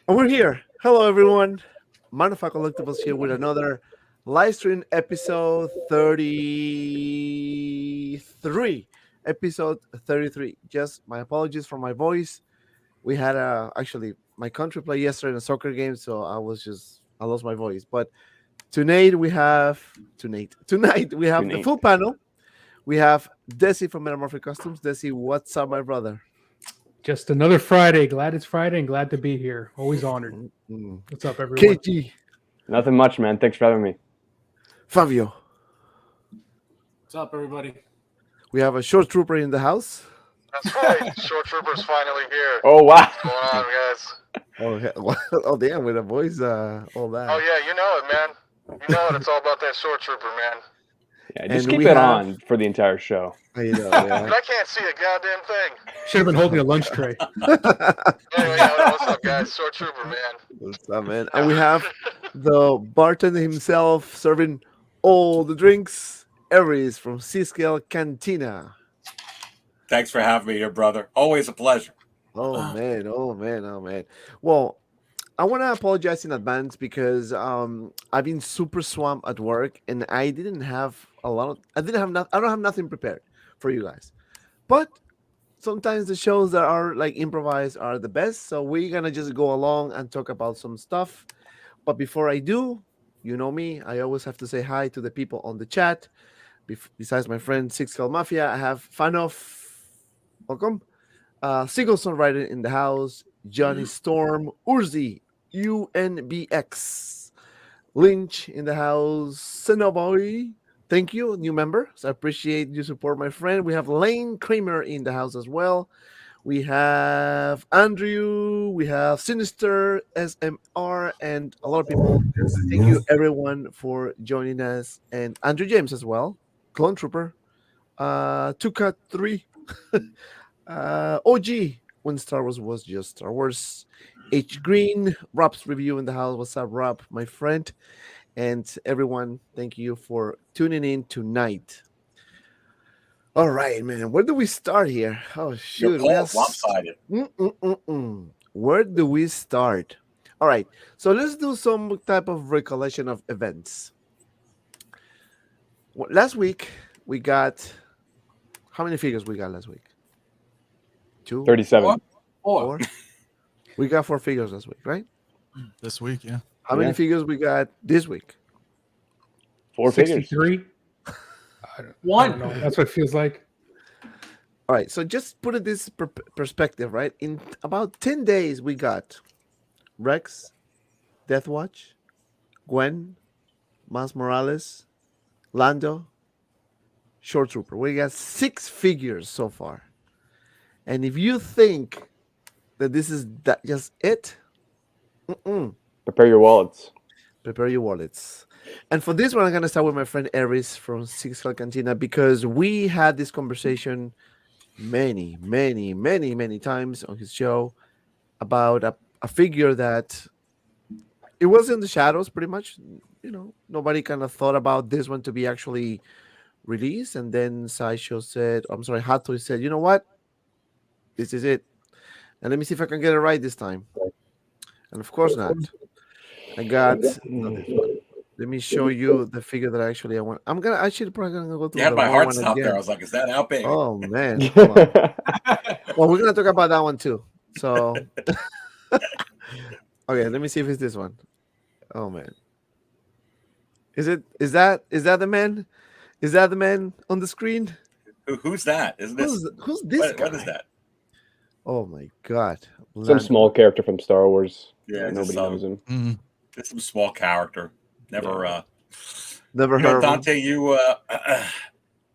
And we're here. Hello, everyone. Manufactured Collectibles here with another live stream episode 33. Episode 33. Just my apologies for my voice. We had actually my country play yesterday in a soccer game, so I lost my voice. But tonight we have the Tonight. full panel. We have Desi from Metamorphic Customs. Desi, what's up, my brother? Just another Friday. Glad it's Friday and glad to be here. Always honored. Mm. What's up, everyone? KG, Nothing much, man. Thanks for having me. Fabio. What's up, everybody? We have a short trooper in the house. That's right. Shoretrooper's finally here. Oh, wow. What's going on, guys? Oh damn, with a voice, all that. Oh, yeah, you know it, man. You know it. It's all about that Shoretrooper, man. Yeah, just And keep we it have- on for the entire show. You know, But yeah. I can't see a goddamn thing. Should have been holding a lunch tray. Anyway, yeah, what's up, guys? Shoretrooper, man. What's up, man? And we have the bartender himself serving all the drinks. Aries from C-Scale Cantina. Thanks for having me here, brother. Always a pleasure. Oh man. Well, I want to apologize in advance because I've been super swamped at work and I didn't have I don't have nothing prepared for you guys. But sometimes the shows that are like improvised are the best, so we're gonna just go along and talk about some stuff. But before I do, you know me, I always have to say hi to the people on the chat. Besides my friend SIXTSCALEMAFIA, I have Fanoff, welcome, Tusken Raider in the house, Johnny Storm, Urzi, UNBX, Lynch in the house, Senoboy, thank you, new member. So I appreciate you support, my friend. We have Lane Kramer in the house as well. We have Andrew, we have Sinister, SMR, and a lot of people. Thank you, everyone, for joining us. And Andrew James as well, Clone Trooper, Tuka 3, OG, when Star Wars was just Star Wars, H Green, Rob's review in the house. What's up, Rob, my friend? And everyone, thank you for tuning in tonight. All right, man. Where do we start here? Oh, shoot. Your poll's lopsided. Where do we start? All right. So let's do some type of recollection of events. Last week, we got... How many figures we got last week? 2? 37. Four? We got 4 figures last week, right? This week, yeah. How many Yeah. figures we got this week? 4 figures. 63? I don't know. That's what it feels like. All right, so just put it this perspective, right? In about 10 days, we got Rex, Death Watch, Gwen, Miles Morales, Lando, Shoretrooper. We got 6 figures so far. And if you think that this is just it, Prepare your wallets. prepare your wallets. And for this one, I'm going to start with my friend Aries from SIXTSCALE Cantina because we had this conversation many times on his show about a figure that it was in the shadows pretty much. You know, nobody kind of thought about this one to be actually released. And then Hato said, you know what? This is it. And let me see if I can get it right this time. And of course not. I got... Let me show you the figure that I want. I'm gonna probably gonna go through. You had the my wrong heart one stopped again. there. I was like, is that out big? Oh man. Hold on. Well, we're gonna talk about that one too. So okay, let me see if it's this one. Oh man. Is that the man? Is that the man on the screen? Who's that? Isn't this? Who's this guy? What is that? Oh my god. Some small character from Star Wars. Yeah, just Nobody knows him. It's some small character. Never Never you heard know, of him. Dante, you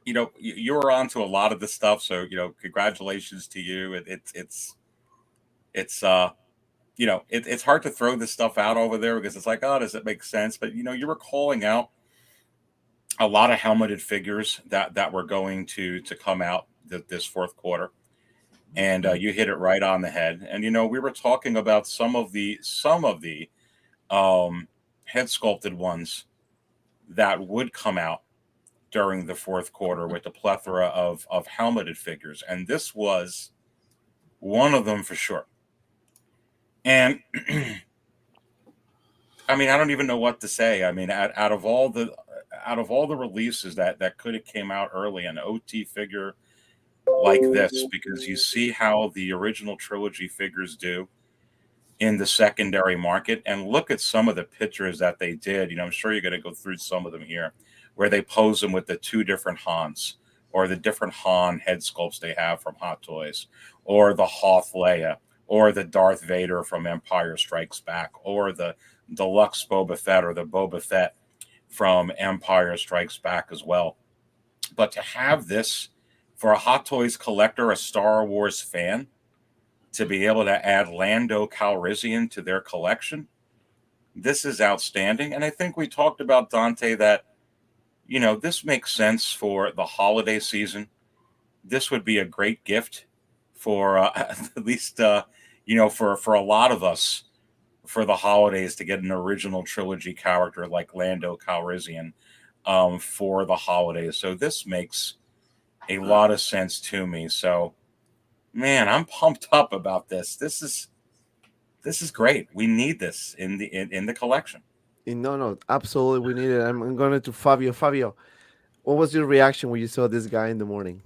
know, you're onto a lot of this stuff, so you know, congratulations to you. It's you know, it's hard to throw this stuff out over there because it's like, oh, does it make sense? But you know, you were calling out a lot of helmeted figures that were going to come out this fourth quarter, and you hit it right on the head. And you know, we were talking about some of the head sculpted ones that would come out during the fourth quarter with a plethora of helmeted figures, and this was one of them for sure. And I mean, I don't even know what to say. I mean, out of all the releases that could have came out early, an OT figure like this, because you see how the original trilogy figures do in the secondary market, and look at some of the pictures that they did. I'm sure you're going to go through some of them here, where they pose them with the two different Hans, or the different Han head sculpts they have from Hot Toys, or the Hoth Leia, or the Darth Vader from Empire Strikes Back, or the deluxe Boba Fett, or the Boba Fett from Empire Strikes Back as well. But to have this for a Hot Toys collector, a Star Wars fan, to be able to add Lando Calrissian to their collection, this is outstanding. And I think we talked about, Dante, that, this makes sense for the holiday season. This would be a great gift for at least, for a lot of us for the holidays, to get an original trilogy character like Lando Calrissian for the holidays. So this makes a lot of sense to me. So, man, I'm pumped up about this. This is great. We need this in the collection. No, absolutely, we need it. I'm going to Fabio. Fabio, what was your reaction when you saw this guy in the morning?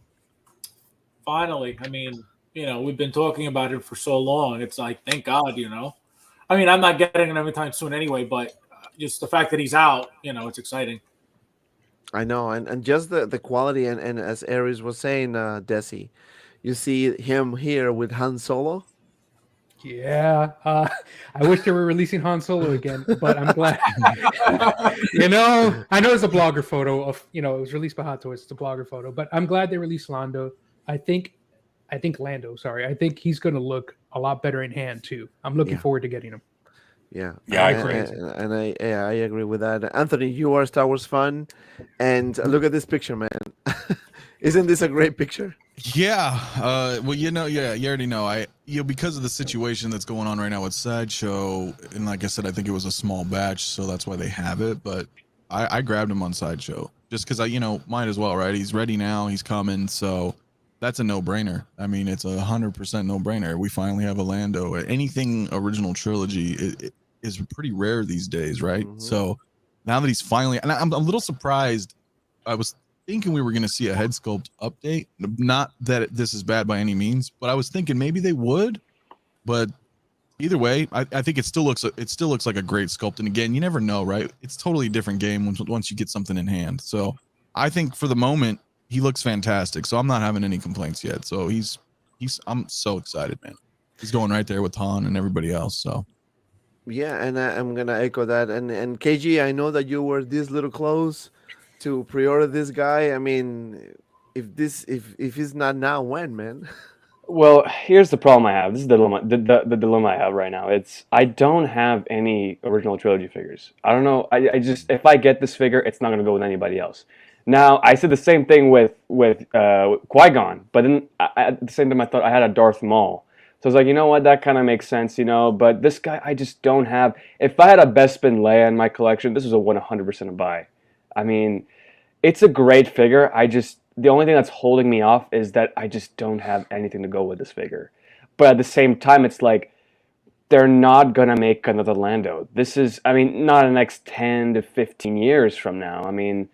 Finally, I mean, we've been talking about it for so long. It's like, thank God, I mean, I'm not getting it anytime soon anyway, but just the fact that he's out, it's exciting. I know, and just the quality, and as Aries was saying, Desi, you see him here with Han Solo. Yeah, I wish they were releasing Han Solo again, but I'm glad. I know it's a blogger photo of, it was released by Hot Toys. It's a blogger photo, but I'm glad they released Lando. I think Lando. Sorry, I think he's going to look a lot better in hand too. I'm looking forward to getting him. Yeah, I agree, and I agree with that. Anthony, you are Star Wars fan, and look at this picture, man. Isn't this a great picture? Yeah. Well, you already know. Because of the situation that's going on right now with Sideshow, and like I said, I think it was a small batch, so that's why they have it. But I grabbed him on Sideshow just because might as well, right? He's ready now. He's coming, so that's a no-brainer. I mean, it's 100% no-brainer. We finally have a Lando. Anything original trilogy is pretty rare these days, right? Mm-hmm. So now that he's finally, and I'm a little surprised. I was thinking we were going to see a head sculpt update. Not that this is bad by any means, but I was thinking maybe they would. But either way, I think it still looks like a great sculpt. And again, you never know, right? It's totally a different game once you get something in hand. So I think for the moment he looks fantastic. So I'm not having any complaints yet. So I'm so excited, man. He's going right there with Han and everybody else. So yeah, and I'm gonna echo that. And KG, I know that you were this little close to pre-order this guy. I mean, if he's not now, when, man? Well, here's the problem I have. This is the dilemma. The dilemma I have right now. I don't have any original trilogy figures. I don't know. I just, if I get this figure, it's not gonna go with anybody else. Now, I said the same thing with Qui-Gon, but then at the same time I thought I had a Darth Maul. So I was like, you know what, that kind of makes sense, But this guy, I just don't have. If I had a Bespin Leia in my collection, this was a 100% a buy. I mean, it's a great figure. The only thing that's holding me off is that I just don't have anything to go with this figure. But at the same time, it's like they're not going to make another Lando. This is, not in the next 10 to 15 years from now. I mean,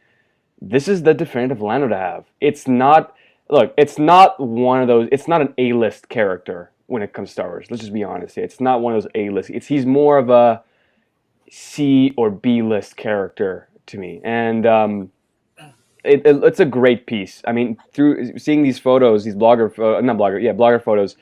this is the definitive Lando to have. It's not one of those, it's not an A-list character when it comes to Star Wars. Let's just be honest here. It's not one of those A-list. He's more of a C or B-list character to me. And it's a great piece. I mean, through seeing these photos, these blogger photos,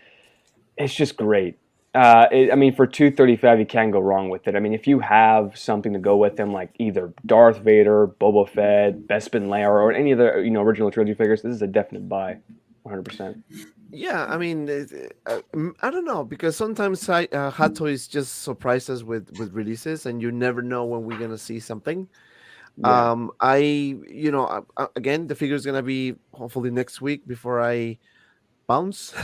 it's just great. For $235, you can't go wrong with it. I mean, if you have something to go with them, like either Darth Vader, Boba Fett, Bespin Leia, or any of the original trilogy figures, this is a definite buy, 100%. Yeah, I mean, I don't know, because sometimes Hot Toys just surprise us with releases, and you never know when we're gonna see something. Yeah. Again, the figure is gonna be hopefully next week before I bounce.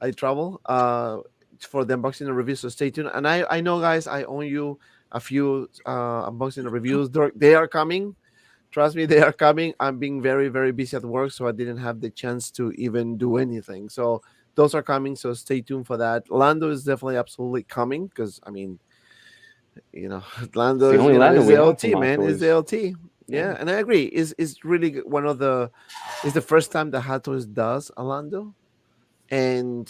I travel for the unboxing and reviews, so stay tuned. And I know, guys, I owe you a few unboxing and reviews. They are coming. Trust me, they are coming. I'm being very, very busy at work, so I didn't have the chance to even do anything. So those are coming, so stay tuned for that. Lando is definitely absolutely coming because I mean, Lando the is, only Lando is we the have LT, from man. Hot Is the Toys. LT. Yeah, and I agree. Is really one of the. It's the first time that Hot Toys does a Lando, and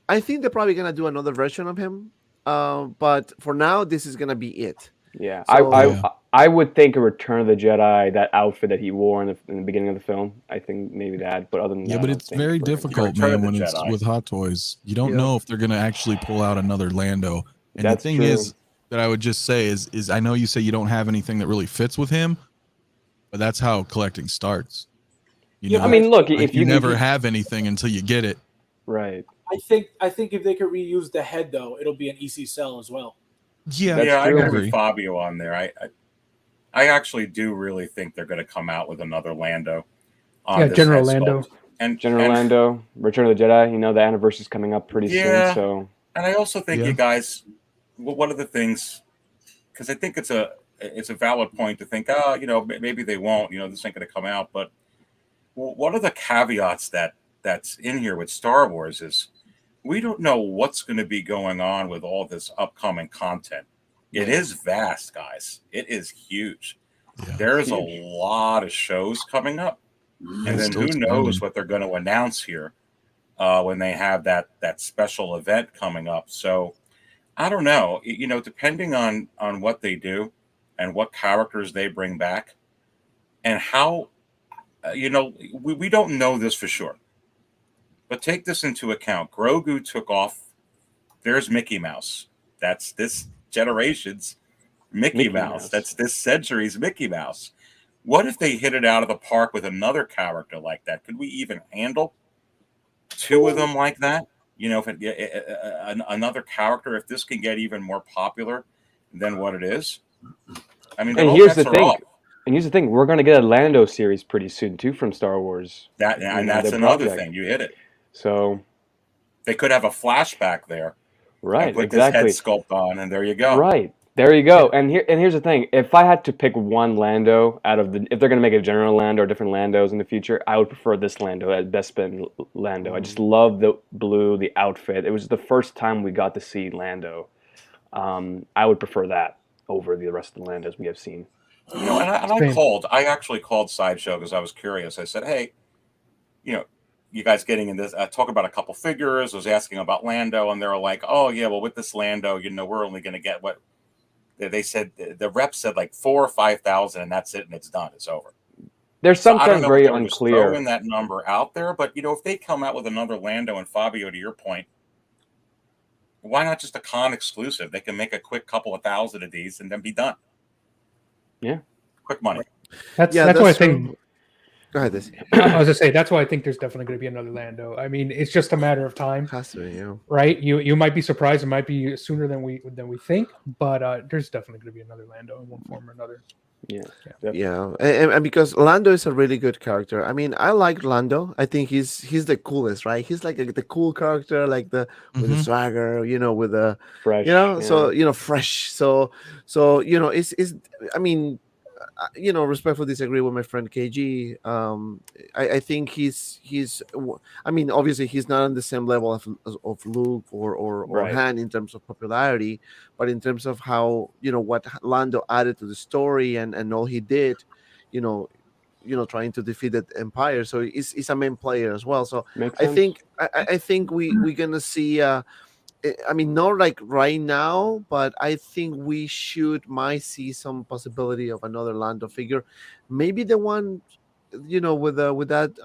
I think they're probably gonna do another version of him. But for now, this is gonna be it. Yeah, So I would think a Return of the Jedi, that outfit that he wore in the beginning of the film. I think maybe that, but other than that, Yeah, I but don't it's think very we're gonna- difficult, Return of man, the when it's Jedi. with Hot Toys. You don't Yeah. know if they're gonna actually pull out another Lando. And That's the thing true. is that I would just say is I know you say you don't have anything that really fits with him, but that's how collecting starts. You Yeah, know, I mean, look, like if you you never if you- have anything until you get it. right, I think if they could reuse the head though, it'll be an easy sell as well. Yeah, That's yeah, I true. agree I with agree. Fabio on there. I actually do really think they're going to come out with another Lando. On Yeah, this General head Lando. sculpt. And General and, Lando, Return of the Jedi. The anniversary's coming up pretty Yeah. soon, so And I also think Yeah. you guys, one of the things, because I think it's a valid point to think, maybe they won't, this ain't going to come out. But one of the caveats that's in here with Star Wars is we don't know what's going to be going on with all this upcoming content. It is vast, guys. It is huge. Yeah. There's a lot of shows coming up. And then Still who knows expanding. what they're going to announce here when they have that special event coming up. So I don't know, depending on what they do and what characters they bring back and how, we don't know this for sure. But take this into account. Grogu took off. There's Mickey Mouse. That's this generation's Mickey Mouse. That's this century's Mickey Mouse. What if they hit it out of the park with another character like that? Could we even handle two of them like that? If another character, if this can get even more popular than what it is. I mean, and here's the thing. We're going to get a Lando series pretty soon too from Star Wars. That's another thing. You hit it. So they could have a flashback there. Right, put exactly. this head sculpt on, and there you go. Right. There you go. And here's the thing. If I had to pick one Lando if they're going to make a general Lando or different Landos in the future, I would prefer this Lando as Best Spin Lando. I just love the blue, the outfit. It was the first time we got to see Lando. I would prefer that over the rest of the Landos we have seen. I actually called Sideshow because I was curious. I said, hey, you guys getting in this, talk about a couple figures. I was asking about Lando, and they were like, oh, yeah, well, with this Lando, we're only going to get what they said. The rep said like 4,000 or 5,000, and that's it, and it's done. It's over. There's sometimes very unclear. Just throwing that number out there, but if they come out with another Lando and Fabio, to your point, why not just a con exclusive? They can make a quick couple of thousand of these and then be done. Yeah, quick money. That's why I think. True. Go ahead, this. I was gonna say that's why I think there's definitely going to be another Lando. I mean, it's just a matter of time. Has to be, yeah. Right? You might be surprised. It might be sooner than we think, but there's definitely going to be another Lando in one form or another. Yeah, and because Lando is a really good character. I mean, I like Lando. I think he's the coolest, right? He's like the cool character, like with the swagger, with the fresh, so fresh. So it's. I mean, respectfully disagree with my friend KG. I think he's. I mean, obviously he's not on the same level of Luke or Right. Han in terms of popularity, but in terms of how what Lando added to the story and all he did, trying to defeat the Empire. So he's a main player as well. So Makes I sense. think we're gonna see. I mean, not like right now, but I think we might see some possibility of another Lando figure, maybe the one, with that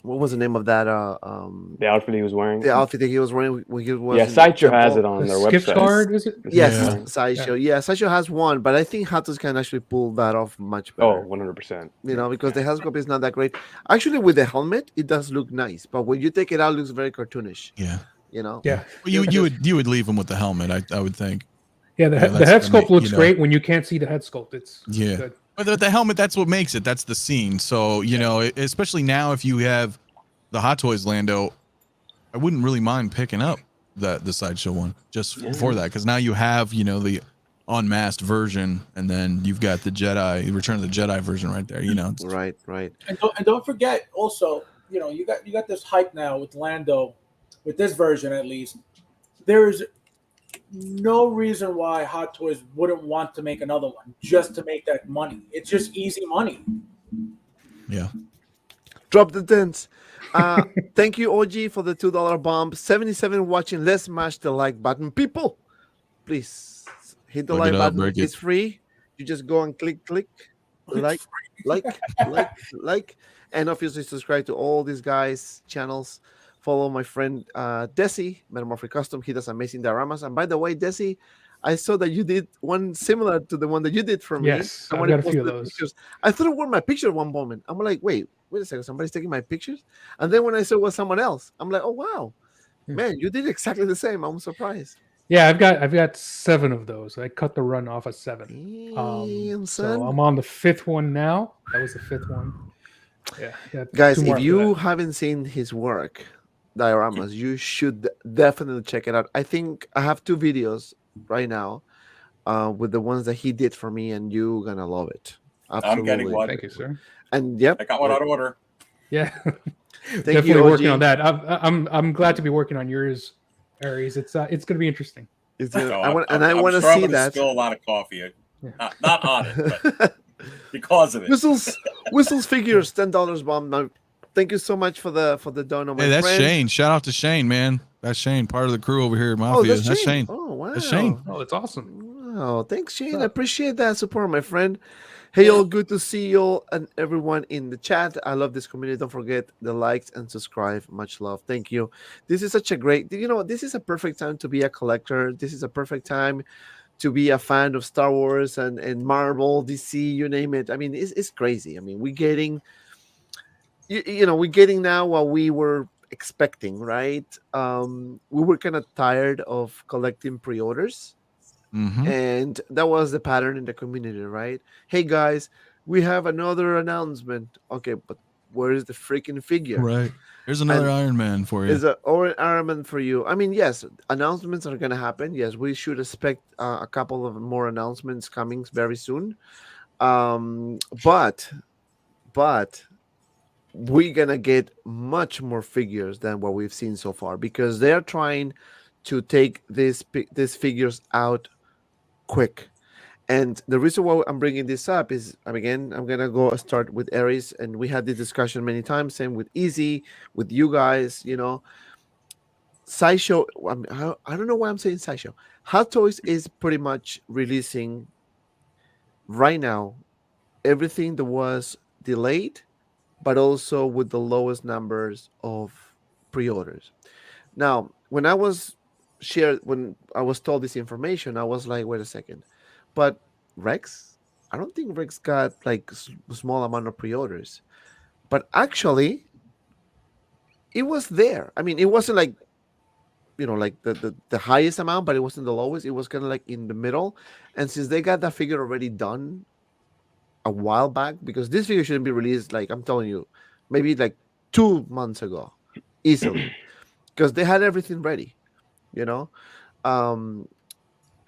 what was the name of that the outfit he was wearing. the outfit that he was wearing when he was Yeah, in Sideshow Temple? has it on their Skip website. Guard, is it? Yes, Yeah. Sideshow. Yeah, Sideshow has one, but I think Hatos can actually pull that off much better. Oh, 100%. Because the Hellscope is not that great. Actually, with the helmet, it does look nice, but when you take it out, it looks very cartoonish. Yeah. Yeah. Well, you would leave him with the helmet, I would think. Yeah, the that's head gonna sculpt looks you know. great when you can't see the head sculpt. It's Yeah. good. But the helmet, that's what makes it. That's the scene. So, especially now if you have the Hot Toys Lando, I wouldn't really mind picking up the Sideshow one just for that. Because now you have, the unmasked version, and then you've got the Return of the Jedi version right there, Right. And don't forget also, you got this hype now with Lando, with this version at least. There's no reason why Hot Toys wouldn't want to make another one just to make that money. It's just easy money. Yeah. Drop the dents. Thank you, OG, for the $2 bomb. 77 watching. Let's smash the like button. People, please hit the Break like it up, button. break it. It's free. You just go and click, like, like, and obviously subscribe to all these guys' channels. Follow my friend Desi, Metamorphic Custom. He does amazing dioramas. And by the way, Desi, I saw that you did one similar to the one that you did for me. Yes, I've got a few of those. Pictures. I thought it were my picture at one moment. I'm like, wait a second, somebody's taking my pictures? And then when I saw it was someone else, I'm like, oh wow, man, you did exactly the same. I'm surprised. Yeah, I've got 7 of those. I cut the run off of 7. Damn, son. So I'm on the 5th one now. That was the 5th one. Yeah, Guys, 2 more if after you that. haven't seen his work, dioramas, you should definitely check it out. I think I have 2 videos right now with the ones that he did for me, and you're gonna love it. Absolutely. I'm getting one. Thank you, sir. And yep, I got one on order. Yeah, Thank definitely you, working OG. on that. I'm glad to be working on yours, Aries. It's going to be interesting. I want to I'm see struggling to that. spill a lot of coffee. Not on it, but because of it. Whistles figures, $10 bomb. Now, thank you so much for the dono, my Hey, that's friend. Shane. Shout out to Shane, man. That's Shane, part of the crew over here at Mafia. That's Shane. Oh wow, That's Shane. Oh, it's awesome. Wow, thanks, Shane. I appreciate that support, my friend. Hey, y'all, good to see y'all and everyone in the chat. I love this community. Don't forget the likes and subscribe. Much love. Thank you. This is such a great, this is a perfect time to be a collector. This is a perfect time to be a fan of Star Wars and Marvel, DC, you name it. I mean, it's crazy. I mean, we're getting, we're getting now what we were expecting, right? We were kind of tired of collecting pre-orders. Mm-hmm. And that was the pattern in the community, right? Hey guys, we have another announcement. Okay, but where is the freaking figure? Right. Here's another Iron Man for you. Is an Iron Man for you? I mean, yes, announcements are gonna happen. Yes, we should expect a couple of more announcements coming very soon. But we're gonna get much more figures than what we've seen so far because they're trying to take these figures out quick. And the reason why I'm bringing this up is, again, I'm gonna go start with Aries, and we had this discussion many times. Same with Easy, with you guys. Sideshow. I don't know why I'm saying Sideshow. Hot Toys is pretty much releasing right now everything that was delayed, but also with the lowest numbers of pre-orders. Now, when I was told this information, I was like, wait a second, but Rex, I don't think Rex got like a small amount of pre-orders, but actually it was there. I mean, it wasn't like, like the highest amount, but it wasn't the lowest. It was kind of like in the middle. And since they got that figure already done a while back, because this figure shouldn't be released, like I'm telling you, maybe like 2 months ago, easily, because they had everything ready.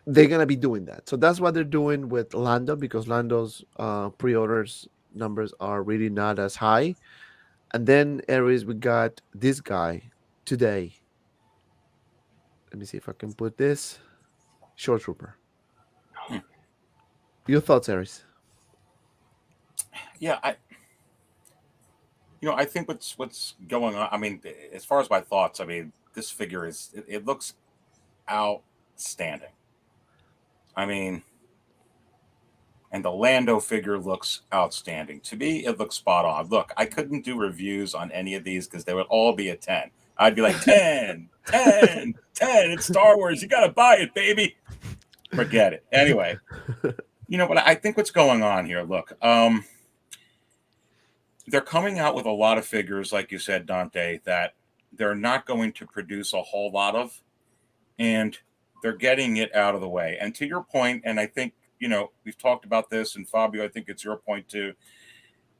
They're gonna be doing that. So that's what they're doing with Lando, because Lando's pre-orders numbers are really not as high. And then Aries, we got this guy today. Let me see if I can put this. Shoretrooper. Your thoughts, Aries? Yeah, I think what's going on. I mean, as far as my thoughts, I mean, this figure it looks outstanding. I mean, and the Lando figure looks outstanding. To me, it looks spot on. Look, I couldn't do reviews on any of these because they would all be a 10. I'd be like 10, 10, 10. It's Star Wars. You got to buy it, baby. Forget it. Anyway, what I think what's going on here, look, they're coming out with a lot of figures, like you said, Dante, that they're not going to produce a whole lot of, and they're getting it out of the way. And to your point, and I think, we've talked about this, and Fabio, I think it's your point too,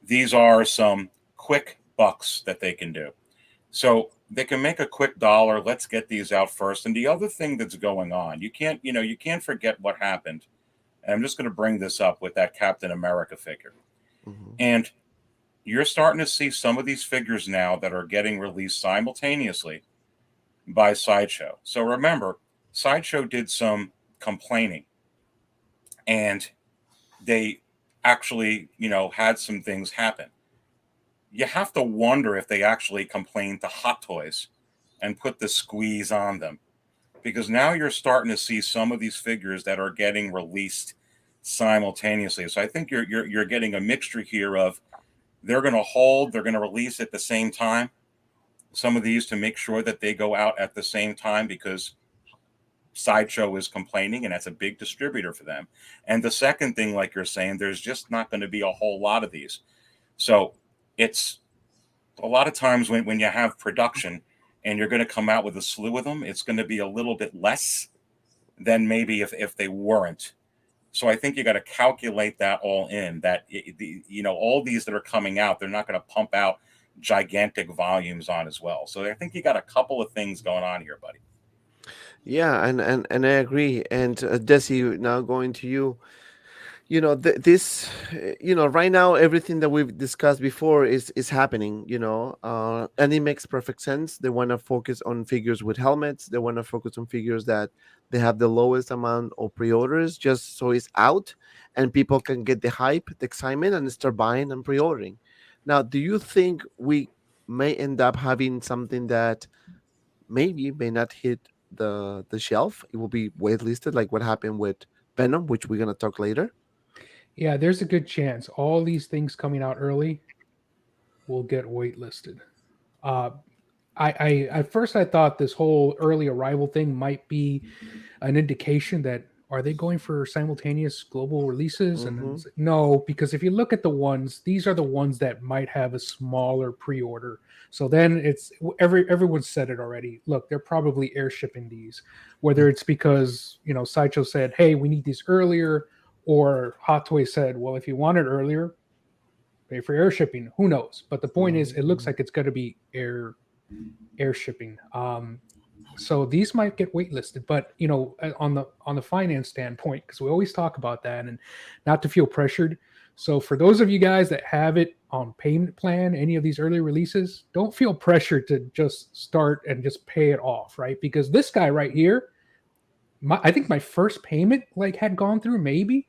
these are some quick bucks that they can do. So they can make a quick dollar. Let's get these out first. And the other thing that's going on, you can't forget what happened. And I'm just going to bring this up with that Captain America figure. Mm-hmm. And, you're starting to see some of these figures now that are getting released simultaneously by Sideshow. So remember, Sideshow did some complaining, and they actually, had some things happen. You have to wonder if they actually complained to Hot Toys and put the squeeze on them, because now you're starting to see some of these figures that are getting released simultaneously. So I think you're getting a mixture here of they're going to release at the same time, some of these, to make sure that they go out at the same time, because Sideshow is complaining, and that's a big distributor for them. And the second thing, like you're saying, there's just not going to be a whole lot of these. So it's a lot of times when you have production and you're going to come out with a slew of them, it's going to be a little bit less than maybe if they weren't. So I think you got to calculate that all in, that, all these that are coming out, they're not going to pump out gigantic volumes on as well. So I think you got a couple of things going on here, buddy. Yeah, and I agree. And Desi, now going to you, this, right now everything that we've discussed before is happening. And it makes perfect sense. They want to focus on figures with helmets. They want to focus on figures that they have the lowest amount of pre-orders, just so it's out and people can get the hype, the excitement, and start buying and pre-ordering. Now, do you think we may end up having something that maybe may not hit the shelf? It will be waitlisted, like what happened with Venom, which we're gonna talk later. Yeah, there's a good chance all these things coming out early will get waitlisted. I at first I thought this whole early arrival thing might be an indication that are they going for simultaneous global releases? And then it's like, no, because if you look at the ones, these are the ones that might have a smaller pre-order. So then it's everyone said it already. Look, they're probably air shipping these, whether it's because Sideshow said, "Hey, we need these earlier," or Hot Toys said, "Well, if you want it earlier, pay for air shipping." Who knows? But the point is, it looks like it's going to be air shipping. So these might get waitlisted, but on the finance standpoint, because we always talk about that, and not to feel pressured. So for those of you guys that have it on payment plan, any of these early releases, don't feel pressured to just start and just pay it off, right? Because this guy right here, I think my first payment had gone through, maybe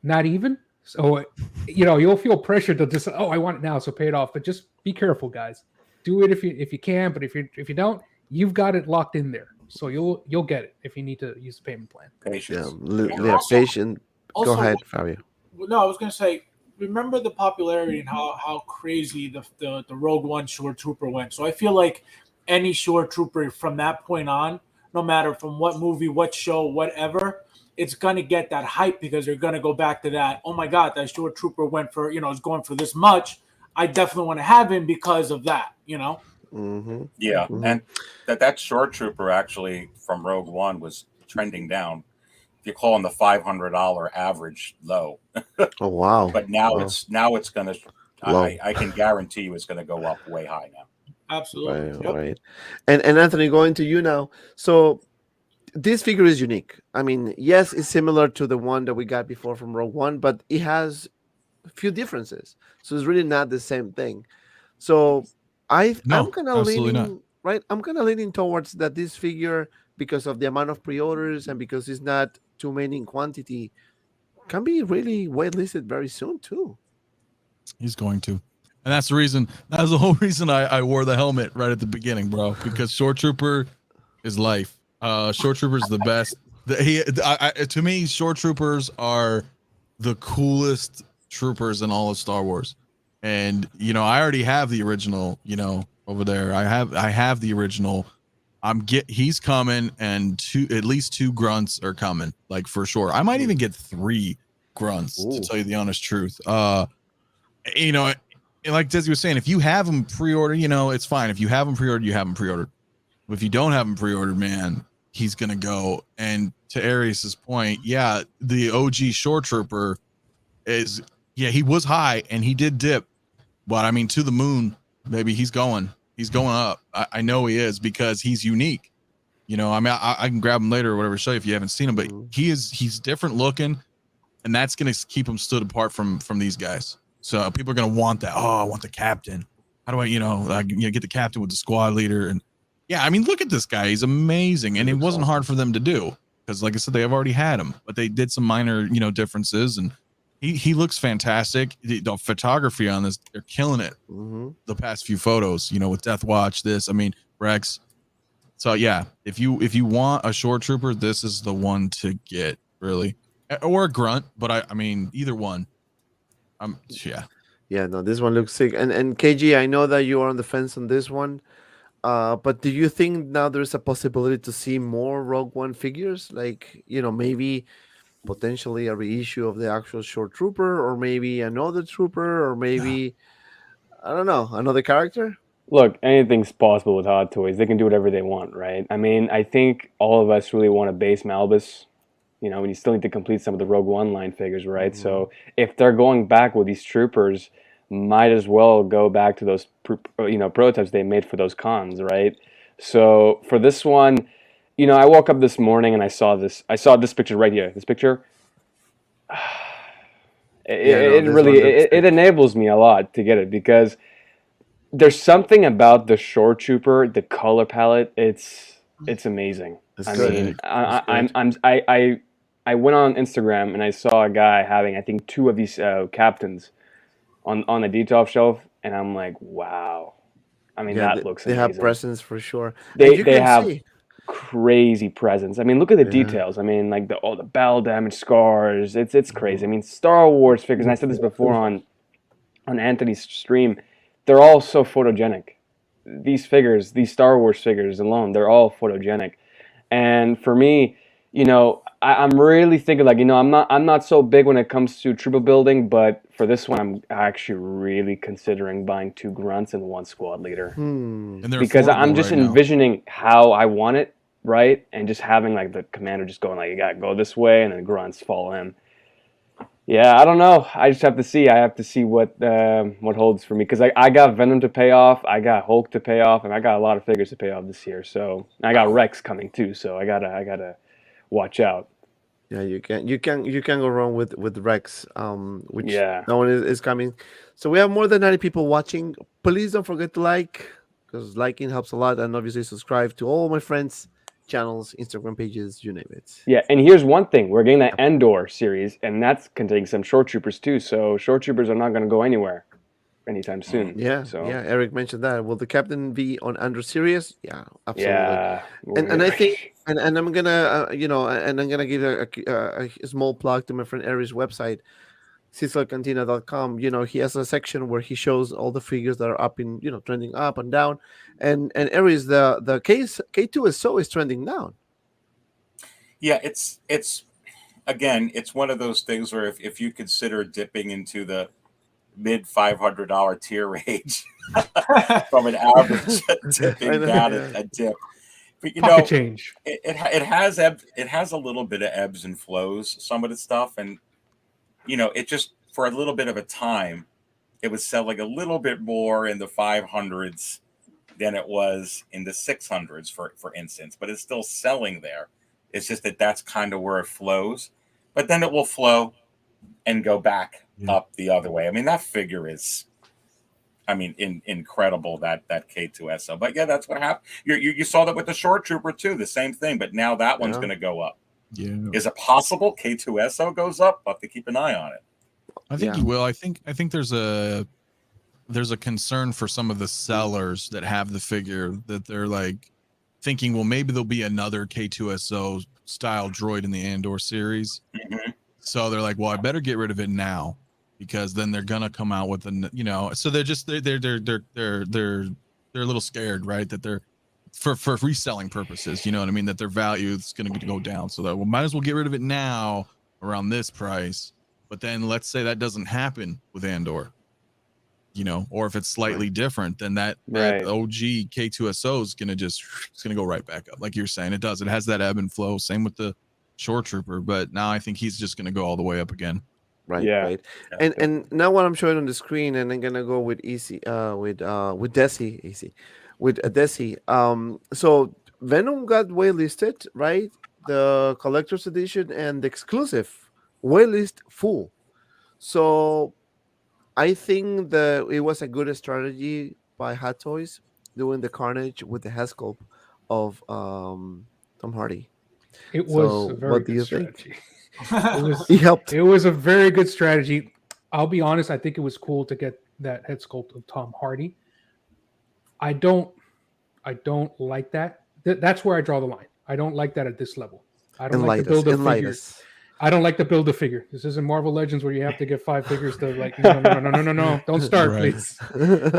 not even. So you'll feel pressured to just, I want it now, so pay it off. But just be careful, guys. Do it if you can, but if you don't, you've got it locked in there, so you'll get it if you need to use the payment plan. Patience. Yeah, patient. Go ahead, Fabio. No, I was going to say, remember the popularity and how crazy the Rogue One Shoretrooper went. So I feel like any Shoretrooper from that point on, no matter from what movie, what show, whatever, it's going to get that hype, because they're going to go back to that, oh my God, that Shoretrooper went for, is going for this much. I definitely want to have him because of that, Yeah, and that Shoretrooper actually from Rogue One was trending down. If you call him the $500 average low. Oh wow! But now it's going to. I can guarantee you it's going to go up way high now. Absolutely. Right. And Anthony, going to you now. So this figure is unique. I mean, yes, it's similar to the one that we got before from Rogue One, but it has a few differences. So it's really not the same thing. So I'm kind of leaning right. I'm kind of leaning towards that this figure, because of the amount of pre-orders and because it's not too many in quantity, can be really waitlisted very soon too. He's going to. And that's the reason. That was the whole reason I wore the helmet right at the beginning, bro. Because Shoretrooper is life. Shoretrooper is the best. To me, Shoretroopers are the coolest troopers in all of Star Wars. And I already have the original. Over there, I have the original. He's coming, and at least 2 grunts are coming, for sure. I might even get 3 grunts, to tell you the honest truth. Like Desi was saying, if you have them pre-ordered, it's fine. If you have them pre-ordered, you have them pre-ordered. But if you don't have them pre-ordered, man, he's gonna go. And to Arius's point, the OG Shoretrooper is, he was high and he did dip, but I mean, to the moon, baby, he's going up. I know he is, because he's unique. I mean, I can grab him later or whatever, show you if you haven't seen him, but he's different looking, and that's going to keep him stood apart from these guys. So people are gonna want that. Oh, I want the captain. How do I, get the captain with the squad leader? And yeah, I mean, look at this guy. He's amazing, and it wasn't hard for them to do because, like I said, they have already had him, but they did some minor, differences, and he looks fantastic. The photography on this, they're killing it. The past few photos, with Death Watch, this, I mean, Rex. So yeah, if you want a shore trooper, this is the one to get, really, or a grunt. But I mean, either one. Yeah. Yeah, no, this one looks sick. And KG, I know that you are on the fence on this one. But do you think now there's a possibility to see more Rogue One figures? Like, maybe potentially a reissue of the actual short trooper, or maybe another trooper, or maybe I don't know, another character? Look, anything's possible with Hot Toys. They can do whatever they want, right? I mean, I think all of us really want a base Malbus, and you still need to complete some of the Rogue One line figures, right? So if they're going back with these troopers, might as well go back to those prototypes they made for those cons, right? So for this one, I woke up this morning and I saw this picture right here. This picture, it enables me a lot to get it because there's something about the Shore Trooper, the color palette. It's amazing. I mean, I went on Instagram and I saw a guy having, I think, 2 of these captains on a detail shelf, and I'm like, wow. I mean, that looks amazing. They have presence for sure. They have crazy presence. I mean, look at the details. I mean, like all the battle damage scars. It's crazy. I mean, Star Wars figures, and I said this before on Anthony's stream, they're all so photogenic. These figures, these Star Wars figures alone, they're all photogenic. And for me, I'm really thinking like, I'm not so big when it comes to trooper building, but for this one, I'm actually really considering buying 2 grunts and 1 squad leader. Because I'm just envisioning how I want it, right? And just having like the commander just going like, you gotta go this way, and then grunts follow him. Yeah, I don't know. I just have to see. I have to see what holds for me, because I got Venom to pay off, I got Hulk to pay off, and I got a lot of figures to pay off this year. So I got Rex coming too. So I gotta watch out. Yeah, you can go wrong with Rex. Which no one is coming. So we have more than 90 people watching. Please don't forget to like, because liking helps a lot, and obviously subscribe to all my friends' channels, Instagram pages, you name it. Yeah, and here's one thing: we're getting that Endor series, and that's containing some short troopers too. So short troopers are not going to go anywhere anytime soon. Yeah, so Eric mentioned that. Will the captain be on Andor series? Yeah, absolutely. Yeah, and I think, and I'm gonna, and I'm gonna give a small plug to my friend Eric's website, CANTINA.com. He has a section where he shows all the figures that are up in, trending up and down, and Aries, the K2SO is trending down. Yeah, it's again, it's one of those things where if you consider dipping into the mid $500 tier range from an average dipping down a dip, but change. It has a little bit of ebbs and flows, some of the stuff, and it just, for a little bit of a time, it was selling a little bit more in the 500s than it was in the 600s, for instance. But it's still selling there. It's just that's kind of where it flows. But then it will flow and go back up the other way. I mean, that figure is, incredible, that K2SO. But yeah, that's what happened. You saw that with the Shore Trooper too, the same thing. But now that one's going to go up. Yeah. Is it possible K2SO goes up? I'll have to keep an eye on it. I think you will. I think there's a concern for some of the sellers that have the figure, that they're like thinking, well, maybe there'll be another K2SO style droid in the Andor series. So they're like, well, I better get rid of it now, because then they're gonna come out with so they're a little scared, right? That they're for reselling purposes, you know what I mean, that their value is going to go down, so that we might as well get rid of it now around this price. But then let's say that doesn't happen with Andor, or if it's slightly different, then that OG K2SO is it's gonna go right back up, like you're saying. It does. It has that ebb and flow. Same with the Shore Trooper, but now I think he's just gonna go all the way up again. Right. And now what I'm showing on the screen, and I'm gonna go with Desi. So Venom got waitlisted, right? The collector's edition and the exclusive waitlist full. So I think that it was a good strategy by Hot Toys doing the Carnage with the head sculpt of Tom Hardy. It was a So, very what do good you think? strategy. It was He helped. it was a very good strategy. I'll be honest, I think it was cool to get that head sculpt of Tom Hardy. I don't like that. That's where I draw the line. I don't like that at this level. I don't like to build a figure. I don't like to build a figure. This isn't Marvel Legends where you have to get 5 figures to like no. Don't start, Right. please.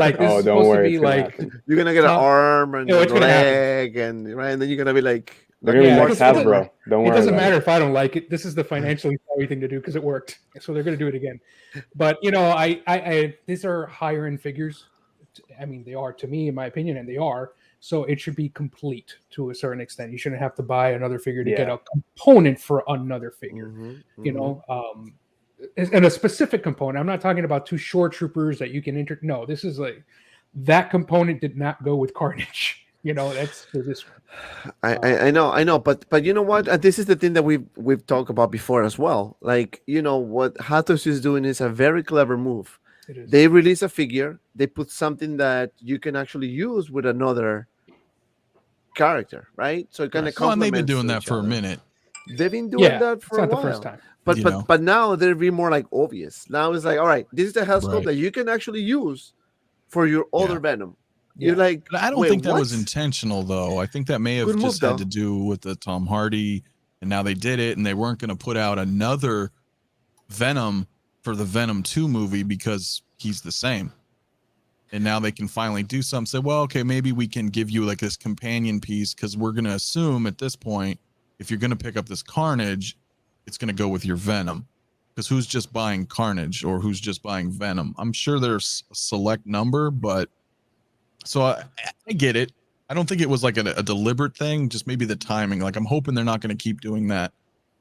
Like this Oh, is don't supposed worry, to be it's gonna like happen. You're gonna get an Tom- arm and No, a it's gonna happen. leg, and right, and then you're gonna be like, They're gonna be Yeah, like it doesn't- Hasbro. Don't it worry. doesn't about matter if I don't like it. This is the financially savvy thing to do because it worked. So they're going to do it again. But I these are higher end figures. I mean, they are to me, in my opinion, and they are. So it should be complete to a certain extent. You shouldn't have to buy another figure to get Yeah. a component for another figure. Mhm, You mhm. know, and a specific component. I'm not talking about 2 short troopers that you can enter. No, this is like that component did not go with Carnage. You know, that's for this one. I know, but you know what? And this is the thing that we've talked about before as well. Like, what Hatos is doing is a very clever move. It is. They release a figure, they put something that you can actually use with another character, right? So it kind of Well, and complements. they've been doing to that each for a other. minute. They've been doing Yeah, that it's for a not the while. first time. But You but know. but now they're being more like obvious. Now it's like, all right, this is the head sculpt Right. that you can actually use for your other Yeah. Venom. Yeah. You're like, But I don't wait, think that was what? intentional, though. I think that may have Good move, just had though. to do with the Tom Hardy, and now they did it, and they weren't going to put out another Venom for the Venom 2 movie because he's the same. And now they can finally do something. Say, well, okay, maybe we can give you like this companion piece because we're going to assume at this point, if you're going to pick up this Carnage, it's going to go with your Venom. Because who's just buying Carnage or who's just buying Venom? I'm sure there's a select number, but so I get it. I don't think it was like a deliberate thing, just maybe the timing. Like I'm hoping they're not going to keep doing that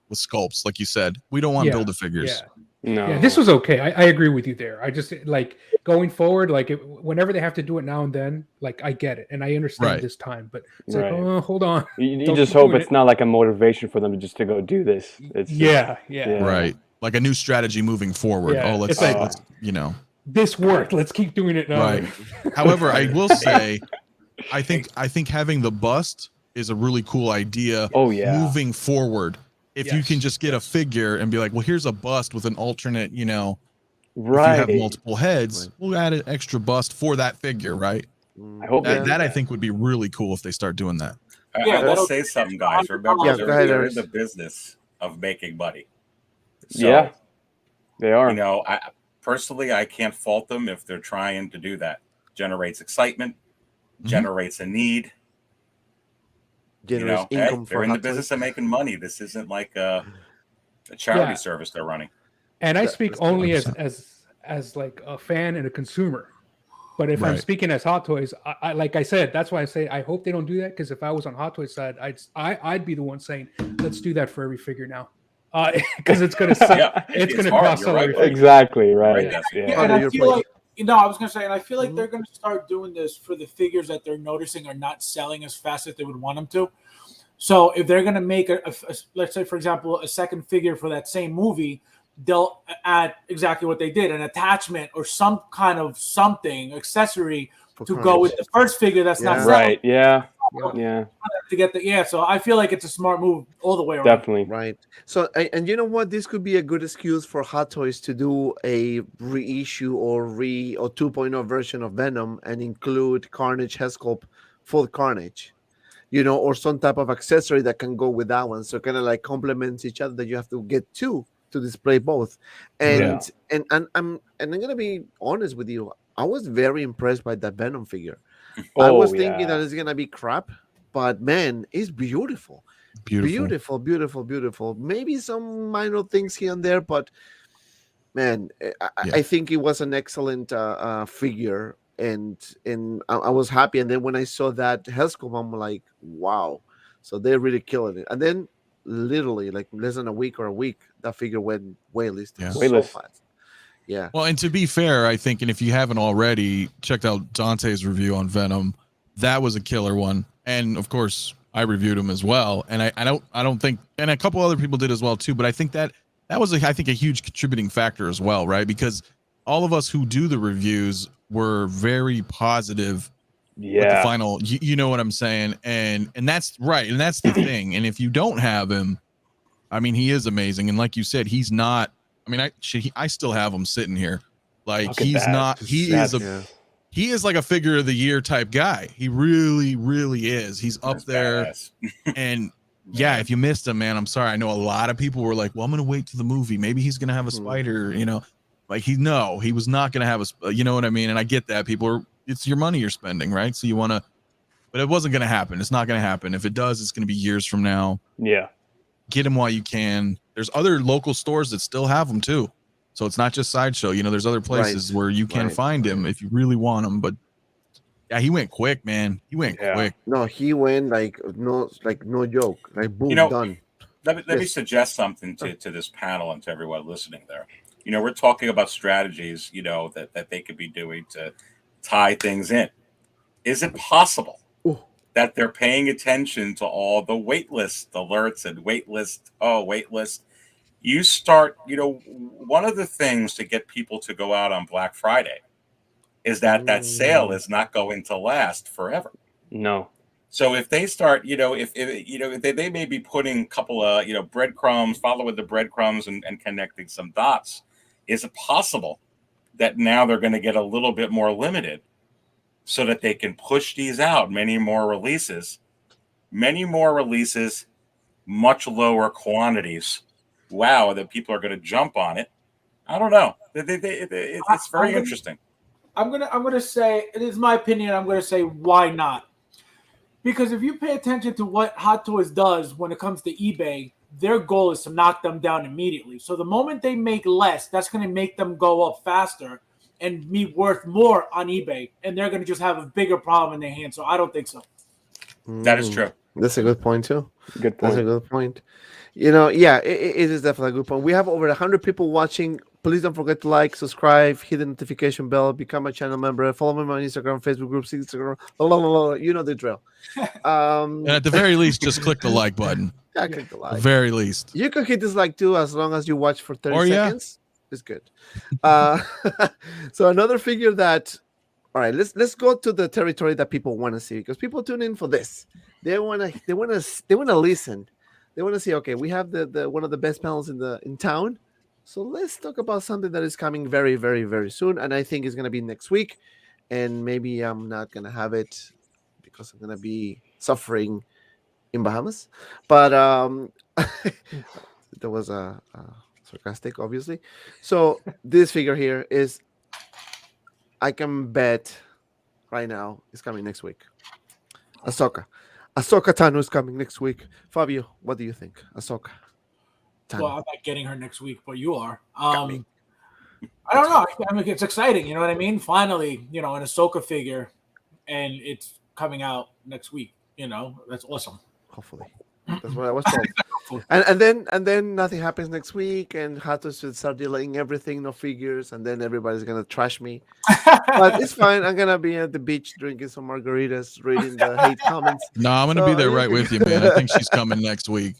with sculpts. Like you said, we don't want Yeah, Build-A-Figures. No. Yeah, this was okay. I agree with you there. I just like going forward, like whenever they have to do it now and then, like I get it and I understand Right. this time, but it's Right. like, oh, hold on. You Don't just keep hope doing it's it. not like a motivation for them just to go do this. It's Yeah. Right. Like a new strategy moving forward. Yeah, Oh, let's, it's like- let's, you know. This worked. Let's keep doing it now. Right. However, I will say, I think having the bust is a really cool idea. Oh, yeah. Moving forward, if you Yes. can just get a figure and be like, well, here's a bust with an alternate, you know, Right. if you have multiple heads, Right. we'll add an extra bust for that figure, right? I hope That, they- that I think would be really cool if they start doing that. Yeah, I will that'll- say something, guys. Remember, Yeah, go ahead, they're Aries. in the business of making money. So, Yeah. They are. you know, personally, I can't fault them if they're trying to do that. Generates excitement, Mhm. generates a need. Generates You know, hey, income they're for in the Hot business Toys. of making money. This isn't like a charity Yeah. service they're running. And I Yeah, speak that's only 100%. as like a fan and a consumer. But if I'm Right. speaking as Hot Toys, I like I said, that's why I say I hope they don't do that because if I was on Hot Toys side, I'd be the one saying, let's do that for every figure now, because it's gonna sell, Yeah, it's it's gonna hard, cross you're sell right. every figure. Exactly. Right. Right, Yeah. Yeah, Part and of I your feel plate. like I was gonna say, and I feel like Mhm. they're gonna start doing this for the figures that they're noticing are not selling as fast as they would want them to. So if they're gonna make let's say, for example, a second figure for that same movie, they'll add exactly what they did, an attachment or some kind of something accessory For to go Carnage. with the first figure that's not Yeah. selling Right. Yeah. Yeah. Yeah. to get the So I feel like it's a smart move all the way around. Definitely. Right. So, and you know what? This could be a good excuse for Hot Toys to do a reissue or 2.0 version of Venom and include Carnage head sculpt, full Carnage, or some type of accessory that can go with that one. So kind of like complements each other that you have to get two to display both. And I'm gonna be honest with you. I was very impressed by that Venom figure. I Oh, was thinking yeah. that it's gonna be crap, but man, it's beautiful. Beautiful. Beautiful. Maybe some minor things here and there, but man, Yeah. I think it was an excellent figure, and I was happy. And then when I saw that Hellscope, I'm like, wow! So they're really killing it. And then literally, like less than a week, that figure went waitlist Yeah. so Waitlist. fast. Yeah, Well, and to be fair, I think, and if you haven't already checked out Dante's review on Venom, that was a killer one. And of course, I reviewed him as well. And I don't think, and a couple other people did as well too. But I think that was, I think, a huge contributing factor as well, right? Because all of us who do the reviews were very positive with the Yeah. final. You know what I'm saying? And that's right. And that's the thing. And if you don't have him, I mean, he is amazing. And like you said, he's not. I mean, I still have him sitting here. Like Look at he's that. not. He is That's- he is like a figure of the year type guy. He really, really is. He's up That's there. badass. And yeah, if you missed him, man, I'm sorry. I know a lot of people were like, well, I'm going to wait to the movie. Maybe he's going to have a spider, you know, like he was not going to have you know what I mean? And I get that it's your money you're spending, right? So you want to, but it wasn't going to happen. It's not going to happen. If it does, it's going to be years from now. Yeah. Get him while you can. There's other local stores that still have them too. So it's not just Sideshow. You know, there's other places where you can find him if you really want him. But yeah, he went quick, man. He went quick. No, he went like no joke. Like boom, You know, done. Let me suggest something to this panel and to everyone listening there. You know, we're talking about strategies, you know, that they could be doing to tie things in. Is it possible that they're paying attention to all the wait list alerts and wait list? You start, you know, one of the things to get people to go out on Black Friday is that sale is not going to last forever. No. So if they start, you know, if they may be putting a couple of, you know, breadcrumbs, following the breadcrumbs and connecting some dots, is it possible that now they're going to get a little bit more limited so that they can push these out, many more releases, much lower quantities? Wow, that people are going to jump on it. I don't know. It's very interesting. I'm gonna say, it is my opinion. I'm gonna say, why not? Because if you pay attention to what Hot Toys does when it comes to eBay, their goal is to knock them down immediately. So the moment they make less, that's going to make them go up faster and be worth more on eBay, and they're going to just have a bigger problem in their hands. So I don't think so. That is true. That's a good point too. Good point. That's a good point. You know, yeah, it is definitely a good point. We have over 100 people watching. Please don't forget to like, subscribe, hit the notification bell, become a channel member, follow me on Instagram, Facebook group, Instagram, you know the drill. And at the very least, just click the like button. Yeah, click the like. At the very least. You can hit dislike too, as long as you watch for 30 seconds. It's good. So another figure that, all right, let's go to the territory that people want to see, because people tune in for this. They want to listen. They want to see, okay, we have the one of the best panels in town. So let's talk about something that is coming very, very, very soon. And I think it's going to be next week. And maybe I'm not going to have it because I'm going to be suffering in Bahamas. But that was sarcastic, obviously. So this figure here is, I can bet right now, it's coming next week. Ahsoka Tano is coming next week. Fabio, what do you think? Ahsoka Tano. Well, I'm not getting her next week, but you are. I don't know. I mean, it's exciting. You know what I mean? Finally, you know, an Ahsoka figure, and it's coming out next week. You know, that's awesome. Hopefully. That's what I was told. and then nothing happens next week, and Hatos should start delaying everything, no figures, and then everybody's gonna trash me. But it's fine. I'm gonna be at the beach drinking some margaritas, reading the hate comments. No, I'm gonna be there right with you, man. I think she's coming next week,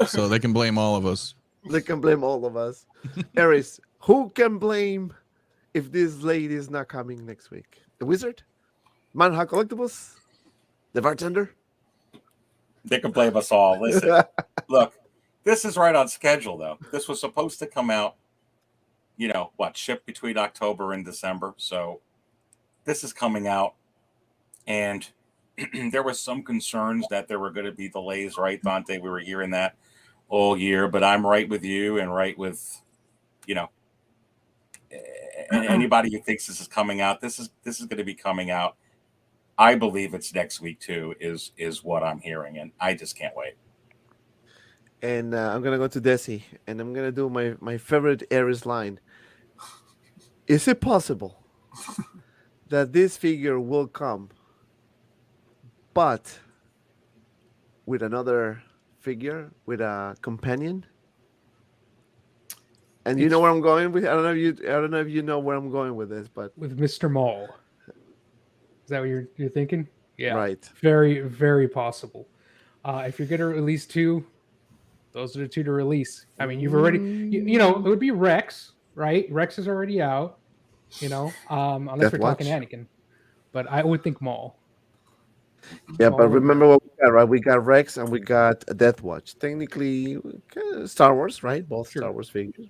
so they can blame all of us. They can blame all of us. Aries, who can blame if this lady is not coming next week? The wizard? Manha Collectibles? The bartender? They can blame us all. Listen, look, this is right on schedule, though. This was supposed to come out, you know, shipped between October and December. So this is coming out. And there was some concerns that there were going to be delays, right, Dante? We were hearing that all year. But I'm right with you and right with, you know, anybody who thinks this is coming out. This is going to be coming out. I believe it's next week too, is what I'm hearing, and I just can't wait. And I'm gonna go to Desi, and I'm gonna do my favorite Aries line. Is it possible that this figure will come, but with another figure, with a companion? And you know where I'm going with? I don't know if you know where I'm going with this, but with Mr. Maul. Is that what you're thinking? Yeah. Right. Very, very possible. If you're going to release two, those are the two to release. I mean, you've already, you know, it would be Rex, right? Rex is already out. unless Death we're talking Watch. Anakin. But I would think Maul. Yeah, but Maul and remember what we got, right? We got Rex and we got a Death Watch. Technically, Star Wars, right? Both Sure. Star Wars figures.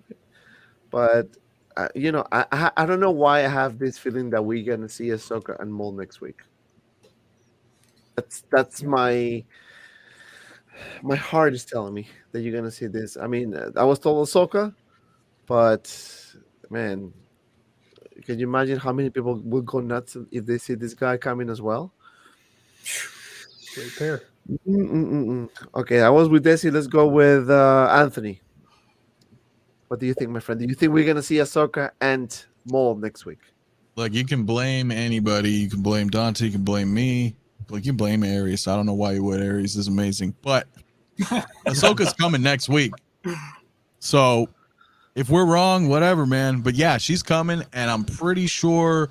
But I don't know why I have this feeling that we're gonna see Ahsoka and Maul next week. That's my heart is telling me that you're gonna see this. I mean, I was told Ahsoka, but man, can you imagine how many people will go nuts if they see this guy coming as well? Great pair. Okay, I was with Desi. Let's go with Anthony. What do you think, my friend? Do you think we're gonna see Ahsoka and Maul next week? Like, you can blame anybody. You can blame Dante. You can blame me. Like, you blame Aries. I don't know why you would. Aries is amazing, but Ahsoka's coming next week. So if we're wrong, whatever, man. But yeah, she's coming, and I'm pretty sure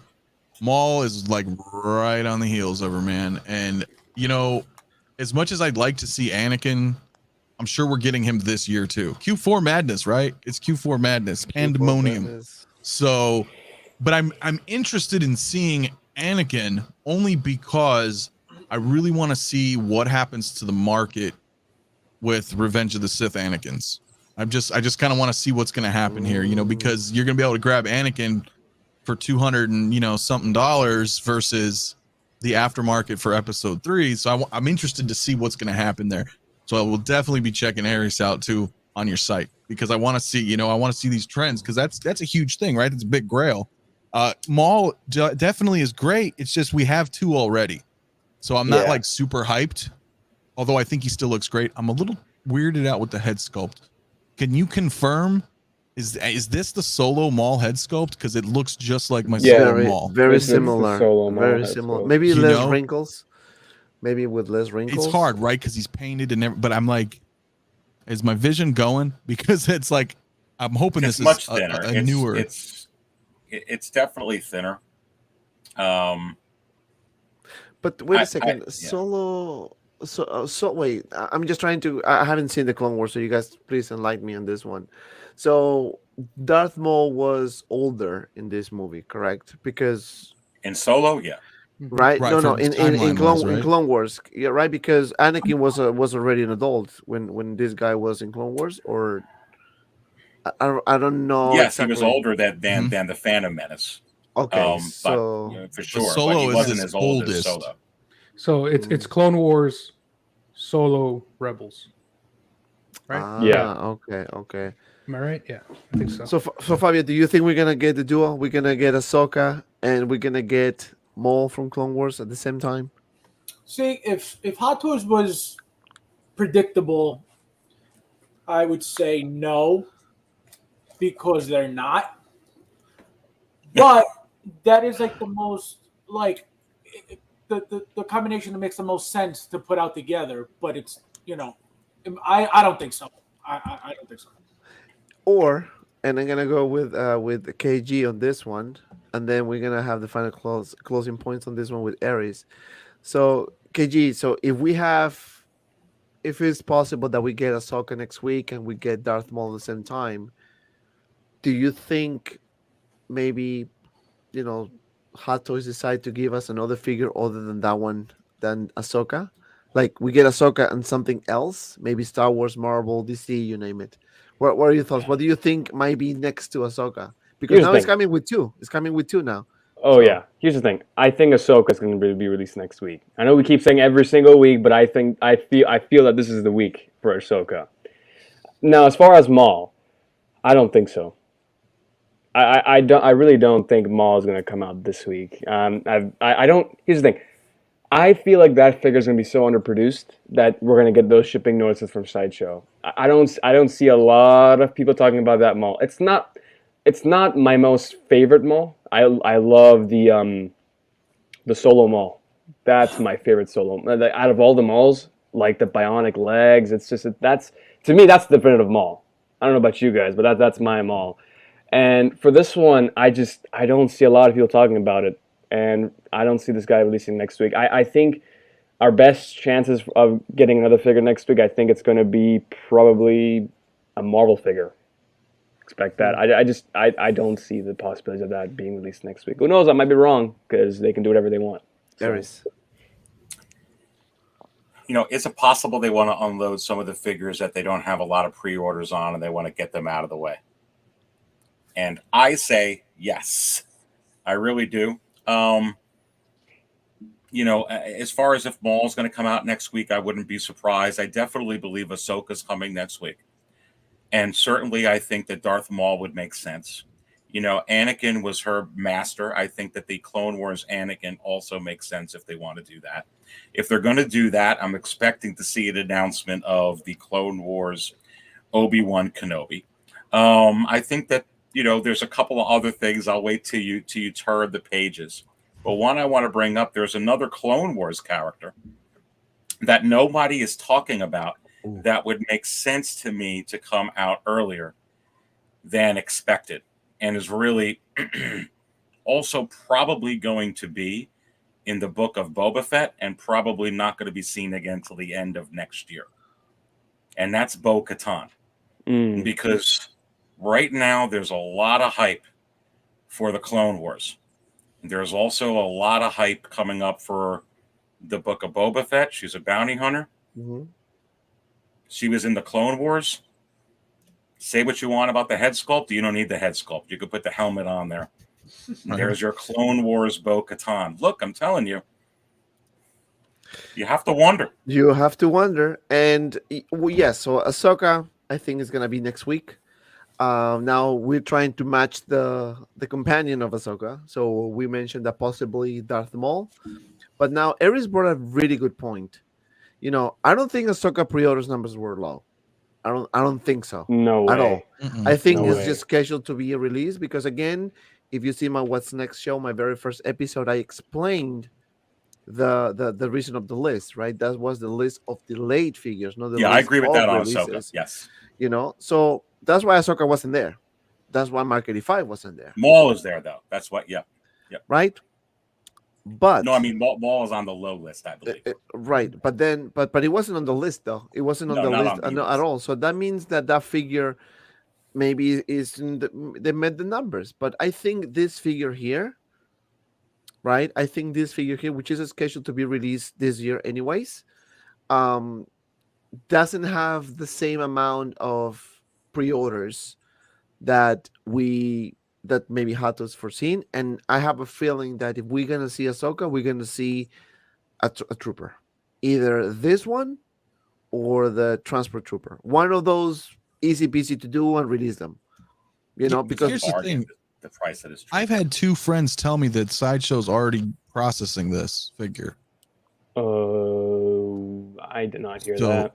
Maul is like right on the heels of her, man. And as much as I'd like to see Anakin, I'm sure we're getting him this year too. Q4 Madness, right? It's Q4 Madness, pandemonium. So, but I'm interested in seeing Anakin only because I really want to see what happens to the market with Revenge of the Sith Anakins. I just kind of want to see what's going to happen here, because you're going to be able to grab Anakin for $200 and something dollars versus the aftermarket for episode 3. So I'm interested to see what's going to happen there. So I will definitely be checking Aries out too on your site, because I want to see, I want to see these trends, because that's a huge thing, right? It's a big grail. Maul definitely is great. It's just we have 2 already. So I'm not like super hyped, although I think he still looks great. I'm a little weirded out with the head sculpt. Can you confirm, is this the Solo Maul head sculpt? Because it looks just like my Solo Maul. Very It's the similar. Solo Maul Very head similar. sculpt. Maybe less wrinkles. Maybe with less wrinkles. It's hard, right? Because he's painted and but I'm like, is my vision going? Because it's like, I'm hoping It's this much is thinner. a newer. It's definitely thinner. But wait a second, Solo. So wait, I'm just trying to. I haven't seen the Clone Wars, so you guys please enlighten me on this one. So Darth Maul was older in this movie, correct? Because in Solo, yeah. Right? No. In Clone Wars, yeah, right? Because Anakin was already an adult when this guy was in Clone Wars, or I don't know. Yes, exactly. he was older than the Phantom Menace. Okay, so but, for sure, Solo but he is wasn't his as old as oldest. Solo. So it's Clone Wars, Solo, Rebels, right? Yeah. Okay. Am I right? Yeah, I think so. So Fabio, do you think we're gonna get the duo? We're gonna get Ahsoka and we're gonna get Maul from Clone Wars at the same time? See, if Hot Toys was predictable, I would say no, because they're not. But that is like the most the combination that makes the most sense to put out together. But it's I don't think so. I don't think so. And I'm gonna go with KG on this one, and then we're gonna have the final closing points on this one with Aries. So KG, so if it's possible that we get Ahsoka next week and we get Darth Maul at the same time, do you think maybe Hot Toys decide to give us another figure other than that one than Ahsoka? Like we get Ahsoka and something else, maybe Star Wars, Marvel, DC, you name it. What are your thoughts? What do you think might be next to Ahsoka? Because now it's coming with 2. It's coming with 2 now. Oh yeah. Here's the thing. I think Ahsoka is going to be released next week. I know we keep saying every single week, but I feel that this is the week for Ahsoka. Now, as far as Maul, I don't think so. I really don't think Maul is going to come out this week. I don't. Here's the thing. I feel like that figure is going to be so underproduced that we're going to get those shipping notices from Sideshow. I don't see a lot of people talking about that Maul. It's not my most favorite Maul. I love the Solo Maul. That's my favorite Solo. Out of all the Mauls, like the bionic legs, it's just to me that's the definitive Maul. I don't know about you guys, but that's my Maul. And for this one, I don't see a lot of people talking about it. And I don't see this guy releasing next week. I think our best chances of getting another figure next week, I think it's going to be probably a Marvel figure. expect that. I don't see the possibility of that being released next week. Who knows? I might be wrong because they can do whatever they want. There is. Is it possible they want to unload some of the figures that they don't have a lot of pre-orders on and they want to get them out of the way? And I say yes. I really do. As far as if Maul's going to come out next week, I wouldn't be surprised. I definitely believe Ahsoka's coming next week. And certainly I think that Darth Maul would make sense. Anakin was her master. I think that the Clone Wars Anakin also makes sense if they want to do that. If they're going to do that, I'm expecting to see an announcement of the Clone Wars Obi-Wan Kenobi. I think that, there's a couple of other things. I'll wait till you turn the pages. But one I want to bring up, there's another Clone Wars character that nobody is talking about that would make sense to me to come out earlier than expected, and is really also probably going to be in the book of Boba Fett and probably not going to be seen again till the end of next year. And that's Bo-Katan. Because right now there's a lot of hype for the Clone Wars. There's also a lot of hype coming up for the book of Boba Fett. She's a bounty hunter. Mm-hmm. She was in the Clone Wars. Say what you want about the head sculpt. You don't need the head sculpt. You could put the helmet on there. There's your Clone Wars Bo-Katan. Look, I'm telling you. You have to wonder. You have to wonder. And yes, so Ahsoka, I think, is going to be next week. Now we're trying to match the companion of Ahsoka. So we mentioned that possibly Darth Maul. But now Aries brought a really good point. I don't think Ahsoka pre-orders numbers were low. I don't think so. No way. At all. I think No it's way. just scheduled to be released because, again, if you see my What's Next show, my very first episode, I explained the reason of the list, right? That was the list of delayed figures, not the list I agree with of that on releases. Ahsoka. Yes. So that's why Ahsoka wasn't there. That's why Mark 85 wasn't there. Maul is there, though. That's what, yeah. Right? But no, I mean Maul is on the low list, I believe. Right, but it wasn't on the list though. It wasn't on the list at all. So that means that figure maybe they met the numbers. But I think this figure here, right? I think this figure here, which is scheduled to be released this year anyways, doesn't have the same amount of pre-orders that maybe Hato's foreseen, and I have a feeling that if we're gonna see Ahsoka, we're gonna see a trooper, either this one or the transport trooper. One of those easy peasy to do and release them. Because here's the thing: the price that is. I've had two friends tell me that Sideshow's already processing this figure. I did not hear that.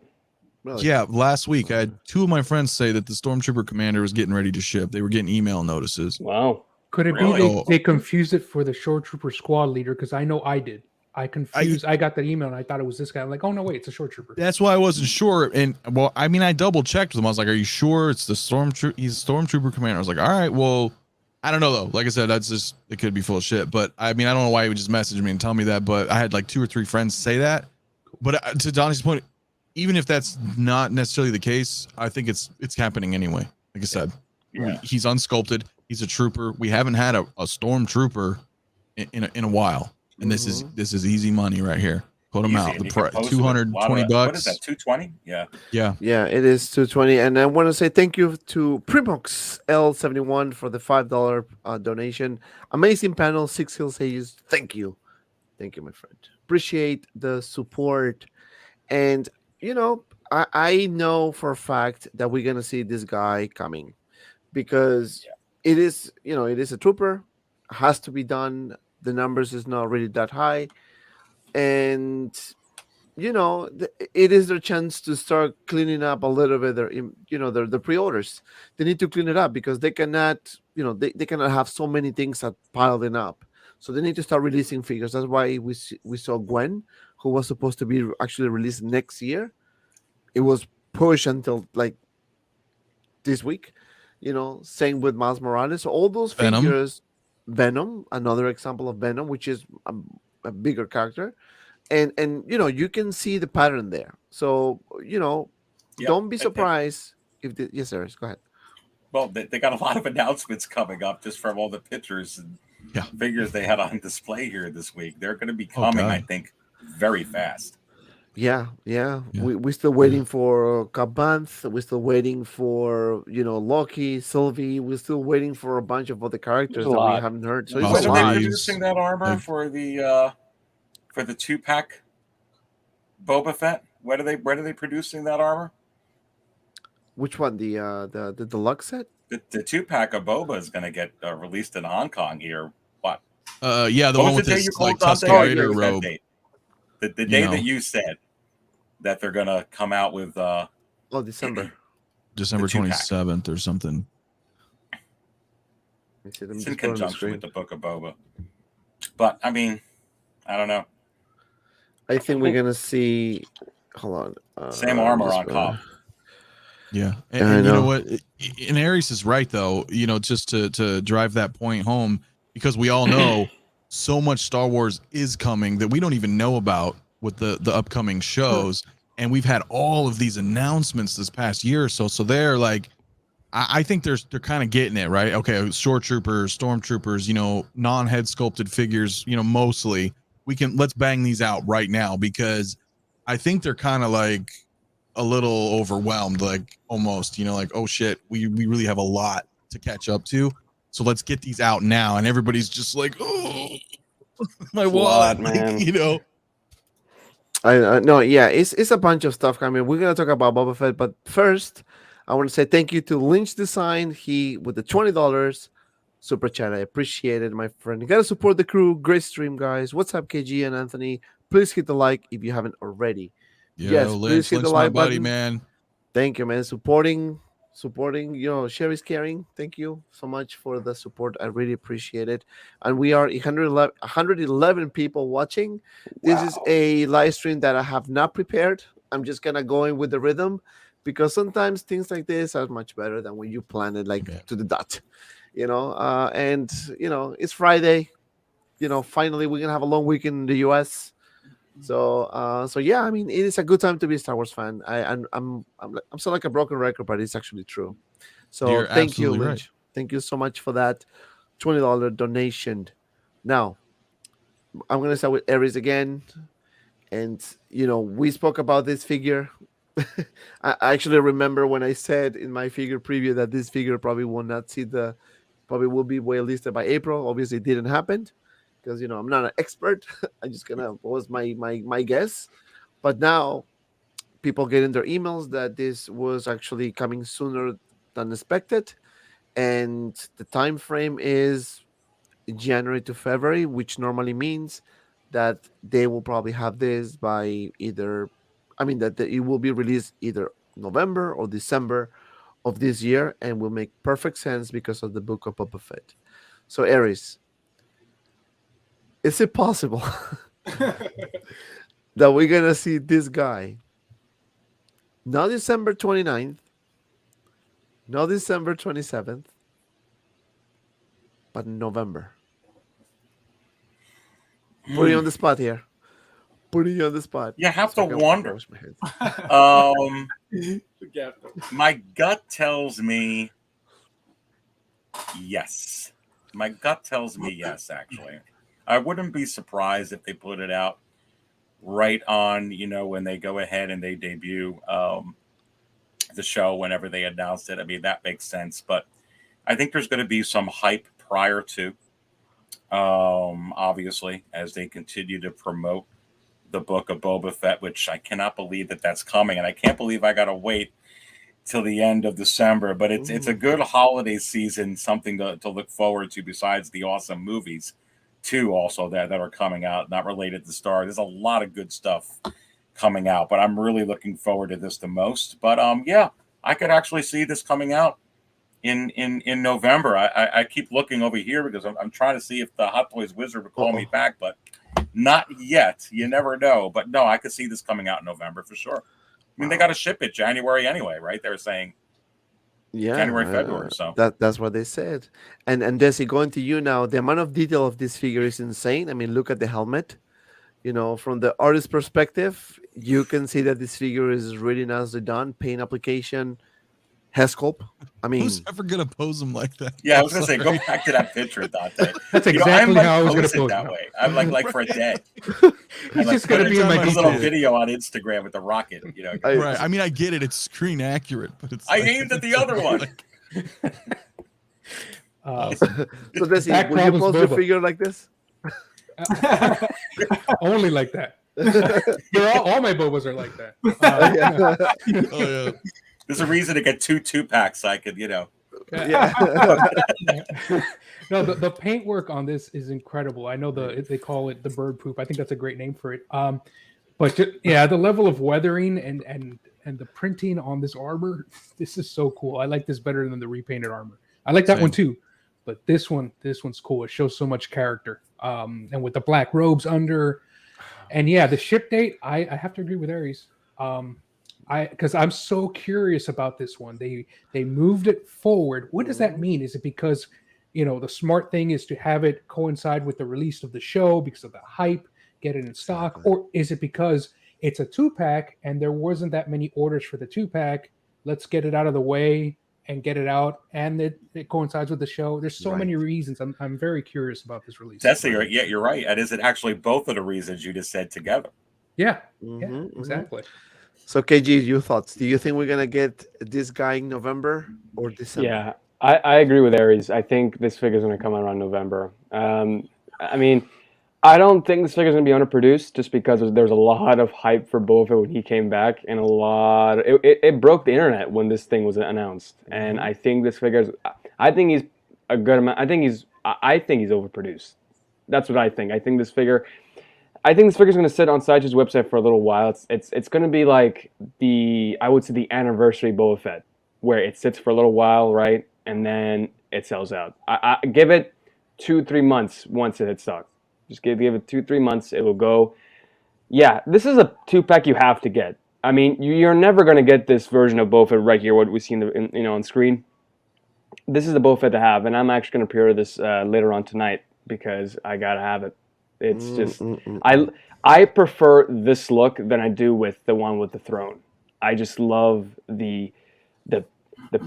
Really? Yeah, last week I had two of my friends say that the Stormtrooper commander was getting ready to ship. They were getting email notices. Wow. Could it Really? be they confused it for the Shoretrooper squad leader? Because I know I did. I got that email and I thought it was this guy. I'm like, oh no, wait, it's a Shoretrooper. That's why I wasn't sure. And well, I mean, I double checked with him. I was like, are you sure it's the Stormtrooper? He's a Stormtrooper commander. I was like, all right, well, I don't know though. Like I said, that's just, it could be full of shit. But I mean, I don't know why he would just message me and tell me that. But I had like 2 or 3 friends say that. But to Donnie's point, even if that's not necessarily the case, I think it's happening anyway. Like I said, he's unsculpted. He's a trooper. We haven't had a stormtrooper in a while, and this is easy money right here. Put him out. The price $220. What is that? 220? Yeah. It is 220. And I want to say thank you to Primox L71 for the $5 donation. Amazing panel, 6 Hill Sages. Thank you, my friend. Appreciate the support. And I know for a fact that we're gonna see this guy coming because it is a trooper, has to be done. The numbers is not really that high, and it is their chance to start cleaning up a little bit their pre-orders. They need to clean it up because they cannot they cannot have so many things that piling up. So they need to start releasing figures. That's why we saw Gwen, who was supposed to be actually released next year. It was pushed until like this week. Same with Miles Morales. So all those figures, Venom, another example of Venom, which is a bigger character, and you can see the pattern there. So don't be surprised if yes, sir. Go ahead. well, they got a lot of announcements coming up just from all the pictures and figures they had on display here this week. They're going to be coming, I think, very fast. Yeah. We're still waiting for Kabanth. We're still waiting for Loki, Sylvie. We're still waiting for a bunch of other characters There's a that we lot. haven't heard. So When it's a When are lot. they producing that armor for the 2-pack Boba Fett? When are they producing that armor? Which one? The deluxe set? The 2-pack of Boba is going to get released in Hong Kong here. What? The What one was with the day this you like called Tusken Dante? Raider What was that robe. date? The day that you said that they're going to come out with December. December the 2-pack. 27th or something. Let me see, let me It's in just put it on the conjunction screen. with the Book of Boba. But I mean, I don't know. I think we're gonna see. Hold on. Same armor on Cobb. Yeah, I and you know know. what? And Aries is right though. Just to drive that point home, because we all know so much Star Wars is coming that we don't even know about with the upcoming shows, and we've had all of these announcements this past year or so. So they're like, I think they're kind of getting it right. Okay, Shoretroopers, Stormtroopers, non-head sculpted figures, mostly. Let's bang these out right now, because I think they're kind of like a little overwhelmed, like almost, like, oh shit, we really have a lot to catch up to. So let's get these out now. And everybody's just like, oh, my wallet, man. I no, yeah, it's a bunch of stuff coming. We're gonna talk about Boba Fett, but first, I want to say thank you to Lynch Design. He with the $20 super chat. I appreciate it, my friend. You gotta support the crew. Great stream, guys. What's up, KG and Anthony? Please hit the like if you haven't already. Yes, please hit the like my buddy, button. man. Thank you, man. Supporting, Sherry's caring. Thank you so much for the support. I really appreciate it. And we are 111 people watching. This is a live stream that I have not prepared. I'm just gonna go in with the rhythm, because sometimes things like this are much better than when you plan it to the dot. And it's Friday. Finally we're gonna have a long weekend in the US. So yeah, I mean, it is a good time to be a Star Wars fan. I'm still like a broken record, but it's actually true. So You're thank you, absolutely Lynch. right. Thank you so much for that $20 donation. Now I'm gonna start with Aries again, and we spoke about this figure. I actually remember when I said in my figure preview that this figure probably will not see probably will be waitlisted by April. Obviously, it didn't happen, because I'm not an expert. I just was my guess. But now people get in their emails that this was actually coming sooner than expected, and the time frame is January to February, which normally means that they will probably have this by that it will be released either November or December of this year, and will make perfect sense because of the Book of Boba Fett. So Aries, is it possible that we're gonna see this guy not December 29th, not December 27th, but November? Putting you on the spot here. Putting you on the spot. You have to Second, wonder. wash my hands. My gut tells me yes. My gut tells me yes, actually. I wouldn't be surprised if they put it out right on, when they go ahead and they debut the show, whenever they announced it. I mean, that makes sense. But I think there's going to be some hype prior to, obviously, as they continue to promote the Book of Boba Fett, which I cannot believe that that's coming. And I can't believe I got to wait till the end of December. But it's a good holiday season, something to look forward to besides the awesome movies, too, also that are coming out, not related to Star. There's a lot of good stuff coming out, but I'm really looking forward to this the most. But yeah, I could actually see this coming out in November. I keep looking over here because I'm trying to see if the Hot Toys Wizard would call me back, but not yet. You never know. But no, I could see this coming out in November for sure. I mean, they got to ship it January anyway, right? They're saying January, February. So that's what they said. And Desi, going to you now, the amount of detail of this figure is insane. I mean, look at the helmet. From the artist perspective, you can see that this figure is really nicely done. Paint application, head sculpt. I Who's mean, ever gonna pose him like that? Yeah, I was gonna say, go Sorry. back to that picture, Dante. That's I exactly might how I was going to pose it pose that it. way. I'm like for a day. He's just going to put be in my every a time little details. video on Instagram with the rocket. Right. I mean, I get it. It's screen accurate, but it's. I like, aimed at the other one. so Desi, Back will you problems, pose your Boba. figure like this? Only like that. All my Bobas are like that. Oh yeah. There's a reason to get two packs. So I could, Yeah. No, the paint work on this is incredible. I know they call it the bird poop. I think that's a great name for it. But yeah, the level of weathering and the printing on this armor, this is so cool. I like this better than the repainted armor. I like that Same. one too, but this one's cool. It shows so much character. And with the black robes under, and yeah, the ship date, I have to agree with Aries. Because I'm so curious about this one. They moved it forward. What does that mean? Is it because the smart thing is to have it coincide with the release of the show because of the hype, get it in stock, or is it because it's a 2-pack and there wasn't that many orders for the 2-pack? Let's get it out of the way and get it out, and it coincides with the show. There's so many reasons. I'm very curious about this release. you're right. And is it actually both of the reasons you just said together? Yeah, Mhm, exactly. So KG, your thoughts? Do you think we're gonna get this guy in November or December? Yeah, I agree with Aries. I think this figure is going to come out around November. I mean, I don't think this figure is going to be underproduced just because there's a lot of hype for Boba Fett when he came back, and it broke the internet when this thing was announced. And I think this figure I think he's a good amount. I think he's overproduced. That's what I think. I think this figure is going to sit on Sideshow's website for a little while. It's going to be like I would say the anniversary Boba Fett, where it sits for a little while, right, and then it sells out. I give it 2-3 months once it hits stock. Just give it 2-3 months, it will go. Yeah, this is a 2-pack you have to get. I mean, you're never going to get this version of Boba Fett right here, what we see on screen. This is the Boba Fett to have, and I'm actually going to pre-order this later on tonight because I gotta have it. It's just I prefer this look than I do with the one with the throne. I just love the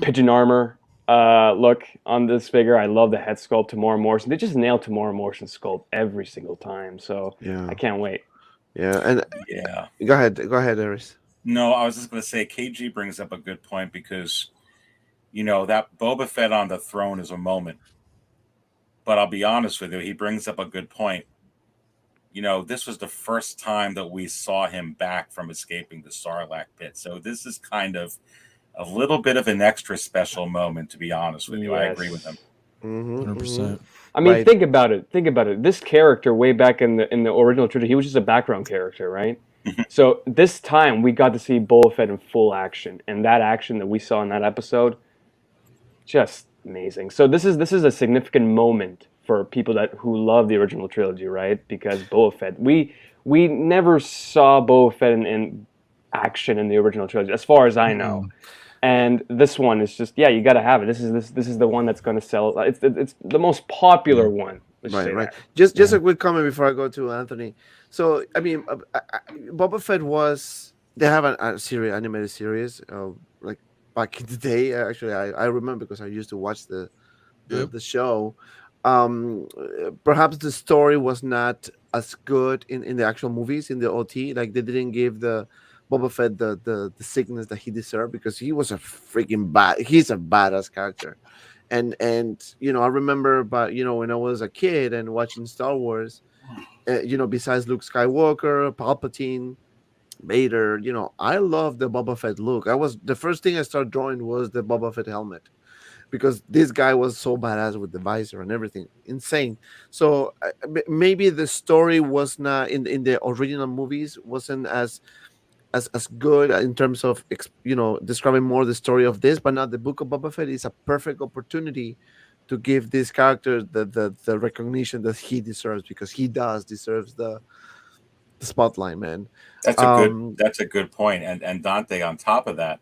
pigeon armor look on this figure. I love the head sculpt, Tamora Morrison. They just nail Tamora Morrison's sculpt every single time. So I can't wait. Yeah, and go ahead, Aris. No, I was just going to say KG brings up a good point because that Boba Fett on the throne is a moment. But I'll be honest with you, he brings up a good point. This was the first time that we saw him back from escaping the Sarlacc pit. So this is kind of a little bit of an extra special moment, to be honest with you. Yes. I agree with him. 100%. I mean, think about it. This character, way back in the original trilogy, he was just a background character, right? So this time we got to see Boba Fett in full action, and that action that we saw in that episode, just amazing. So this is a significant moment for people who love the original trilogy, right? Because Boba Fett, we never saw Boba Fett in action in the original trilogy, as far as I know. And this one is just, you got to have it. This is the one that's going to sell. It's the most popular one. Right. Just a quick comment before I go to Anthony. So I mean, Boba Fett they have a series, animated series, like back in the day. Actually, I remember because I used to watch the show. Perhaps the story was not as good in the actual movies, in the OT. Like they didn't give the Boba Fett the sickness that he deserved because he was he's a badass character. And I remember, but when I was a kid and watching Star Wars, besides Luke Skywalker, Palpatine, Vader, I love the Boba Fett look. The first thing I started drawing was the Boba Fett helmet, because this guy was so badass with the visor and everything, insane. So maybe the story was not in the original movies wasn't as good in terms of describing more the story of this, but now the Book of Boba Fett is a perfect opportunity to give this character the recognition that he deserves, because he deserves the spotlight, man. That's a good point. And Dante, on top of that,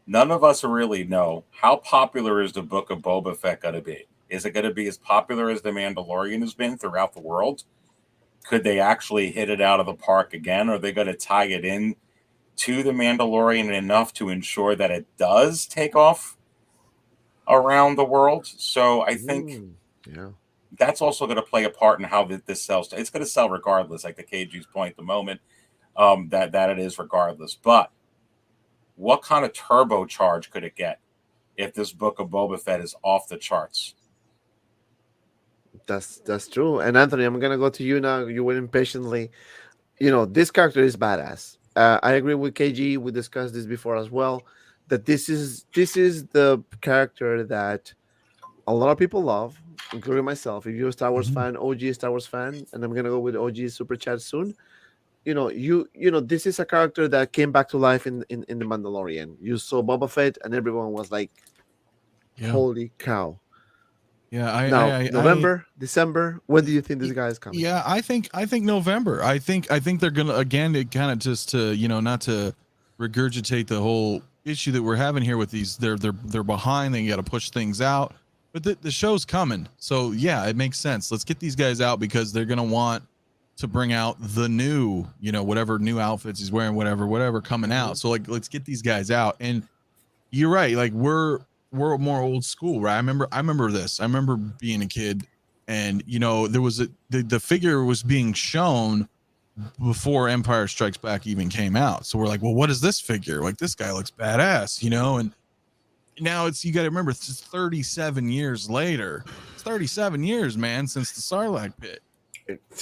none of us really know how popular is the Book of Boba Fett going to be. Is it going to be as popular as The Mandalorian has been throughout the world? Could they actually hit it out of the park again? Or are they going to tie it in to the Mandalorian enough to ensure that it does take off around the world. So I think yeah, that's also going to play a part in how this sells. It's going to sell regardless, like the KG's point at the moment, that it is regardless. But what kind of turbocharge could it get if this book of Boba Fett is off the charts? that's true. And Anthony, I'm gonna go to you now. You waiting patiently. This character is badass. I agree with KG. We discussed this before as well. That this is the character that a lot of people love, including myself. If you're a Star Wars fan, OG Star Wars fan, and I'm gonna go with OG Super Chat soon. This is a character that came back to life in the Mandalorian. You saw Boba Fett, and everyone was like, "Holy cow!" Yeah, Now, November, December. When do you think this guy is coming? Yeah, I think November. I think they're gonna, again, to kind of just to not to regurgitate the whole issue that we're having here with these. They're behind. They got to push things out, but the show's coming. So yeah, it makes sense. Let's get these guys out because they're gonna want to bring out the new, whatever new outfits he's wearing, whatever coming out. So like, let's get these guys out. And you're right. Like we're more old school, right? I remember this. I remember being a kid, and there was the figure was being shown before Empire Strikes Back even came out. So we're like, well, what is this figure? Like, this guy looks badass, and now you got to remember, it's 37 years later. It's 37 years, man, since the Sarlacc pit.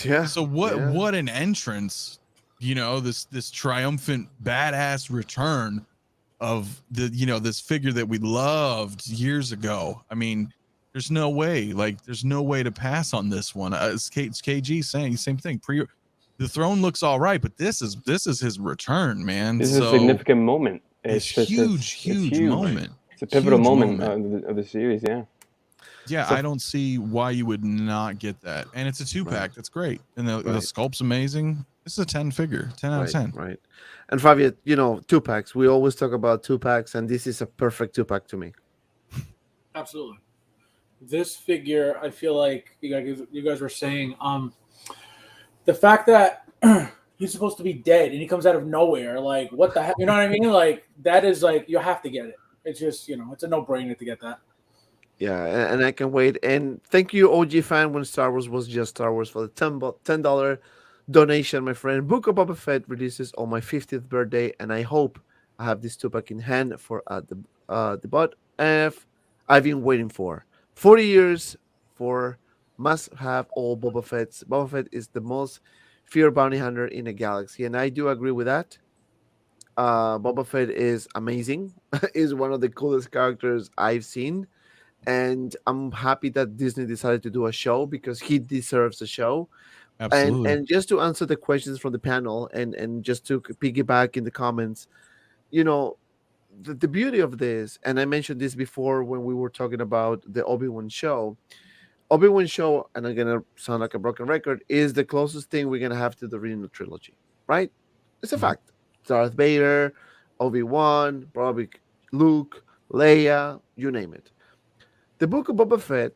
Yeah. So what an entrance, this triumphant badass return of this figure that we loved years ago. I mean, there's no way to pass on this one. As KG saying the same thing. The throne looks all right, but this is his return, man. This is a significant moment. It's huge moment. It's a pivotal moment of the series. Yeah, so, I don't see why you would not get that. And it's a 2-pack. That's great. And the sculpt's amazing. This is a 10 figure, 10 out of 10. Right. And Fabio, 2-packs. We always talk about 2-packs, and this is a perfect 2-pack to me. Absolutely. This figure, I feel like you guys were saying, the fact that he's supposed to be dead and he comes out of nowhere, like, what the heck? You know what I mean? Like, that is like, you have to get it. It's just, it's a no-brainer to get that. Yeah, and I can wait. And thank you, OG fan, when Star Wars was just Star Wars, for the $10 donation, my friend. Book of Boba Fett releases on my 50th birthday, and I hope I have this 2-pack in hand for the debut I've been waiting for 40 years for must-have all Boba Fett's. Boba Fett is the most feared bounty hunter in the galaxy, and I do agree with that. Boba Fett is amazing. Is one of the coolest characters I've seen. And I'm happy that Disney decided to do a show because he deserves a show. Absolutely. And just to answer the questions from the panel and just to piggyback in the comments, the beauty of this, and I mentioned this before when we were talking about the Obi-Wan show. Obi-Wan show, and I'm going to sound like a broken record, is the closest thing we're going to have to the original trilogy, right? It's a fact. Darth Vader, Obi-Wan, probably Luke, Leia, you name it. The book of Boba Fett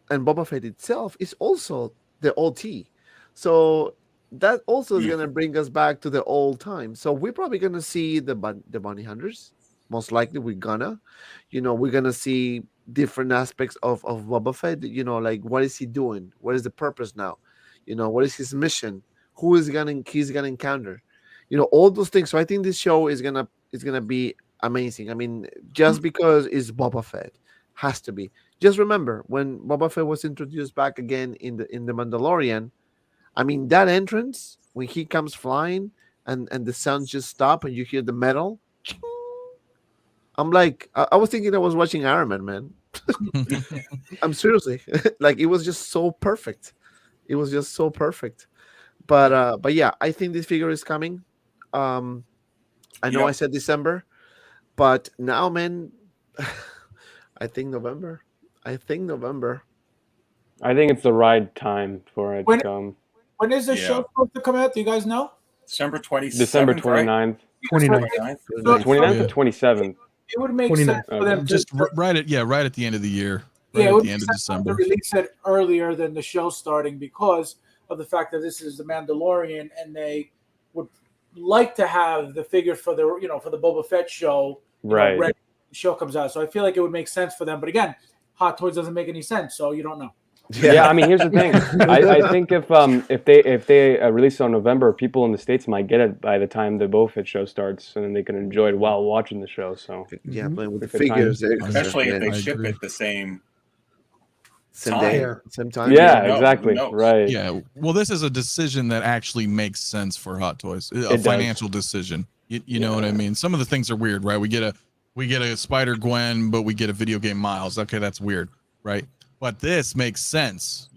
and Boba Fett itself is also the OT. So that also is going to bring us back to the old time. So we're probably going to see the bounty hunters. Most likely we're going to see different aspects of Boba Fett. Like, what is he doing? What is the purpose now? What is his mission? Who is he's gonna encounter? All those things. So I think this show is gonna be amazing. I mean, just because it's Boba Fett. Has to be. Just remember when Boba Fett was introduced back again in the Mandalorian. I mean, that entrance when he comes flying and the sounds just stop and you hear the metal. I'm like, I was thinking I was watching Iron Man. I'm seriously like, it was just so perfect. It was just so perfect. But yeah, I think this figure is coming. I know I said December, but now, man. I think November. I think it's the right time for it to come. When is the show supposed to come out? Do you guys know? December 27th. December 29th. 29th. 29th or 27th? It would make sense for them just right at the end of the year. Right at at the end of December. To release it earlier than the show starting because of the fact that this is the Mandalorian, and they would like to have the figures for the for the Boba Fett show, Right. ready when the show comes out. So I feel like it would make sense for them. But again, Hot Toys doesn't make any sense, so you don't know. Yeah, I mean, here's the thing. I think if they release it on November, people in the States might get it by the time the Boba Fett show starts, and then they can enjoy it while watching the show. So Yeah, playing with the Good time. figures. Especially if they I ship agree. it the same. same time. day, Yeah. same time. yeah, knows? exactly. Who knows? Right. Yeah. Well, this is a decision that actually makes sense for Hot Toys. A does. financial decision. You know what I mean? Some of the things are weird, right? We get a Spider Gwen, but we get a video game Miles. Okay, that's weird, right? But this makes sense,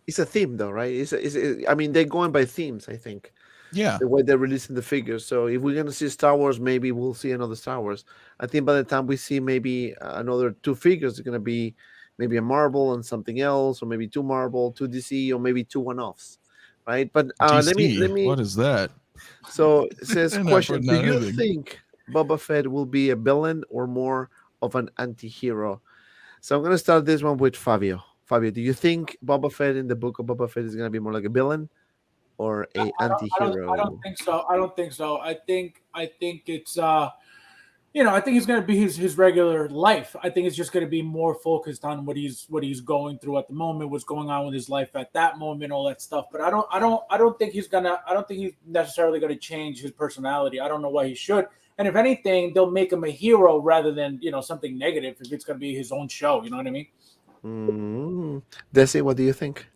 It's a theme, though, right? I mean, they're going by themes, I think. Yeah. The way they're releasing the figures. So if we're gonna see Star Wars, maybe we'll see another Star Wars. I think by the time we see maybe another 2 figures, it's gonna be maybe a Marvel and something else, or maybe 2 Marvel, 2 DC, or maybe 2 one-offs, right? But let DC, me. What is that? So it says They're not question: putting do out you anything. think Boba Fett will be a villain or more of an anti-hero? So I'm gonna start this one with Fabio. Fabio, do you think Boba Fett in the book of Boba Fett is gonna be more like a villain or a anti-hero? I don't think so. I don't think so. I think it's I think he's going to be his regular life. I think it's just going to be more focused on what he's going through at the moment, what's going on with his life at that moment, all that stuff. But I don't think he's necessarily going to change his personality. I don't know why he should. And if anything, they'll make him a hero rather than something negative if it's going to be his own show. You know what I mean? Desi, what do you think?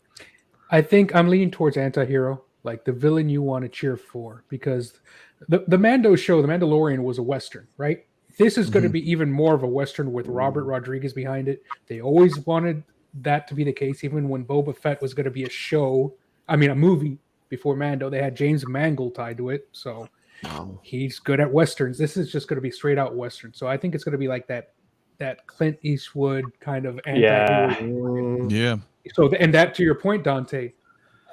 I think I'm leaning towards anti-hero, like the villain you want to cheer for, because the Mando show, The Mandalorian, was a Western, right? This is going to be even more of a Western with Robert Rodriguez behind it. They always wanted that to be the case, even when Boba Fett was going to be a movie before Mando. They had James Mangold tied to it, so he's good at Westerns. This is just going to be straight out Western. So I think it's going to be like that Clint Eastwood kind of anti-hero. Yeah. So, and that, to your point, Dante,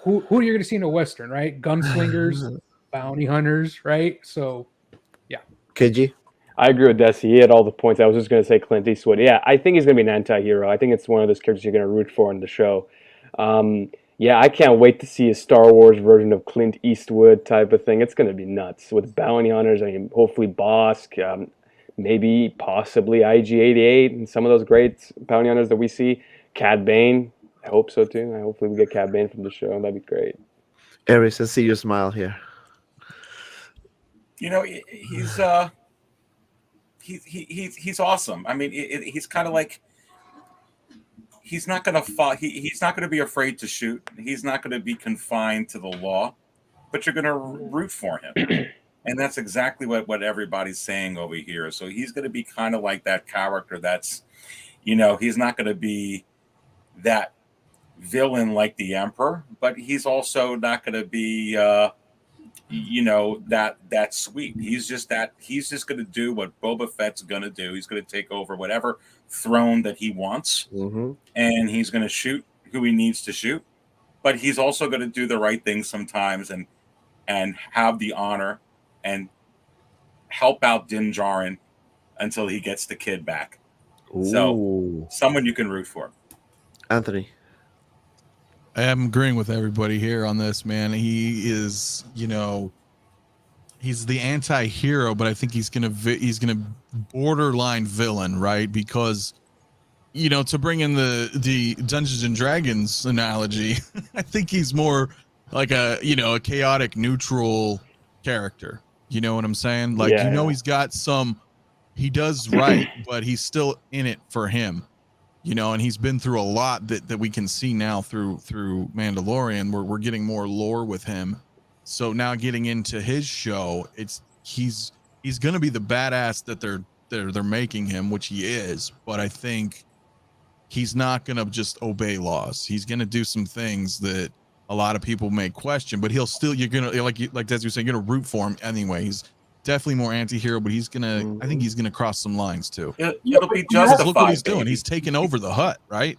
who are you going to see in a Western, right? Gunslingers, bounty hunters, right? So, yeah. KG? I agree with Desi. He had all the points. I was just going to say Clint Eastwood. Yeah, I think he's going to be an anti-hero. I think it's one of those characters you're going to root for in the show. Yeah, I can't wait to see a Star Wars version of Clint Eastwood type of thing. It's going to be nuts with bounty hunters. I mean, hopefully Bosk, maybe possibly IG-88 and some of those great bounty hunters that we see. Cad Bane, I hope so too. Hopefully we get Cad Bane from the show. That'd be great. Aries, I see your smile here. He's awesome. I mean, he's kind of like, he's not going to fall. He's not going to be afraid to shoot. He's not going to be confined to the law, but you're going to root for him. And that's exactly what everybody's saying over here. So he's going to be kind of like that character that's, he's not going to be that villain like the Emperor, but he's also not going to be, that sweet. He's just going to do what Boba Fett's going to do. He's going to take over whatever throne that he wants, and he's going to shoot who he needs to shoot. But he's also going to do the right thing sometimes and have the honor and help out Din Djarin until he gets the kid back. Ooh. So someone you can root for. Anthony. I am agreeing with everybody here on this, man. He is, he's the anti-hero, but I think he's gonna borderline villain, right? Because, to bring in the Dungeons and Dragons analogy, I think he's more like a chaotic neutral character. You know what I'm saying? Like, he's got he does right, but he's still in it for him. And he's been through a lot that we can see now through Mandalorian, where we're getting more lore with him. So now getting into his show, he's gonna be the badass that they're making him, which he is. But I think he's not gonna just obey laws. He's gonna do some things that a lot of people may question, but he'll still, you're gonna like Des was saying, you're gonna root for him anyway. He's definitely more anti-hero, but he's gonna I think he's gonna cross some lines too. It'll be justified. Look what he's doing. He's taking over the hut, right?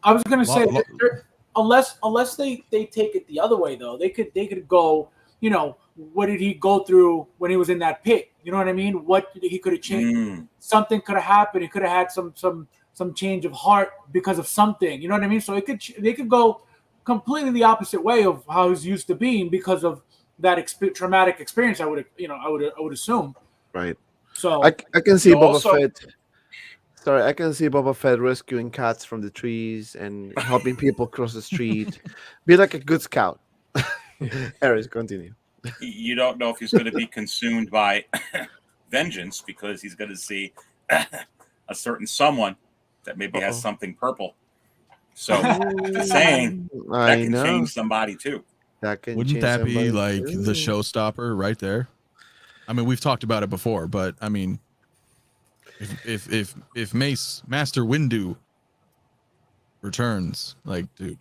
I was gonna say unless they take it the other way though, they could go, what did he go through when he was in that pit? You know what I mean? What he could have changed. Something could have happened. He could have had some change of heart because of something. You know what I mean? So they could go completely the opposite way of how he's used to being because of that traumatic experience. I would assume. Right. So I can see You Boba also- Fett. Sorry, I can see Boba Fett rescuing cats from the trees and helping people cross the street. Be like a good scout. Aries, continue. You don't know if he's going to be consumed by vengeance because he's going to see a certain someone that maybe has something purple. So just saying I that can know. change somebody too. That can Wouldn't change that be somebody like too. the showstopper right there? I mean, we've talked about it before, but I mean, if Master Windu returns, like, dude,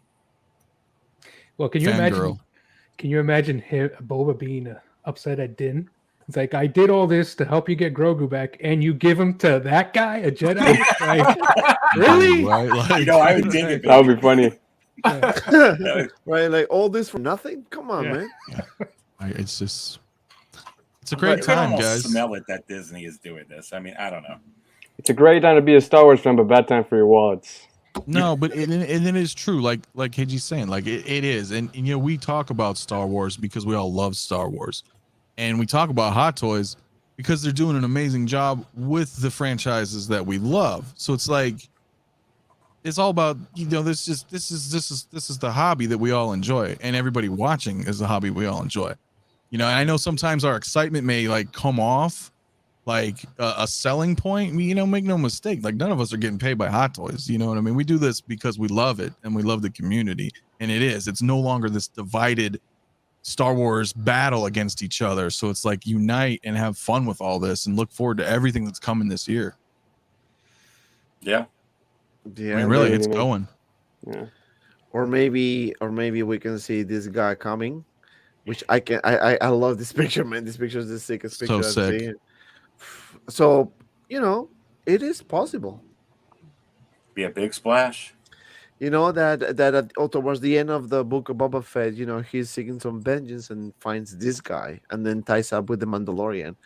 Well, can you imagine? fangirl. Can you imagine him, Boba being upset at Din? It's like, I did all this to help you get Grogu back, and you give him to that guy, a Jedi? Like, really? Right? Like, I would dig it. That would be funny. Right, like all this for nothing? Come on, Yeah. man. it's just, it's a But great you can time, almost guys. smell it that Disney is doing this. I mean, I don't know. It's a great time to be a Star Wars fan, but bad time for your wallets. No, but it is true. Like KG's saying, like it is, and you know, we talk about Star Wars because we all love Star Wars, and we talk about Hot Toys because they're doing an amazing job with the franchises that we love. So it's like, it's all about, you know, this is the hobby that we all enjoy, and everybody watching is the hobby we all enjoy. You know, and I know sometimes our excitement may like come off like a selling point. You know, make no mistake, like none of us are getting paid by Hot Toys. You know what I mean? We do this because we love it and we love the community, and it's no longer this divided Star Wars battle against each other. So it's like, unite and have fun with all this and look forward to everything that's coming this year. Yeah. Yeah, I mean, really, maybe, it's maybe. going. Yeah. or maybe we can see this guy coming, which I love this picture, man. This picture is the sickest picture So I've sick. seen. So, you know, it is possible. Be a big splash. You know that towards the end of the book of Boba Fett, you know, he's seeking some vengeance and finds this guy and then ties up with the Mandalorian.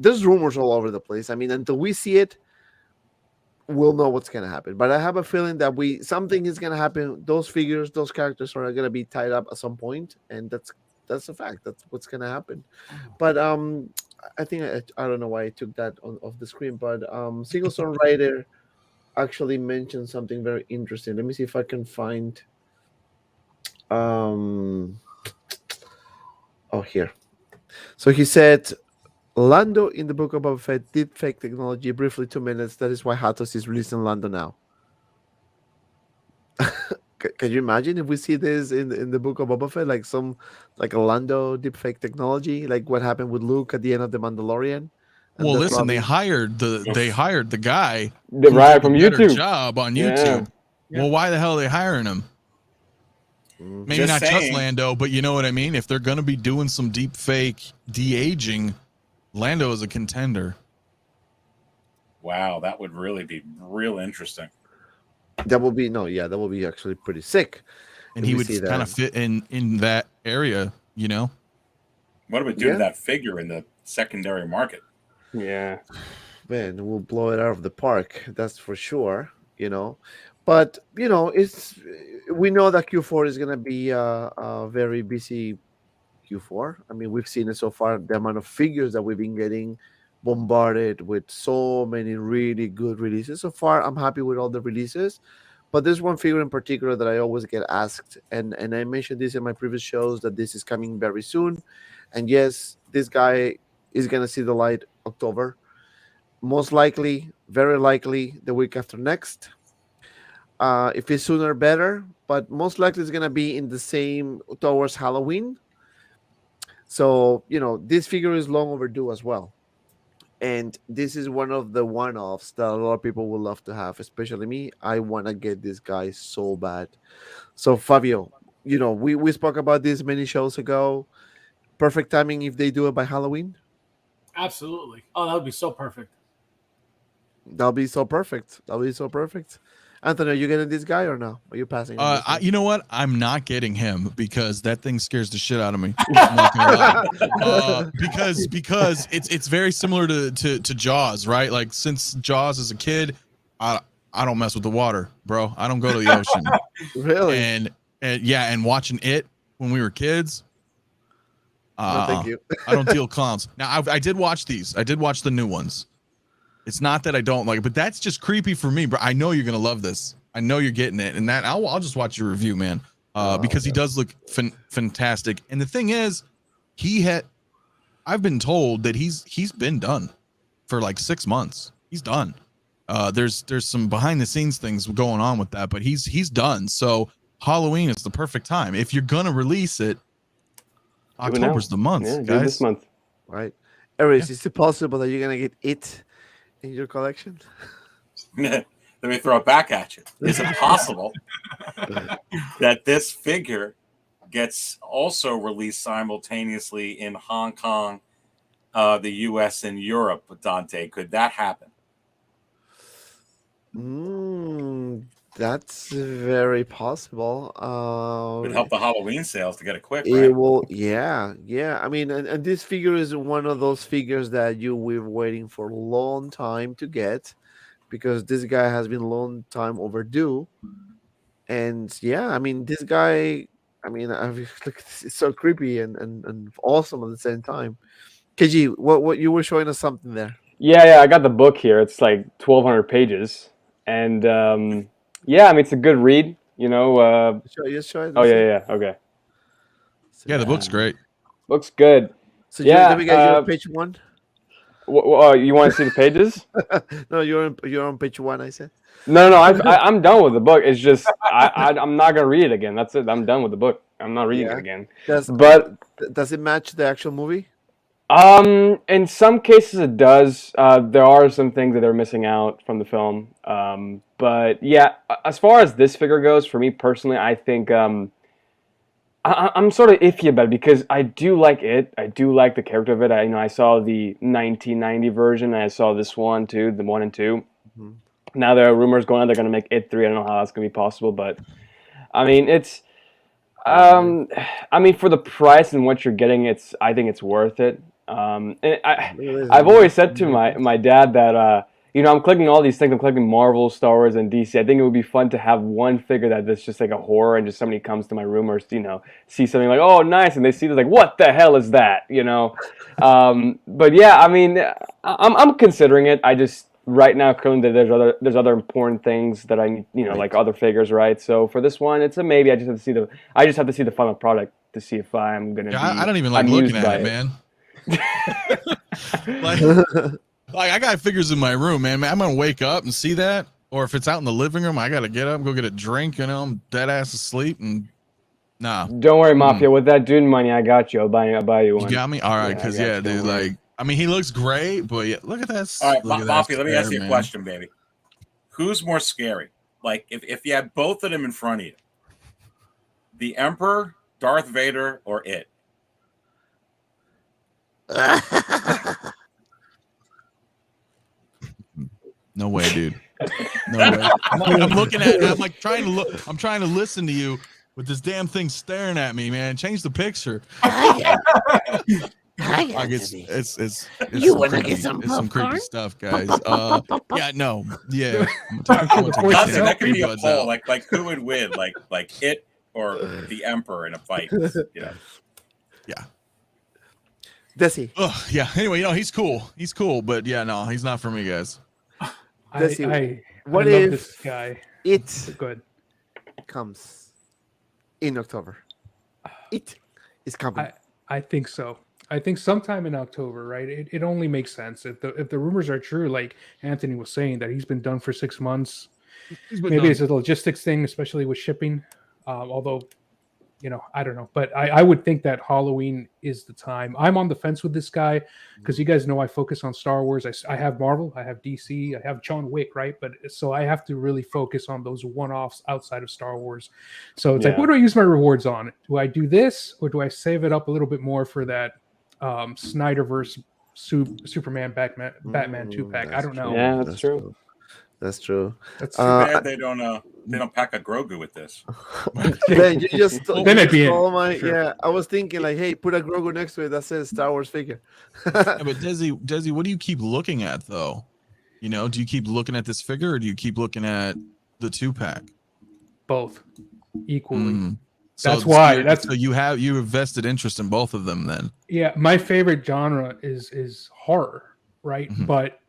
There's rumors all over the place. I mean, until we see it, we'll know what's gonna happen. But I have a feeling that something is gonna happen. Those figures, those characters are gonna be tied up at some point, and that's a fact. That's what's gonna happen. But I think I don't know why I took that off the screen, but Single Rider actually mentioned something very interesting. Let me see if I can find. Oh, here. So he said, Lando in the book of Boba Fett did fake technology briefly 2 minutes. That is why Hatos is releasing Lando now. Can you imagine if we see this in the book of Boba Fett, like a Lando deepfake technology, like what happened with Luke at the end of the Mandalorian? And Well, the listen, they flooding? hired the guy The who riot did from the better YouTube. job on Yeah. YouTube. Yeah. Well, why the hell are they hiring him? Maybe Just not just saying. Lando, but you know what I mean? If they're going to be doing some deep fake de-aging, Lando is a contender. Wow, that would really be real interesting. That will be that will be actually pretty sick. And If he we would see kind of that. fit in that area, you know? What it would do Yeah. to that figure in the secondary market? Yeah. Man, we'll blow it out of the park. That's for sure. You know, but you know, we know that Q4 is gonna be a very busy Q4. I mean, we've seen it so far. The amount of figures that we've been getting bombarded with, so many really good releases so far. I'm happy with all the releases, but there's one figure in particular that I always get asked, and I mentioned this in my previous shows that this is coming very soon. And yes, this guy is gonna see the light October. Most likely, very likely, the week after next. If it's sooner, better. But most likely, it's gonna be in the same towards Halloween. So you know, this figure is long overdue as well, and this is one of the one-offs that a lot of people will love to have, especially me. I want to get this guy so bad. So Fabio, you know, we spoke about this many shows ago. Perfect timing if they do it by Halloween. Absolutely. Oh, that would be so perfect. That'll be so perfect. That'll be so perfect. Anthony, are you getting this guy or no? Are you passing? on this one? You know what? I'm not getting him because that thing scares the shit out of me. I'm not gonna lie. Because it's very similar to Jaws, right? Like, since Jaws as a kid, I don't mess with the water, bro. I don't go to the ocean. Really? And yeah, and watching it when we were kids, No, thank you. I don't deal clowns. Now, I did watch these. I did watch the new ones. It's not that I don't like it, but that's just creepy for me. But I know you're gonna love this. I know you're getting it, and that I'll just watch your review, man. Because he does look fantastic. And the thing is, I've been told that he's been done for like 6 months. He's done. There's some behind the scenes things going on with that, but he's done. So Halloween is the perfect time. If you're gonna release it, October's the month, guys. This month. Right. Aries, is it possible that you're gonna get it in your collection? Let me throw it back at you. Is it possible that this figure gets also released simultaneously in Hong Kong, the U.S., and Europe, Dante? Could that happen? That's very possible. Would help the Halloween sales to get it quick, It right? will, yeah. I mean, and this figure is one of those figures that you were waiting for a long time to get, because this guy has been a long time overdue. And yeah, I mean, this guy, I mean, it's so creepy and awesome at the same time. KG, what you were showing us something there? Yeah, I got the book here. It's like 1,200 pages, and yeah, I mean it's a good read. You know. Show it. Oh yeah, okay. Yeah, the book's great. Looks good. So yeah, let me get you on page 1. You want to see the pages? No, you're on page 1. I said. No, I'm done with the book. It's just I'm not gonna read it again. That's it. I'm done with the book. I'm not reading it again. Does it match the actual movie? In some cases it does. There are some things that they're missing out from the film. But yeah, as far as this figure goes, for me personally, I think I'm sort of iffy about it because I do like it. I do like the character of it. I saw the 1990 version. And I saw this one too, the 1 and 2. Mm-hmm. Now there are rumors going on they're going to make it 3. I don't know how that's going to be possible, but I mean it's. I mean for the price and what you're getting, I think it's worth it. And I've always said to my dad that I'm collecting all these things. I'm collecting Marvel, Star Wars, and DC. I think it would be fun to have one figure that's just like a horror, and just somebody comes to my room or see something like, oh nice, and they see this like, what the hell is that? But yeah, I mean, I'm considering it. I just right now currently there's other important things that I need, like other figures, right? So for this one, it's a maybe. I just have to see the final product to see if I'm gonna. Yeah, I don't even like looking at it, man. like I got figures in my room, man. I'm gonna wake up and see that, or if it's out in the living room, I gotta get up and go get a drink. I'm dead ass asleep, and nah. Don't worry, Mafia. With that Dune money, I got you. I'll buy you one. You got me, all right? Because dude, like, I mean, he looks great, but yeah, look at that. All right, Mafia. Let me ask you a question, baby. Who's more scary? Like, if you had both of them in front of you, the Emperor, Darth Vader, or it? No way, dude. No way. I'm looking at it. I'm like trying to look. I'm trying to listen to you with this damn thing staring at me, man. Change the picture. It's You want to get some some creepy popcorn? stuff, guys. Yeah, no, yeah. That could be a poll. Like who would win? Like it or the Emperor in a fight? Yeah. Desi. Oh, yeah. Anyway, he's cool. He's cool, but yeah, no, he's not for me, guys. I what love if this guy? It Good. comes in October? It is coming. I think so. I think sometime in October, right? It only makes sense if the rumors are true, like Anthony was saying, that he's been done for 6 months. Maybe it's a logistics thing, especially with shipping. Although, I don't know. But I would think that Halloween is the time. I'm on the fence with this guy because you guys know I focus on Star Wars. I have Marvel, I have DC, I have John Wick, right? But so I have to really focus on those one-offs outside of Star Wars. So it's like, what do I use my rewards on? Do I do this, or do I save it up a little bit more for that Snyderverse Superman Batman 2-pack? I don't know. Yeah, that's true. That's true. That's too bad they don't pack a Grogu with this. Ben, you just Then it'd be stole my yeah. I was thinking like, hey, put a Grogu next to it that says Star Wars figure. Yeah, but Desi, what do you keep looking at though? Do you keep looking at this figure, or do you keep looking at the 2-pack? Both equally. That's why. So you have vested interest in both of them then. Yeah, my favorite genre is horror, right? Mhm. But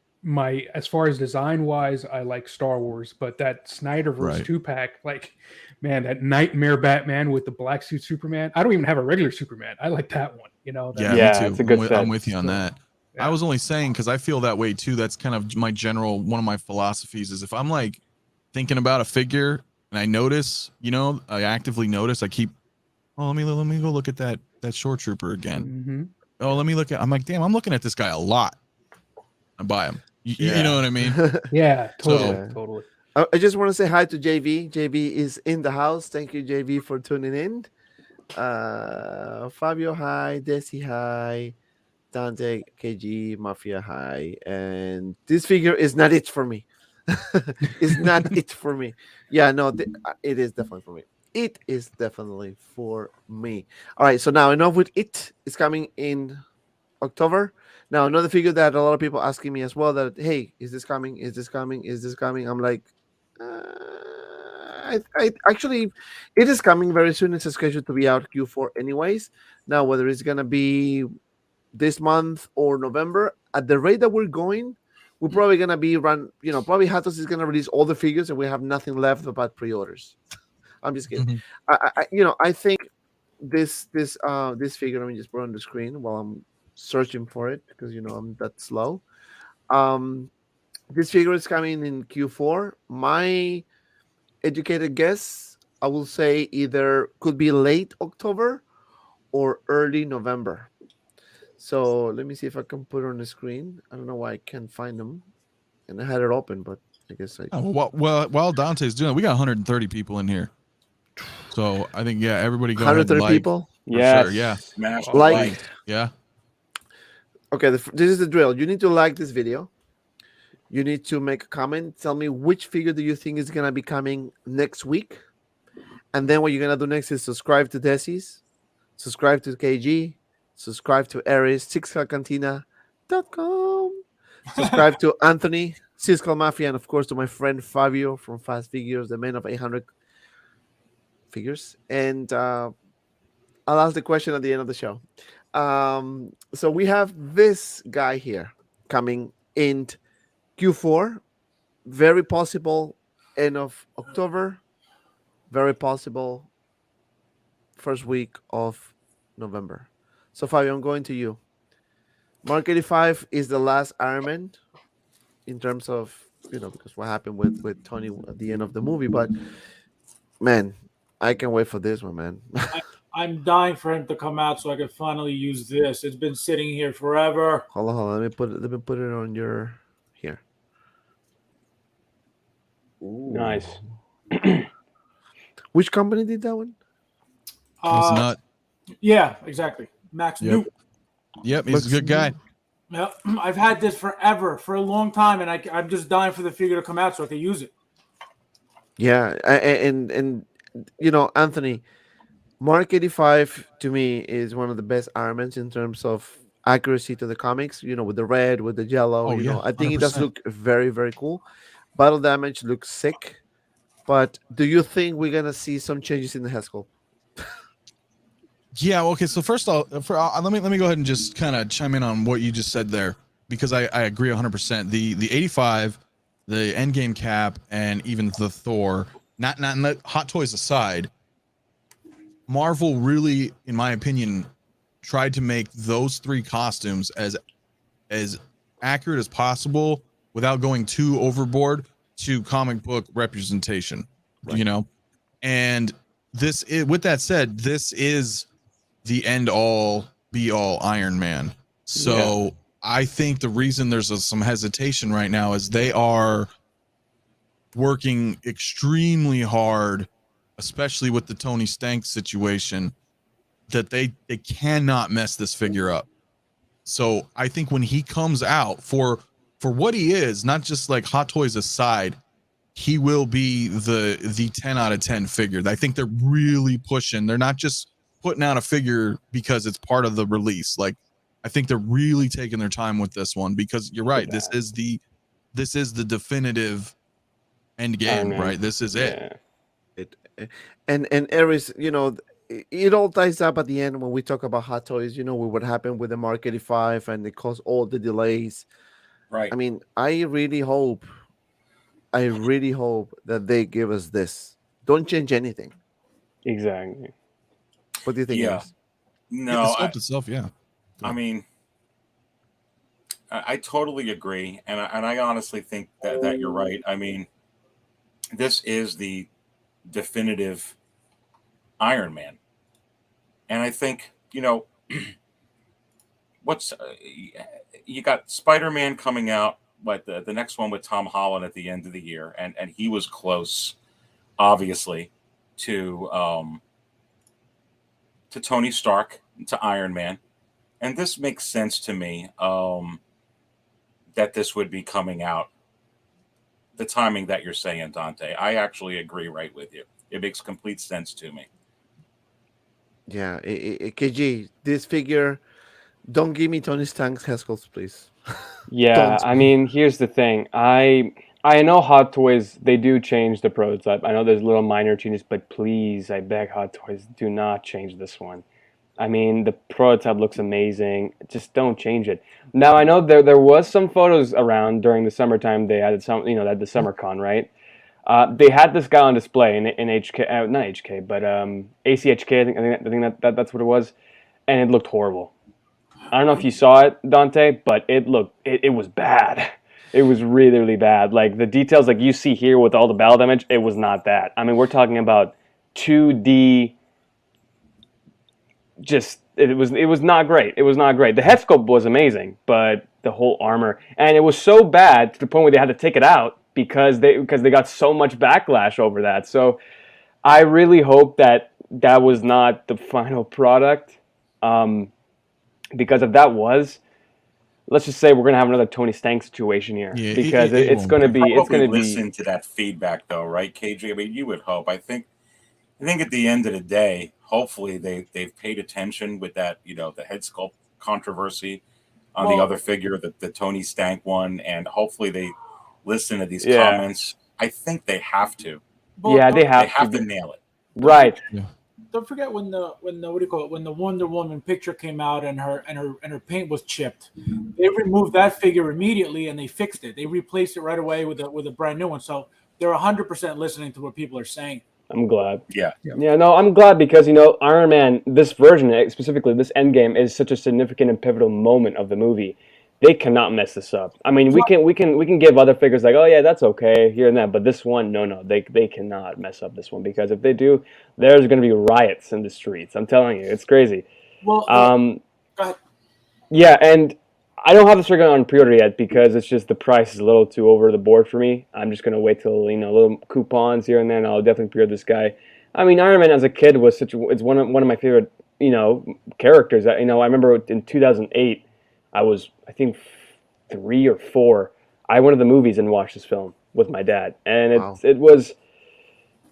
as far as design wise, I like Star Wars. But that Snyderverse Right. 2-pack, like, man, that Nightmare Batman with the black suit Superman. I don't even have a regular Superman. I like that one. You know. Yeah, Yeah, me too. it's a good I'm set. with you on that. Yeah. I was only saying because I feel that way too. That's kind of my general one of my philosophies is if I'm like thinking about a figure and I notice, I actively notice, I keep, let me go look at that Shoretrooper again. Mm-hmm. Oh, let me look at. I'm like, damn, I'm looking at this guy a lot. I buy him. You know what I mean? Yeah, totally, So- totally. I just want to say hi to JV. JV is in the house. Thank you, JV, for tuning in. Fabio, hi. Desi, hi. Dante, KG, Mafia, hi. And this figure is not it for me. It's not it for me. Yeah, no, it is definitely for me. It is definitely for me. All right, so now enough with it. It's coming in October. Now, another figure that a lot of people asking me as well that, hey, is this coming? Is this coming? Is this coming? I'm like, I actually, it is coming very soon. It's scheduled to be out Q4 anyways. Now, whether it's going to be this month or November, at the rate that we're going, we're probably going to be probably Hatos is going to release all the figures and we have nothing left about pre-orders. I'm just kidding. I think this figure, let me just put it on the screen while I'm searching for it because I'm that slow. This figure is coming in Q4. My educated guess, I will say either could be late October or early November. So let me see if I can put it on the screen. I don't know why I can't find them, and I had it open, but I guess I. Oh, well, while Dante's doing it, we got 130 people in here. So I think everybody go ahead and 130 like. people. Yes. Sure, yeah. Smash the Like- like. Yeah. Okay, this is the drill. You need to like this video. You need to make a comment. Tell me which figure do you think is gonna be coming next week, and then what you're gonna do next is subscribe to Desi's, subscribe to KG, subscribe to Aries, SIXTSCALEMAFIA.com, subscribe to Anthony, SIXTSCALEMAFIA, and of course to my friend Fabio from Fast Figures, the man of 800 figures. And I'll ask the question at the end of the show. So we have this guy here coming in Q4, very possible end of October, very possible first week of November. So Fabio, I'm going to you. Mark 85 is the last Iron Man in terms of, because what happened with Tony at the end of the movie, but man, I can't wait for this one, man. I'm dying for him to come out so I can finally use this. It's been sitting here forever. Hold on. Let me put it on your here. Nice. Which company did that one? It's not. Yeah, exactly. Max Yep. Newt. Yep, he's a good guy. Yeah, I've had this forever, for a long time, and I'm just dying for the figure to come out so I can use it. Yeah, and Anthony, Mark 85 to me is one of the best Ironmans in terms of accuracy to the comics. With the red, with the yellow. Oh, yeah, I think it does 100%. look very, very cool. Battle damage looks sick. But do you think we're gonna see some changes in the head sculpt? Yeah. Okay. So first, let me go ahead and just kind of chime in on what you just said there because I agree 100%. The 85, the Endgame Cap, and even the Thor. Not Hot Toys aside, Marvel really, in my opinion, tried to make those three costumes as accurate as possible without going too overboard to comic book representation. Right. And with that said, this is the end all be all Iron Man. So yeah. I think the reason there's some hesitation right now is they are working extremely hard, especially with the Tony Stank situation, that they cannot mess this figure up. So I think when he comes out for what he is, not just like Hot Toys aside, he will be the 10 out of 10 figure. I think they're really pushing. They're not just putting out a figure because it's part of the release. Like, I think they're really taking their time with this one because you're right. This is the definitive end game, right? This is it. And Aries, it all ties up at the end when we talk about Hot Toys. With what happened with the Mark 85 and it caused all the delays. Right. I mean, I really hope that they give us this. Don't change anything. Exactly. What do you think, Yeah. Ace? Yeah, No, the sculpt itself, yeah. I mean, I totally agree, and I honestly think that you're right. I mean, this is the definitive Iron Man, and I think what's you got Spider-Man coming out, like the next one with Tom Holland at the end of the year, and he was close, obviously, to Tony Stark, to Iron Man, and this makes sense to me. That this would be coming out the timing that you're saying, Dante. I actually agree right with you. It makes complete sense to me. Yeah, KG, this figure, don't give me Tony Stark's Heskels, please. Yeah, Don't. I mean, here's the thing. I know Hot Toys, they do change the prototype. I know there's little minor changes, but please, I beg Hot Toys, do not change this one. I mean, the prototype looks amazing. Just don't change it. Now, I know there was some photos around during the summertime. They had some, at the summer con, right? They had this guy on display in HK, not HK, but ACHK. I think that's what it was, and it looked horrible. I don't know if you saw it, Dante, but it was bad. It was really, really bad. Like the details, like you see here with all the battle damage, it was not that. I mean, we're talking about 2D. Just it was not great. It was not great. The head sculpt was amazing, but the whole armor, and it was so bad to the point where they had to take it out because they got so much backlash over that. So I really hope that was not the final product, because if that was, let's just say we're gonna have another Tony Stank situation here, Yeah, because it it's won't gonna be. be Listen to that feedback, though, right, KJ? I mean, you would hope. I think at the end of the day, hopefully they've paid attention with that, the head sculpt controversy on the other figure, the Tony Stank one, and hopefully they listen to these comments. I think they have to. Yeah, they have to nail it. Right. Yeah. Don't forget when the what do you call it, when the Wonder Woman picture came out and her paint was chipped. They removed that figure immediately and they fixed it. They replaced it right away with a brand new one. So they're 100% listening to what people are saying. I'm glad. Yeah. Yeah, no, I'm glad because, Iron Man, this version, specifically this Endgame, is such a significant and pivotal moment of the movie. They cannot mess this up. I mean, we can give other figures like, oh yeah, that's okay, here and that, but this one, no, they cannot mess up this one, because if they do, there's going to be riots in the streets. I'm telling you, it's crazy. Well, go ahead. Yeah, and I don't have this figure on pre-order yet because it's just the price is a little too over the board for me. I'm just gonna wait till little coupons here and there, and I'll definitely pre-order this guy. I mean, Iron Man as a kid was it's one of my favorite characters. I remember in 2008, I was I think 3 or 4. I went to the movies and watched this film with my dad, and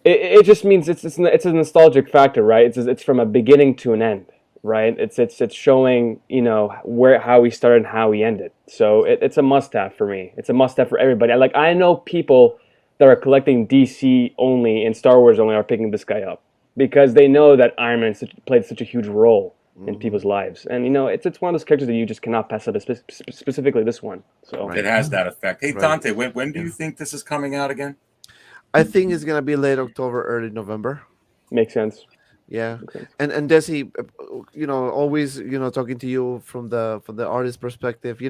it just means it's a nostalgic factor, right? It's from a beginning to an end. Right, it's showing how we started and how we ended. So it's a must-have for me. It's a must-have for everybody. I know people that are collecting DC only and Star Wars only are picking this guy up because they know that Iron Man played such a huge role in people's lives, and it's one of those characters that you just cannot pass up, specifically this one. So It has that effect. Hey, Dante, when do you think this is coming out again? I think it's gonna be late October, early November. Makes sense. Yeah, and Desi, always talking to you from the artist perspective.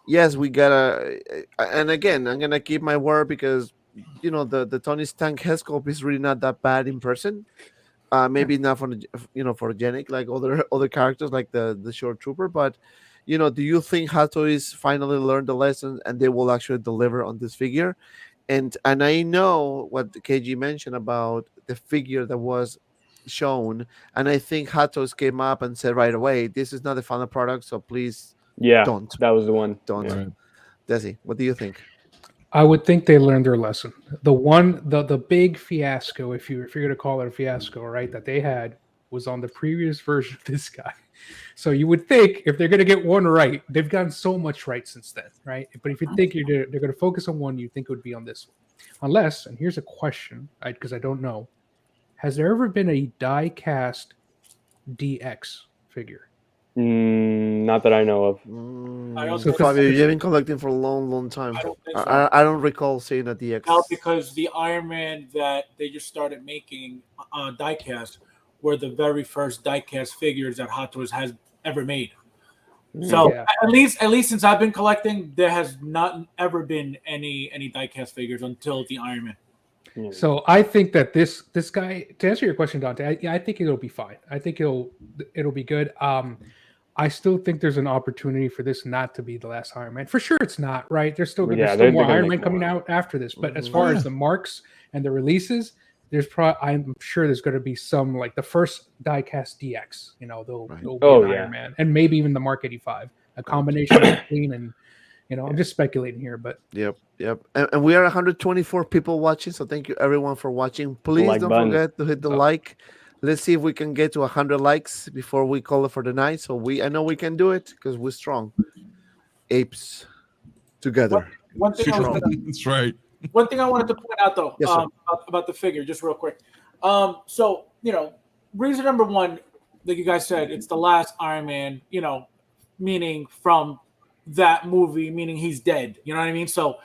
Yes, we gotta, and again, I'm gonna keep my word because the Tony Stank Hescope is really not that bad in person. Maybe not for photogenic like other characters like the Shoretrooper, but do you think Hot Toys finally learned the lesson and they will actually deliver on this figure? And I know what KG mentioned about the figure that was shown, and I think Hot Toys came up and said right away, this is not the final product, so please don't. That was the one. Don't. Yeah. Desi, what do you think? I would think they learned their lesson. The big fiasco, if you're going to call it a fiasco, right, that they had was on the previous version of this guy. So you would think if they're going to get one right, they've gotten so much right since then, right? But if you think they're going to focus on one, you think it would be on this one. Unless, and here's a question, because I don't know, Has there ever been a die-cast DX figure? Not that I know of. I don't So think because Fabio, so. you've been collecting for a long time. I don't think so. I don't recall seeing a DX. No, because the Iron Man that they just started making diecast were the very first diecast figures that Hot Toys has ever made. So Yeah. at least since I've been collecting, there has not ever been any diecast figures until the Iron Man. So I think that this guy, to answer your question, Dante, I think it'll be fine. I think it'll be good. I still think there's an opportunity for this not to be the last Iron Man. For sure, it's not, right? There's still more they're gonna Iron make Man coming more. out after this. But as Mhm. far as the marks and the releases, I'm sure there's going to be some, like the first diecast DX. You know, there'll be an Iron Man, and maybe even the Mark 85, a combination of clean and. You know, I'm just speculating here, but Yep. And we are 124 people watching, so thank you everyone for watching. Please like don't button. forget to hit the like. Let's see if we can get to 100 likes before we call it for the night. So I know we can do it because we're strong. Apes together. One thing That's right. One thing I wanted to point out, though, Yes, sir. about the figure, just real quick. So, reason number one, like you guys said, it's the last Iron Man, meaning from that movie, meaning he's dead. You know what I mean? So,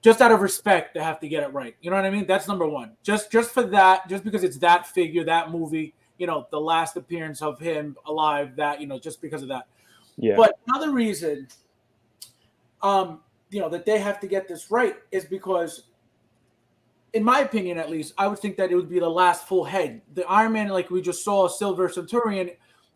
just out of respect, they have to get it right. You know what I mean? That's number one. Just for that, just because it's that figure, that movie, the last appearance of him alive, that, just because of that. Yeah. But another reason, that they have to get this right is because, in my opinion, at least, I would think that it would be the last full head. The Iron Man, like we just saw, Silver Centurion,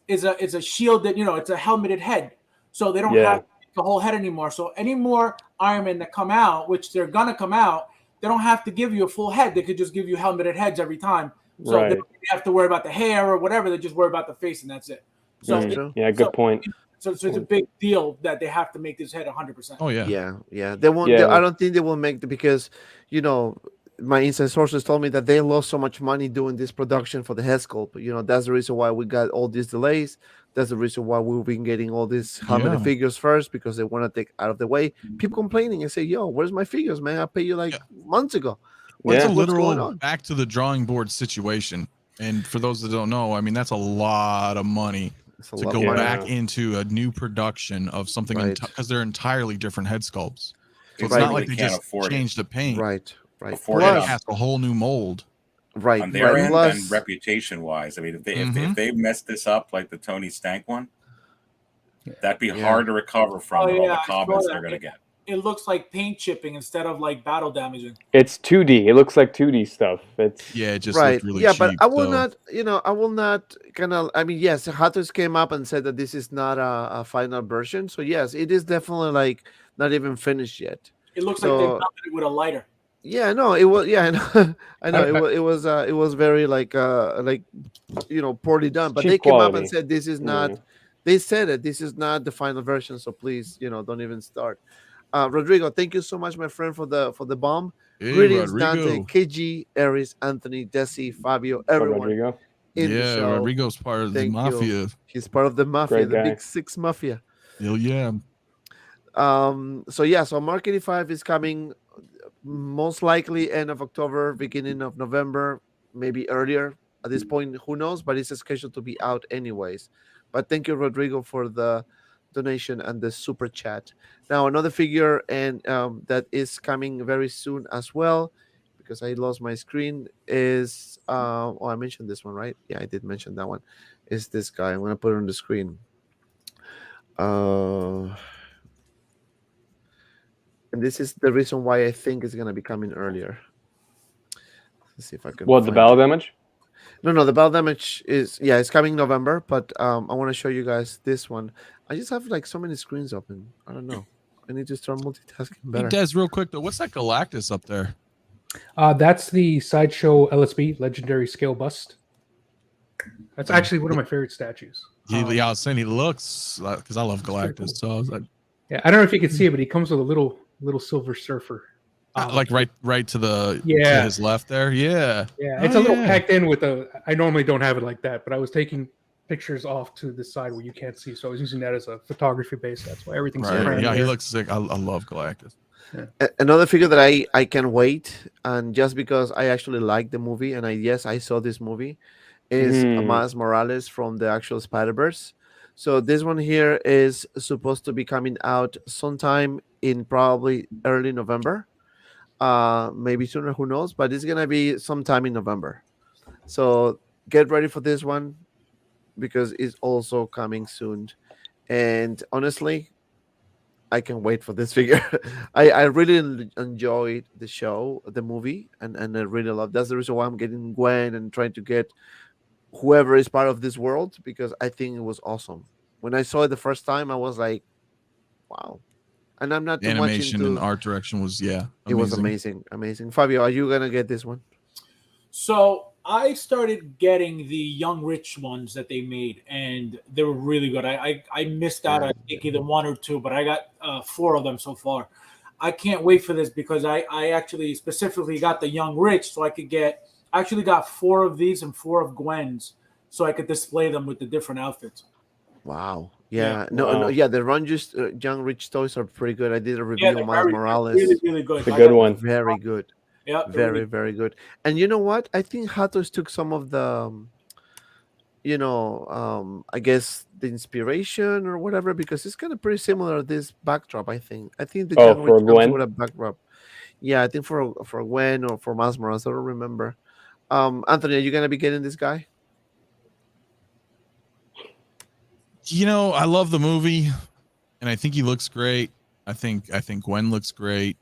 is a shield that, it's a helmeted head. So they don't have the whole head anymore. So any more Iron Man that come out, which they're going to come out, they don't have to give you a full head. They could just give you helmeted heads every time. So they don't have to worry about the hair or whatever. They just worry about the face, and that's it. So good point. So it's a big deal that they have to make this head 100%. Oh yeah. Yeah. They won't. I don't think they will make it because, my inside sources told me that they lost so much money doing this production for the head sculpt. That's the reason why we got all these delays. That's the reason why we've been getting all these helmeted figures first, because they want to take out of the way. People complaining and say, "Yo, where's my figures, man? I paid you months ago." It's a literal back to the drawing board situation. And for those that don't know, I mean, that's a lot of money to go back into a new production of something because they're entirely different head sculpts. So it's not like they just changed the paint. Right. Before they cast a whole new mold. Right. On their end and reputation wise. I mean, if they messed this up like the Tony Stank one, that'd be hard to recover from all the comments they're gonna get. It looks like paint chipping instead of like battle damaging. It's 2D. It looks like 2D stuff. It's it just looked really cheap, but I will not. I will not kind of. I mean, yes, Hot Toys came up and said that this is not a final version. So yes, it is definitely like not even finished yet. It looks like they melted it with a lighter. Yeah, no, it was. Yeah, I know. It was very like poorly done. But they came up and said this is not. They said that this is not the final version. So please, don't even start. Rodrigo, thank you so much, my friend, for the bomb. Hey, Greetings, Rodrigo. Dante, KG, Aries, Anthony, Desi, Fabio, everyone. Rodrigo. In the show. Rodrigo's part of the mafia. He's part of the mafia, the Big Six mafia. Hell yeah. So Mark 85 is coming most likely end of October, beginning of November, maybe earlier. At this point, who knows? But it's scheduled to be out anyways. But thank you, Rodrigo, for the donation and the super chat. Now another figure and that is coming very soon as well, because I lost my screen, is I mentioned this one, right? Yeah, I did mention that one. Is this guy. I'm gonna put it on the screen. And this is the reason why I think it's gonna be coming earlier. Let's see if I can. What, the battle damage? No, the battle damage is it's coming November, but I want to show you guys this one. I just have like so many screens open. I don't know. I need to start multitasking better. Hey, Des, real quick though, what's that Galactus up there? That's the Sideshow LSB Legendary Scale Bust. That's actually one of my favorite statues. I was saying he looks because I love Galactus, so I was like, yeah, I don't know if you can see it, but he comes with a little Silver Surfer. Like right to the to his left there. Yeah. It's a little packed in with I normally don't have it like that, but I was taking pictures off to the side where you can't see, so I was using that as a photography base. That's why everything's right. framed Yeah, there. he looks sick. I love Galactus. Another figure that I can wait, and just because I actually like the movie, and I saw this movie, is Hmm. Miles Morales from the actual Spider Verse. So this one here is supposed to be coming out sometime in probably early November, maybe sooner, who knows? But it's gonna be sometime in November. So get ready for this one because it's also coming soon. And honestly, I can wait for this figure. I really enjoyed the show, the movie, and I really love. That's the reason why I'm getting Gwen and trying to get whoever is part of this world because I think it was awesome. When I saw it the first time, I was like, wow. And I'm not too much Animation and into. art direction was It was amazing. amazing, amazing. Fabio, are you gonna get this one? So I started getting the Young Rich ones that they made, and they were really good. I missed out. Yeah. I think either one or two, but I got 4 of them so far. I can't wait for this because I actually specifically got the Young Rich so I could get. I actually got 4 of these and 4 of Gwen's, so I could display them with the different outfits. Wow. Yeah, Yeah. No. No. Wow. Yeah. The Run Just Young Rich toys are pretty good. I did a yeah, review on they're Miles they're really Morales. really good. It's a I good got one. Very good. yeah, they're Very, really very good. And you know what? I think Hatos took some of the, I guess the inspiration or whatever because it's kind of pretty similar this backdrop. I think. I think the Oh, Young Rich for comes Gwen. with a backdrop. Yeah, I think for Gwen or for Miles Morales. I don't remember. Anthony, are you gonna be getting this guy? I love the movie, and I think he looks great. I think Gwen looks great.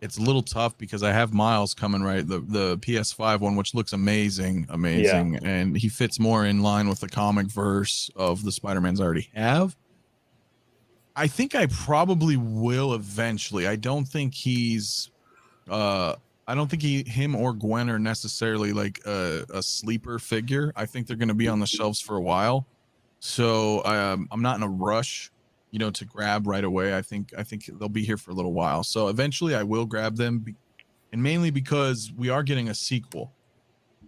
It's a little tough because I have Miles coming right, the PS5 one, which looks amazing, and he fits more in line with the comic verse of the Spider-Mans I already have. I think I probably will eventually. I don't think him or Gwen are necessarily like a sleeper figure. I think they're going to be on the shelves for a while. So I'm not in a rush, to grab right away. I think they'll be here for a little while. So eventually I will grab them, and mainly because we are getting a sequel.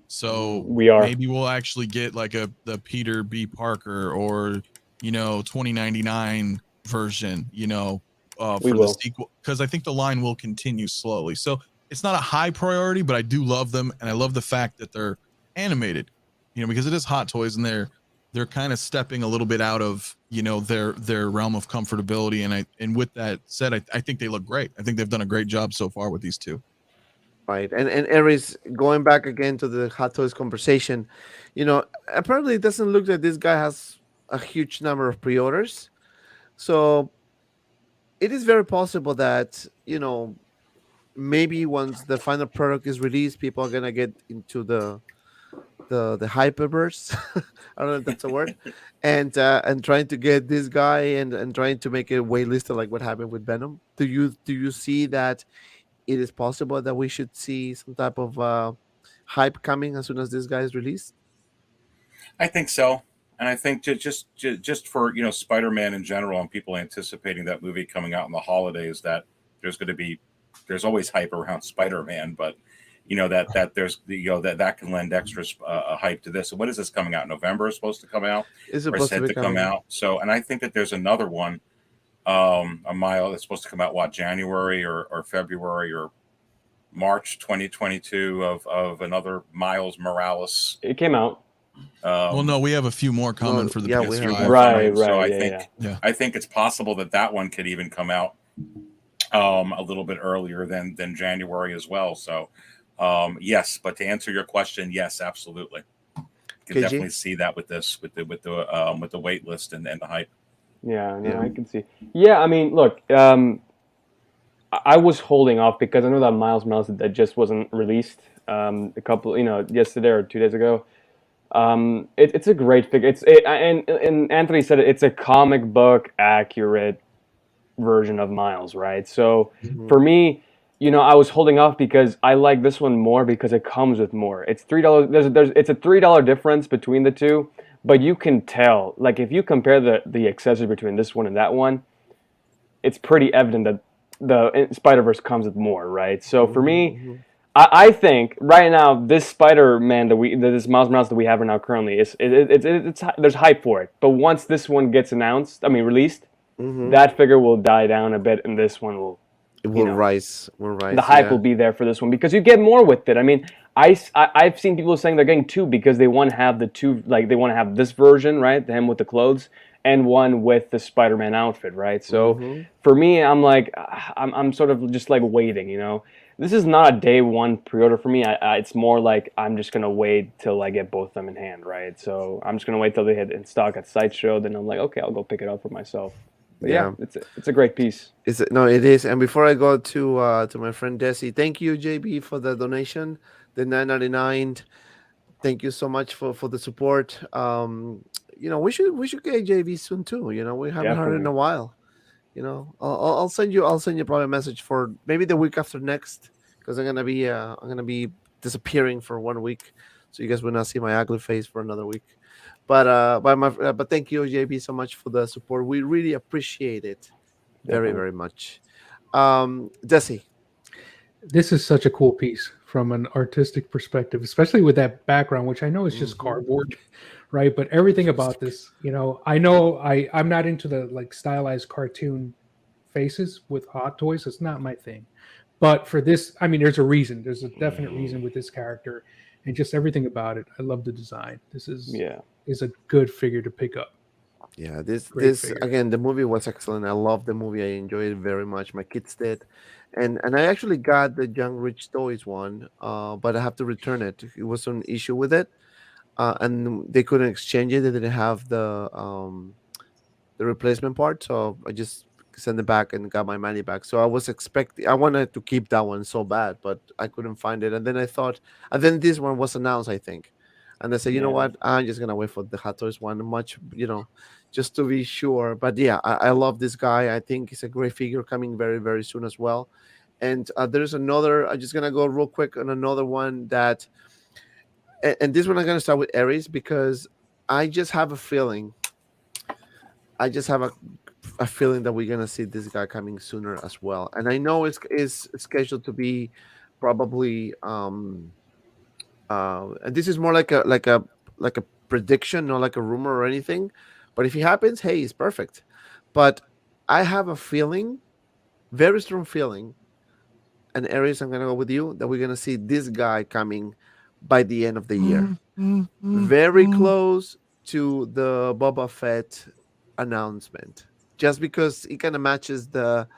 So We are. maybe we'll actually get like the Peter B. Parker or 2099 version, We for the will. sequel, because I think the line will continue slowly. So it's not a high priority, but I do love them, and I love the fact that they're animated, because it is Hot Toys, and they're kind of stepping a little bit out of their realm of comfortability. And with that said, I think they look great. I think they've done a great job so far with these two. Right. And Aries, going back again to the Hot Toys conversation, apparently it doesn't look like this guy has a huge number of pre-orders. So it is very possible that, maybe once the final product is released, people are gonna get into the hyperverse. I don't know if that's a word, and trying to get this guy and trying to make it waitlisted like what happened with Venom. Do you see that it is possible that we should see some type of hype coming as soon as this guy is released? I think so, and I think just for Spider-Man in general and people anticipating that movie coming out in the holidays, that there's always hype around Spider-Man, but that there's that can lend extra hype to this. And when is this coming out? November is supposed to come out, It's or supposed to said be to come coming. out. So, and I think that there's another one, a mile that's supposed to come out January or February or March 2022 of another Miles Morales. It came out. Well, no, we have a few more coming No, for the yeah, A we few have more Right, coming. So right, I yeah, think yeah. I think it's possible that one could even come out a little bit earlier than January as well. So yes, but to answer your question, yes, absolutely. You can KG? definitely see that with the wait list and the hype. Yeah, no, Yeah. I can see. Yeah, I mean, look, I was holding off because I know that Miles Morales that just wasn't released a couple, yesterday or 2 days ago. It's a great figure. And Anthony said it's a comic book accurate version of Miles, right? So Mhm. for me, I was holding off because I like this one more because it comes with more. It's $3. It's a $3 difference between the two, but you can tell. Like if you compare the accessories between this one and that one, it's pretty evident that the Spider-Verse comes with more, right? So for me, Mhm. I think right now this Spider-Man this Miles Morales that we have right now currently is it's there's hype for it. But once this one gets announced, released, that figure will die down a bit, and this one will, It you will know, rise. Will rise. the hype Yeah. will be there for this one because you get more with it. I mean, I've seen people saying they're getting two because they want to have the two, like they want to have this version, right, him with the clothes, and one with the Spider-Man outfit, right? So for me, I'm like, I'm sort of just like waiting, you know. This is not a day one pre-order for me. It's more like I'm just gonna wait till I get both of them in hand, right? So I'm just gonna wait till they hit in stock at Sideshow. Then I'm like, okay, I'll go pick it up for myself. But yeah, Yeah. it's a great piece. Is it? No, it is. And before I go to my friend Desi, thank you, JB, for the donation, the 9.99. Thank you so much for the support. We should get JB soon too. We haven't heard it in Definitely. a while. I'll send you probably a message for maybe the week after next, because I'm gonna be disappearing for 1 week, so you guys will not see my ugly face for another week. But thank you, JB, so much for the support. We really appreciate it very, Definitely. very much. Desi. This is such a cool piece from an artistic perspective, especially with that background, which I know is just Mhm. cardboard, right? But everything about this, I'm not into the like stylized cartoon faces with Hot Toys. It's not my thing. But for this, I mean, there's a reason. There's a definite reason with this character and just everything about it. I love the design. This is Yeah. a good figure to pick up. Yeah, this Great this figure. again, the movie was excellent. I love the movie. I enjoyed it very much. My kids did, and I actually got the Young Rich Toys one, but I have to return it. It was an issue with it, and they couldn't exchange it. They didn't have the replacement part, so I just sent it back and got my money back. So I wanted to keep that one so bad, but I couldn't find it. And then this one was announced, I think, and I said, you know Yeah. what, I'm just gonna wait for the Hot Toys one, just to be sure. But yeah, I love this guy. I think he's a great figure coming very, very soon as well. And there's another. I'm just gonna go real quick on another one and this one I'm gonna start with Aries because I just have a feeling. I just have a feeling that we're gonna see this guy coming sooner as well. And I know it's scheduled to be probably and this is more like a prediction, not like a rumor or anything. But if it happens, hey, it's perfect. But I have a feeling, very strong feeling, and Aries, I'm gonna go with you that we're gonna see this guy coming by the end of the year. Very close to the Boba Fett announcement, just because it kind of matches the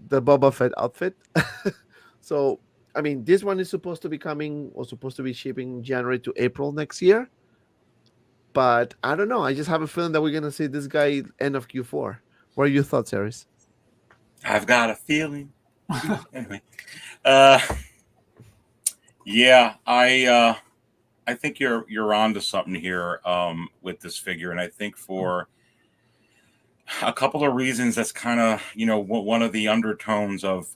Boba Fett outfit. So, I mean, this one is supposed to be coming or supposed to be shipping January to April next year. But I don't know. I just have a feeling that we're gonna see this guy end of Q4. What are your thoughts, Aries? I've got a feeling. Anyway, uh, yeah, I think you're onto something here with this figure, and I think for a couple of reasons that's kind of one of the undertones of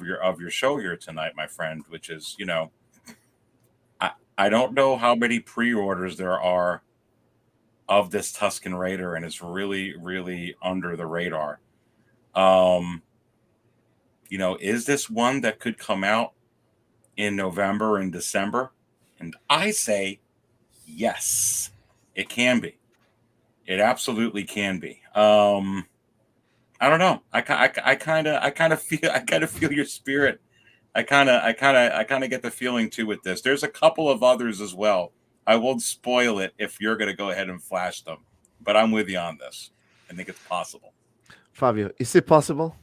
your show here tonight, my friend, which is I don't know how many pre-orders there are of this Tusken Raider, and it's really really under the radar. Um, is this one that could come out in November and December? And I say yes, it can be. It absolutely can be. I don't know. I kind of feel your spirit. I kind of get the feeling too with this. There's a couple of others as well. I won't spoil it if you're going to go ahead and flash them, but I'm with you on this. I think it's possible. Fabio, is it possible?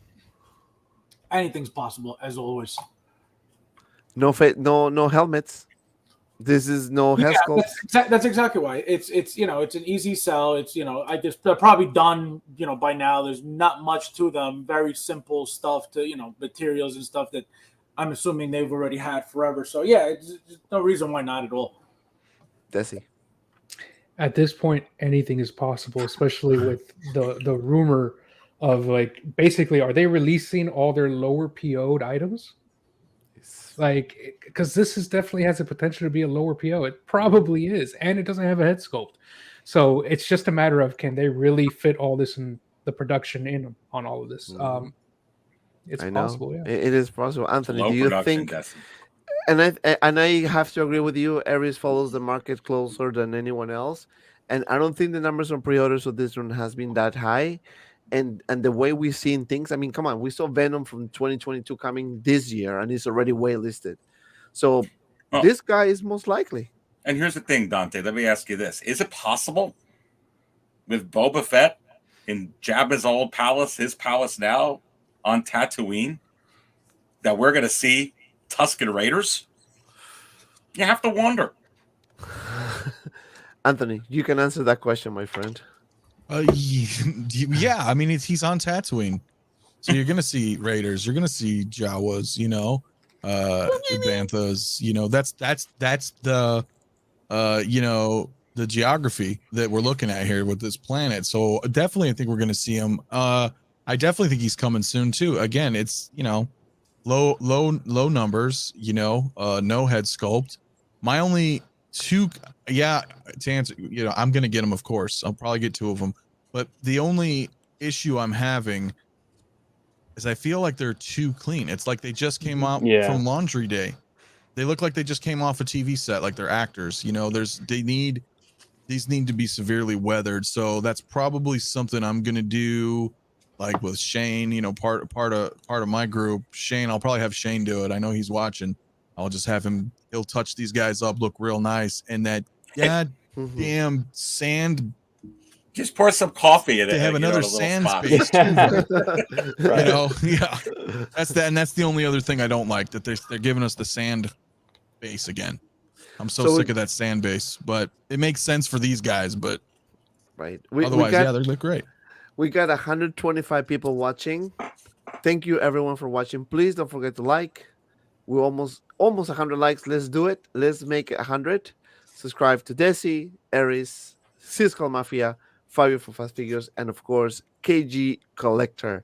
Anything's possible, as always. No helmets. This is no Yeah, head sculpts. that's exactly why. It's it's an easy sell. It's I just they're probably done by now. There's not much to them. Very simple stuff to materials and stuff that I'm assuming they've already had forever. So yeah, it's no reason why not at all. Desi. At this point, anything is possible, especially with the rumor of like basically, are they releasing all their lower PO'd items? Like, because this is definitely has the potential to be a lower PO. It probably is, and it doesn't have a head sculpt. So it's just a matter of can they really fit all this in the production in on all of this? It's I know. possible, yeah. It is possible. Anthony, Low do you production, think? Desi. And I have to agree with you. Aries follows the market closer than anyone else, and I don't think the numbers on pre-orders of this one has been that high. and the way we've seen things. I mean, come on, we saw Venom from 2022 coming this year, and it's already waitlisted. So Oh. this guy is most likely. And here's the thing, Dante. Let me ask you this: is it possible with Boba Fett in Jabba's old palace, his palace now on Tatooine, that we're going to see Tusken Raiders? You have to wonder. Anthony, you can answer that question, my friend. Yeah, I mean he's on Tatooine, so you're gonna see Raiders, you're gonna see Jawas, Banthas. That's the the geography that we're looking at here with this planet. So definitely, I think we're gonna see him. I definitely think he's coming soon too. Again, it's low numbers. No head sculpt. My only to answer, I'm gonna get them, of course. I'll probably get 2 of them, but the only issue I'm having is I feel like they're too clean. It's like they just came out from laundry day. They look like they just came off a TV set, like they're actors. These need to be severely weathered. So that's probably something I'm gonna do, like with Shane. Part of my group. Shane, I'll probably have Shane do it. I know he's watching. I'll just have him. He'll touch these guys up, look real nice, and that damn sand. Just pour some coffee in it. They have another sand space. Right. That's that, and that's the only other thing I don't like, that they're giving us the sand base again. I'm so sick of that sand base, but it makes sense for these guys. But right, otherwise, they look great. We got 125 people watching. Thank you everyone for watching. Please don't forget to like. We're almost 100 likes. Let's do it. Let's make it 100. Subscribe to Desi, Aries, SIXTSCALEMAFIA, Fabio for Fast Figures, and of course KG Collector.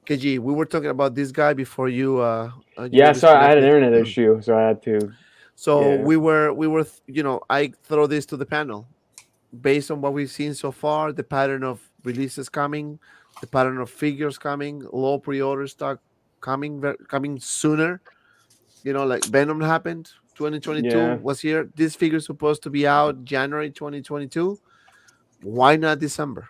KG, we were talking about this guy before you. Sorry, I had an internet issue, so I had to. So we were, I throw this to the panel based on what we've seen so far, the pattern of releases coming, the pattern of figures coming, low pre-order stock coming sooner. Like Venom happened, 2022 was here. This figure is supposed to be out January 2022. Why not December?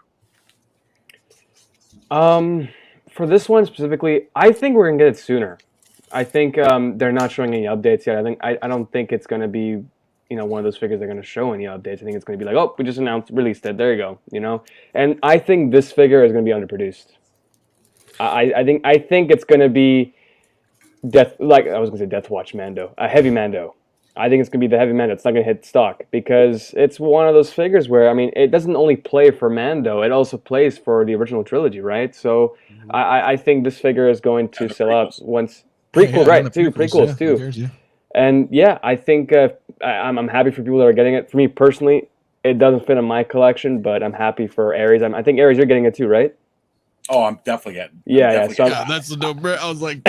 For this one specifically, I think we're gonna get it sooner. I think they're not showing any updates yet. I don't think it's gonna be one of those figures they're gonna show any updates. I think it's gonna be like, oh, we just released it. There you go. And I think this figure is gonna be underproduced. I think it's gonna be Death Watch Mando, a heavy Mando. I think it's gonna be the heavy Mando. It's not gonna hit stock because it's one of those figures where it doesn't only play for Mando, it also plays for the original trilogy, right? So I think this figure is going to sell out once prequels too. And I think I'm happy for people that are getting it. For me personally, it doesn't fit in my collection, but I'm happy for Aries. I think Aries, you're getting it too, right? Oh, I'm definitely getting. That's the dope. I was like.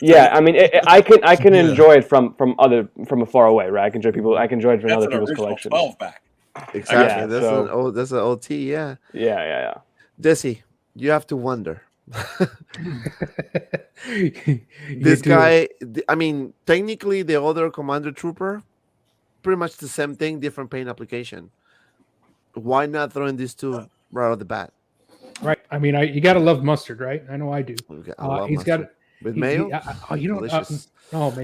I can enjoy it from afar away, right? I can enjoy it from other people's collection. 12 pack. Exactly. That's an OT. Yeah. Desi, you have to wonder. This guy. Technically, the other Commander Trooper, pretty much the same thing, different paint application. Why not throwing these two right off the bat? Right. You gotta love mustard, right? I know I do. He's got it. With mayo? Mayo.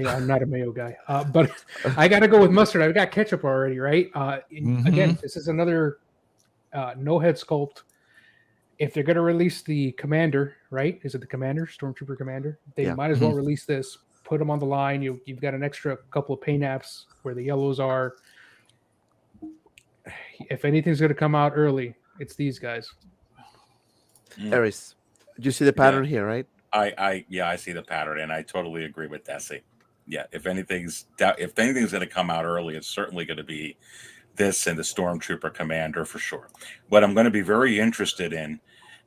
I'm not a mayo guy. But I got to go with mustard. I've got ketchup already, right? Again, this is another no head sculpt. If they're going to release the commander, right? Is it the commander? Stormtrooper commander? They might as well release this. Put them on the line. You've got an extra couple of paint apps where the yellows are. If anything's going to come out early, it's these guys. Aries, do you see the pattern here, right? I see the pattern, and I totally agree with Desi. Yeah, if anything's going to come out early, it's certainly going to be this and the Stormtrooper Commander for sure. What I'm going to be very interested in,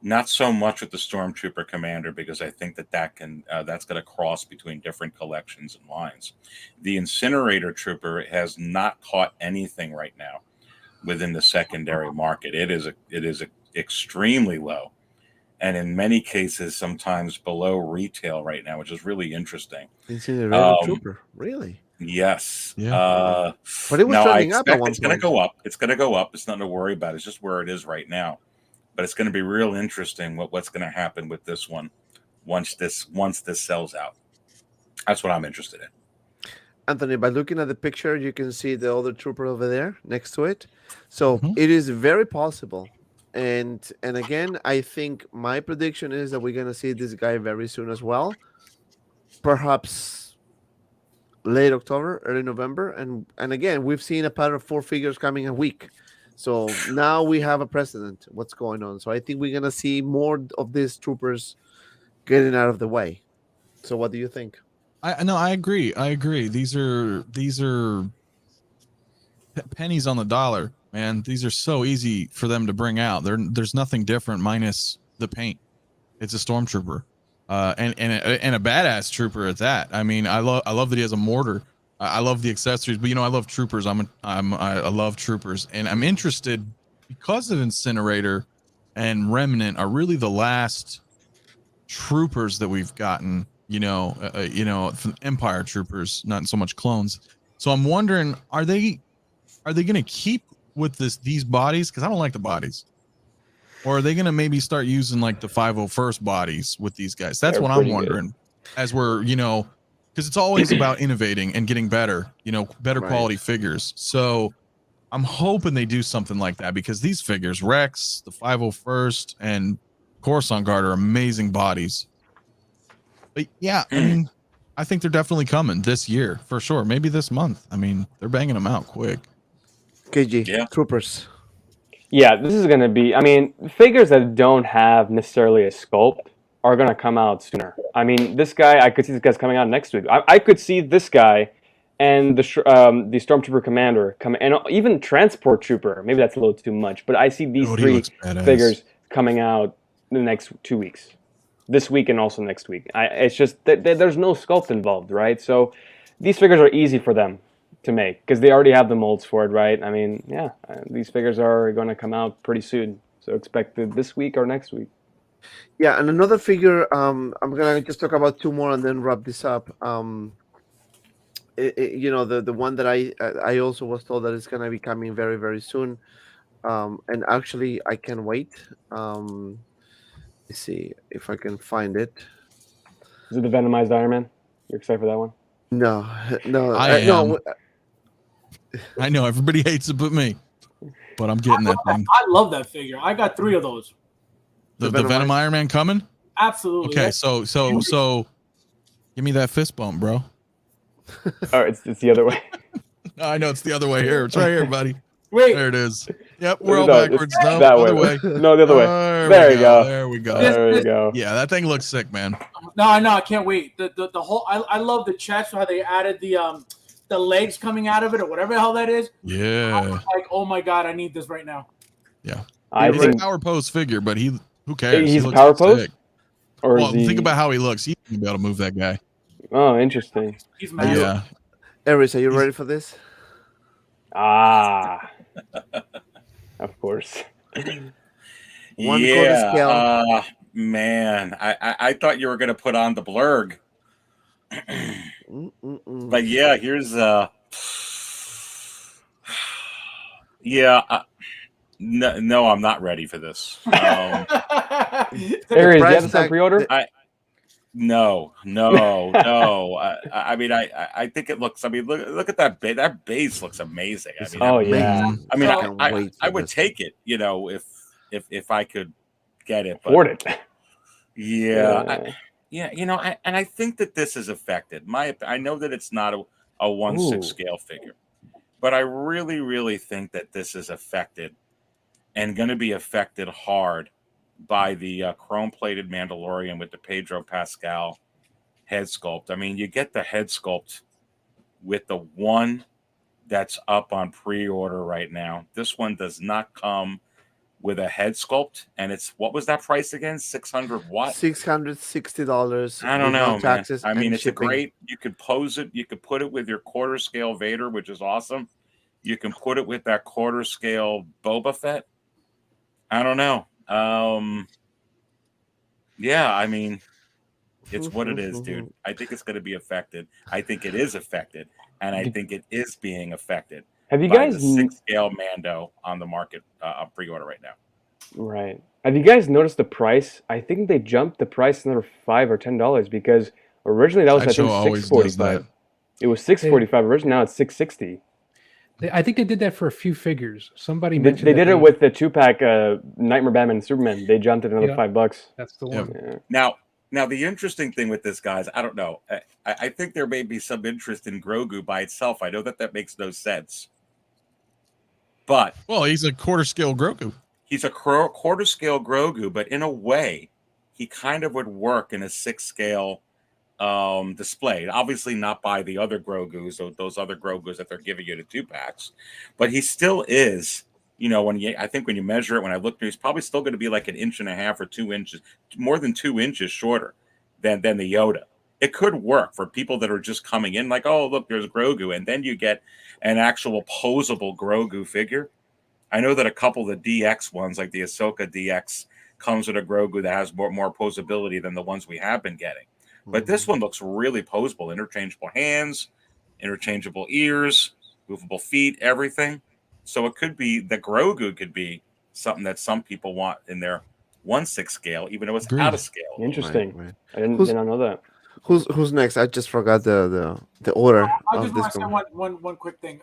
not so much with the Stormtrooper Commander, because I think that's going to cross between different collections and lines. The Incinerator Trooper has not caught anything right now within the secondary market. It is extremely low. And in many cases, sometimes below retail right now, which is really interesting. Incinerator Trooper, really? Yes. Yeah. But it was trending up at one point. It's going to go up. It's going to go up. It's nothing to worry about. It's just where it is right now. but it's going to be real interesting what's going to happen with this one once this sells out. That's what I'm interested in. Anthony, by looking at the picture, you can see the other trooper over there next to it. So Mhm. it is very possible. And again, I think my prediction is that we're gonna see this guy very soon as well. Perhaps late October, early November. And again, we've seen a pattern of 4 figures coming a week. So now we have a precedent what's going on. So I think we're gonna see more of these troopers getting out of the way. So what do you think? I agree. These are pennies on the dollar, man. These are so easy for them to bring out. There's nothing different minus the paint. It's a stormtrooper, and a badass trooper at that. I mean, I love that he has a mortar. I love the accessories, but I love troopers. I love troopers, and I'm interested because of Incinerator and Remnant are really the last troopers that we've gotten. From Empire troopers, not so much clones. So I'm wondering, are they going to keep with these bodies? Because I don't like the bodies. Or are they going to maybe start using like the 501st bodies with these guys? That's what I'm wondering. As we're, because it's always about innovating and getting better, better quality figures. So I'm hoping they do something like that, because these figures, Rex, the 501st, and Coruscant Guard are amazing bodies. But yeah, I mean, I think they're definitely coming this year for sure. Maybe this month. I mean, they're banging them out quick. KG, troopers. Yeah, this is going to be, I mean, figures that don't have necessarily a sculpt are going to come out sooner. I mean, this guy, I could see this guy's coming out next week. I could see this guy and the Stormtrooper Commander coming, and even Transport Trooper. Maybe that's a little too much, but I see these 3 figures coming out in the next 2 weeks. This week and also next week. It's just that there's no sculpt involved, right? So these figures are easy for them to make because they already have the molds for it, right? I mean, yeah, these figures are going to come out pretty soon. So expect it this week or next week. Yeah, and another figure, I'm going to just talk about 2 more and then wrap this up. The one that I also was told that it's going to be coming very, very soon. And actually, I can wait. Let's see if I can find it. Is it the Venomized Iron Man? You're excited for that one? No. I am. I know everybody hates it but me, but I'm getting that thing. I love that figure. I got 3 of those. The Venom Iron Man coming? Absolutely. Okay, so give me that fist bump, bro. Oh, it's the other way. I know it's the other way here. It's right here, buddy. Wait. There it is. Yep, we're all backwards. No, that other way. way. No, the other way. There you go. There we go. There we go. Yeah, that thing looks sick, man. No, I can't wait. The whole I love the chest, how they added the legs coming out of it or whatever the hell that is. Yeah. I'm like, oh my god, I need this right now. Yeah. He's a power pose figure, but who cares? He's he a power pose? Sick. Or well, think about how he looks. He's gonna be able to move that guy. Oh, interesting. He's mad. Yeah. Eris, are you ready for this? Ah. Of course. One quarter scale. Man, I thought you were going to put on the blurg. But yeah, here's no, I'm not ready for this. Aries, do you have this on pre-order? No. I mean, I think it looks. I mean, look at that base. That base looks amazing. I mean, yeah. I mean, I would take it. If I could get it. Afford it. Yeah. I think that this is affected. I know that it's not a 1/6 scale figure, but I really, really think that this is affected and going to be affected hard by the chrome-plated Mandalorian with the Pedro Pascal head sculpt. I mean, you get the head sculpt with the one that's up on pre-order right now. This one does not come with a head sculpt, and what was that price again? 600 what? $660. I don't know, taxes. Man. I mean, it's shipping. a great. You could pose it. You could put it with your quarter scale Vader, which is awesome. You can put it with that quarter scale Boba Fett. I don't know. Yeah, I mean, it's what it is, dude. I think it's going to be affected. I think it is affected, and I think it is being affected. Have you by guys the 6 scale Mando on the market on pre-order right now? Right. Have you guys noticed the price? I think they jumped the price another $5 or $10 because originally that was I Sideshow think six always forty does that. five. It was $645 originally. Now it's $660. I think they did that for a few figures. Somebody They, mentioned they that did it with the 2-pack Nightmare Batman and Superman. They jumped it another Yeah. $5. That's the Yep. one. Yeah. Now the interesting thing with this, guys, I don't know. I think there may be some interest in Grogu by itself. I know that makes no sense, but Well, he's a quarter scale Grogu. he's a quarter scale Grogu, but in a way, he kind of would work in a 6 scale display. Obviously, not by the other Grogus or those other Grogus that they're giving you the 2-packs, but he still is. You know, I think when you measure it, when I looked, he's probably still going to be like 1.5 or 2 inches, more than 2 inches shorter than the Yoda. It could work for people that are just coming in, like, oh, look, there's Grogu, and then you get an actual posable Grogu figure. I know that a couple of the DX ones, like the Ahsoka DX, comes with a Grogu that has more posability than the ones we have been getting. But this one looks really posable. Interchangeable hands, interchangeable ears, movable feet, everything. So it could be, the Grogu could be something that some people want in their 1/6 scale, even though it's Agreed. out of scale. Interesting. Right. I did not know that. Who's next? I just forgot the order I of just this. want to say one quick thing.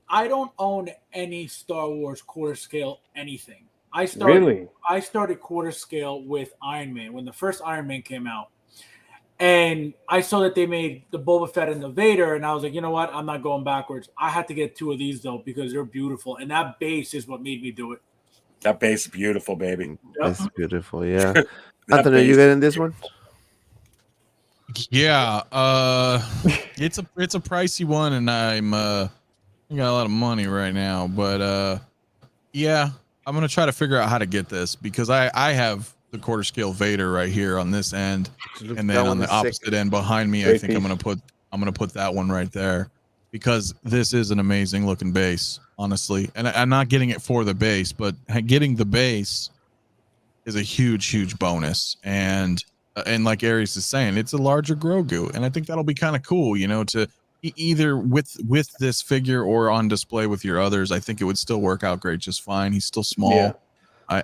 I don't own any Star Wars quarter scale anything. I started quarter scale with Iron Man when the first Iron Man came out. And I saw that they made the Boba Fett and the Vader, and I was like, you know what? I'm not going backwards. I had to get 2 of these, though, because they're beautiful. And that base is what made me do it. That base is beautiful, baby. That's beautiful, yeah. Anthony, you getting this one? Yeah, it's a pricey one, and I got a lot of money right now, but yeah, I'm gonna try to figure out how to get this because I have the quarter scale Vader right here on this end, and then on the opposite end behind me, I think I'm gonna put that one right there because this is an amazing looking base, honestly, and I'm not getting it for the base, but getting the base is a huge bonus, and like Aries is saying, it's a larger Grogu, and I think that'll be kind of cool, you know, to either with this figure or on display with your others. I think it would still work out great, just fine. He's still small, yeah.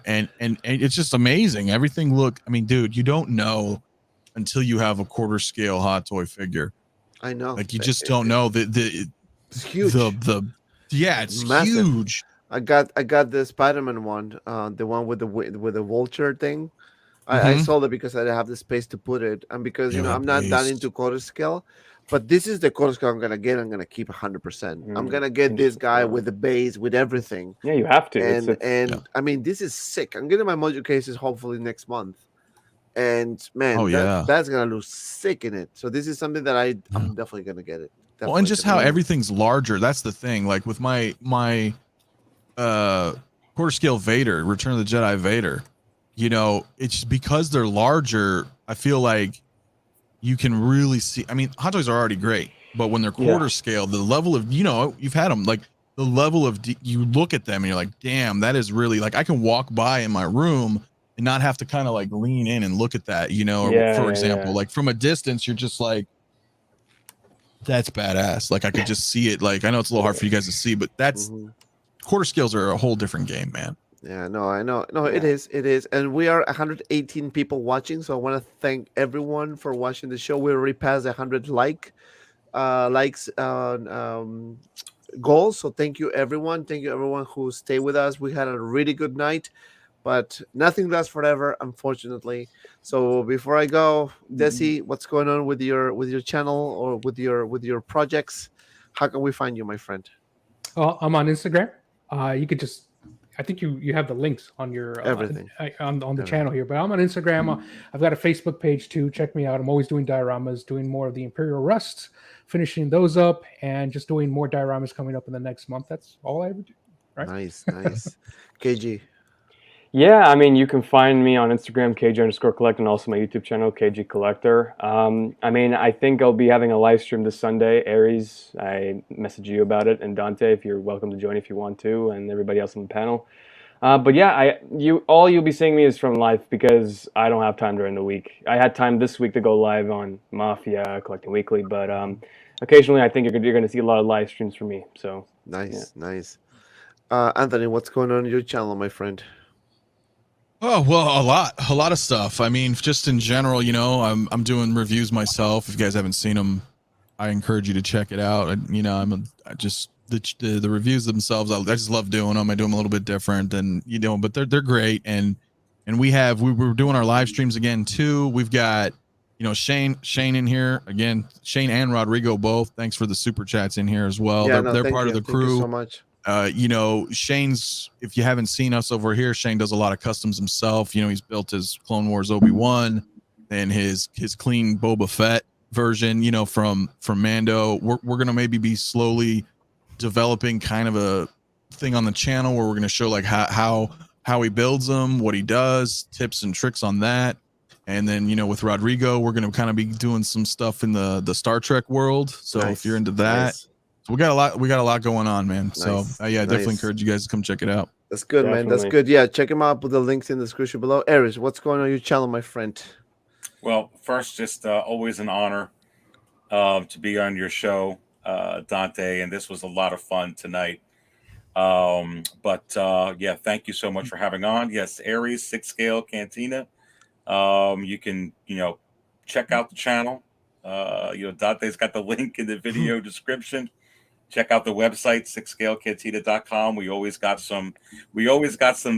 And it's just amazing. Everything I mean, dude, you don't know until you have a quarter scale Hot Toy figure. I know, like you just don't know it's huge. Yeah, it's massive. Huge. I got the Spider-Man one, the one with the vulture thing. I Mhm. sold it because I didn't have the space to put it, and because Yeah, I'm not that into quarter scale. But this is the quarter scale I'm gonna get. I'm gonna keep 100%. I'm gonna get this guy with the base, with everything. Yeah, you have to. And yeah. I mean, this is sick. I'm getting my module cases hopefully next month, and man, that's gonna look sick in it. So this is something that I'm definitely gonna get it. Well, and just how everything's larger. That's the thing. Like with my quarter scale Vader, Return of the Jedi Vader, you know, it's because they're larger. I feel like you can really see. I mean, Hot Toys are already great, but when they're quarter scale, the level of, you know, you've had them, like the level of you look at them and you're like, damn, that is really, like, I can walk by in my room and not have to kind of like lean in and look at that, you know, or for example, like from a distance, you're just like, that's badass. Like I could just see it. Like I know it's a little hard for you guys to see, but that's quarter scales are a whole different game, man. Yeah, no, I know. No, it is. And we are 118 people watching, so I want to thank everyone for watching the show. We already passed 100 likes goals. So thank you everyone. Thank you everyone who stayed with us. We had a really good night, but nothing lasts forever, unfortunately. So before I go, Desi, what's going on with your channel or with your projects? How can we find you, my friend? Oh, I'm on Instagram. You could just, I think you have the links on your everything on the channel here, but I'm on Instagram. I've got a Facebook page too. Check me out. I'm always doing dioramas, doing more of the Imperial Rusts, finishing those up, and just doing more dioramas coming up in the next month. That's all I ever do. Right? Nice. KG. Yeah, I mean, you can find me on Instagram, KG_collect, and also my YouTube channel, KG Collector. I mean, I think I'll be having a live stream this Sunday. Aries, I messaged you about it, and Dante, if you're welcome to join if you want to, and everybody else on the panel. But yeah, all you'll be seeing me is from live because I don't have time during the week. I had time this week to go live on Mafia, Collecting Weekly, but occasionally I think you're going to see a lot of live streams from me. So nice. Anthony, what's going on your channel, my friend? Oh well, a lot of stuff. I mean, just in general, you know, I'm doing reviews myself. If you guys haven't seen them, I encourage you to check it out. You know, I just the reviews themselves. I just love doing them. I do them a little bit different, and you know, but they're great. And we're doing our live streams again too. We've got, you know, Shane in here again. Shane and Rodrigo both. Thanks for the super chats in here as well. Yeah, They're part of the crew. Thank you so much. You know, Shane's, if you haven't seen us over here, Shane does a lot of customs himself. You know, he's built his Clone Wars Obi-Wan and his clean Boba Fett version, you know, from Mando. We're gonna maybe be slowly developing kind of a thing on the channel where we're gonna show like how he builds them, what he does, tips and tricks on that. And then, you know, with Rodrigo, we're gonna kind of be doing some stuff in the Star Trek world. So if you're into that, so we got a lot going on, man. Nice. So yeah, definitely encourage you guys to come check it out. That's good, man. That's good. Yeah, check him out. Put the links in the description below. Aries, what's going on your channel, my friend? Well, first, just always an honor to be on your show, Dante, and this was a lot of fun tonight. Yeah, thank you so much for having on. Yes, Aries, 6 Scale Cantina. You can, you know, check out the channel. You know, Dante's got the link in the video description. Check out the website, 6scalecantina.com. We always got some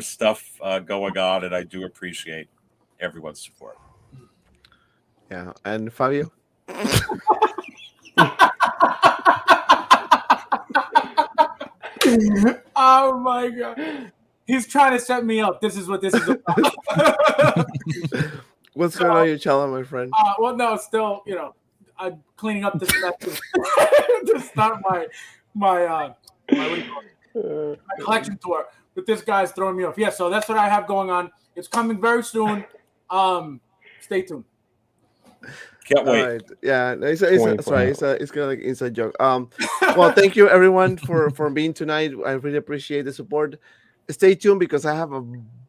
stuff going on, and I do appreciate everyone's support. Yeah, and Fabio. Oh my god, he's trying to set me up. This is what this is about. What's going on your channel, my friend? Well, no, still, you know, I'm cleaning up this mess to start my what do you call it? My collection tour. But this guy's throwing me off. Yeah, so that's what I have going on. It's coming very soon. Stay tuned. Can't wait. Right. Yeah, it's kind of like inside joke. Well, thank you everyone for being tonight. I really appreciate the support. Stay tuned because I have a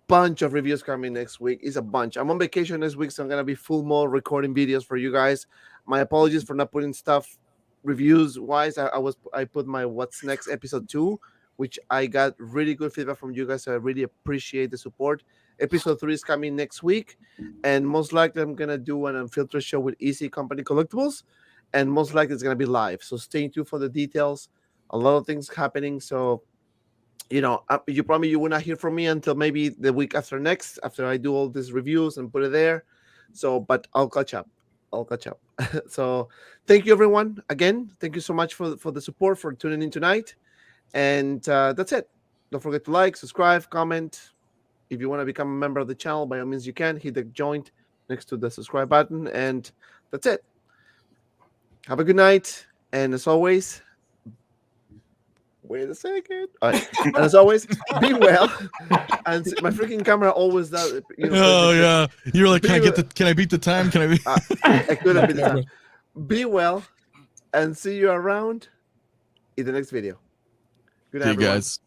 bunch of reviews coming next week. It's a bunch. I'm on vacation this week, so I'm gonna be full mode recording videos for you guys. My apologies for not putting stuff reviews wise. I put my what's next episode 2, which I got really good feedback from you guys. So I really appreciate the support. Episode 3 is coming next week, and most likely I'm gonna do an unfiltered show with Easy Company Collectibles, and most likely it's gonna be live. So stay tuned for the details. A lot of things happening. So, you know, you will not hear from me until maybe the week after next, after I do all these reviews and put it there. So, but I'll catch up. So, thank you everyone again. Thank you so much for the support, for tuning in tonight, and that's it. Don't forget to like, subscribe, comment. If you want to become a member of the channel, by all means you can. Hit the joint next to the subscribe button, and that's it. Have a good night, and as always, wait a second. And as always, be well. And my freaking camera always does. You know, oh yeah, you're like, can I beat the time? Can I be? I couldn't beat the time. Be well, and see you around in the next video. Good night, See you guys.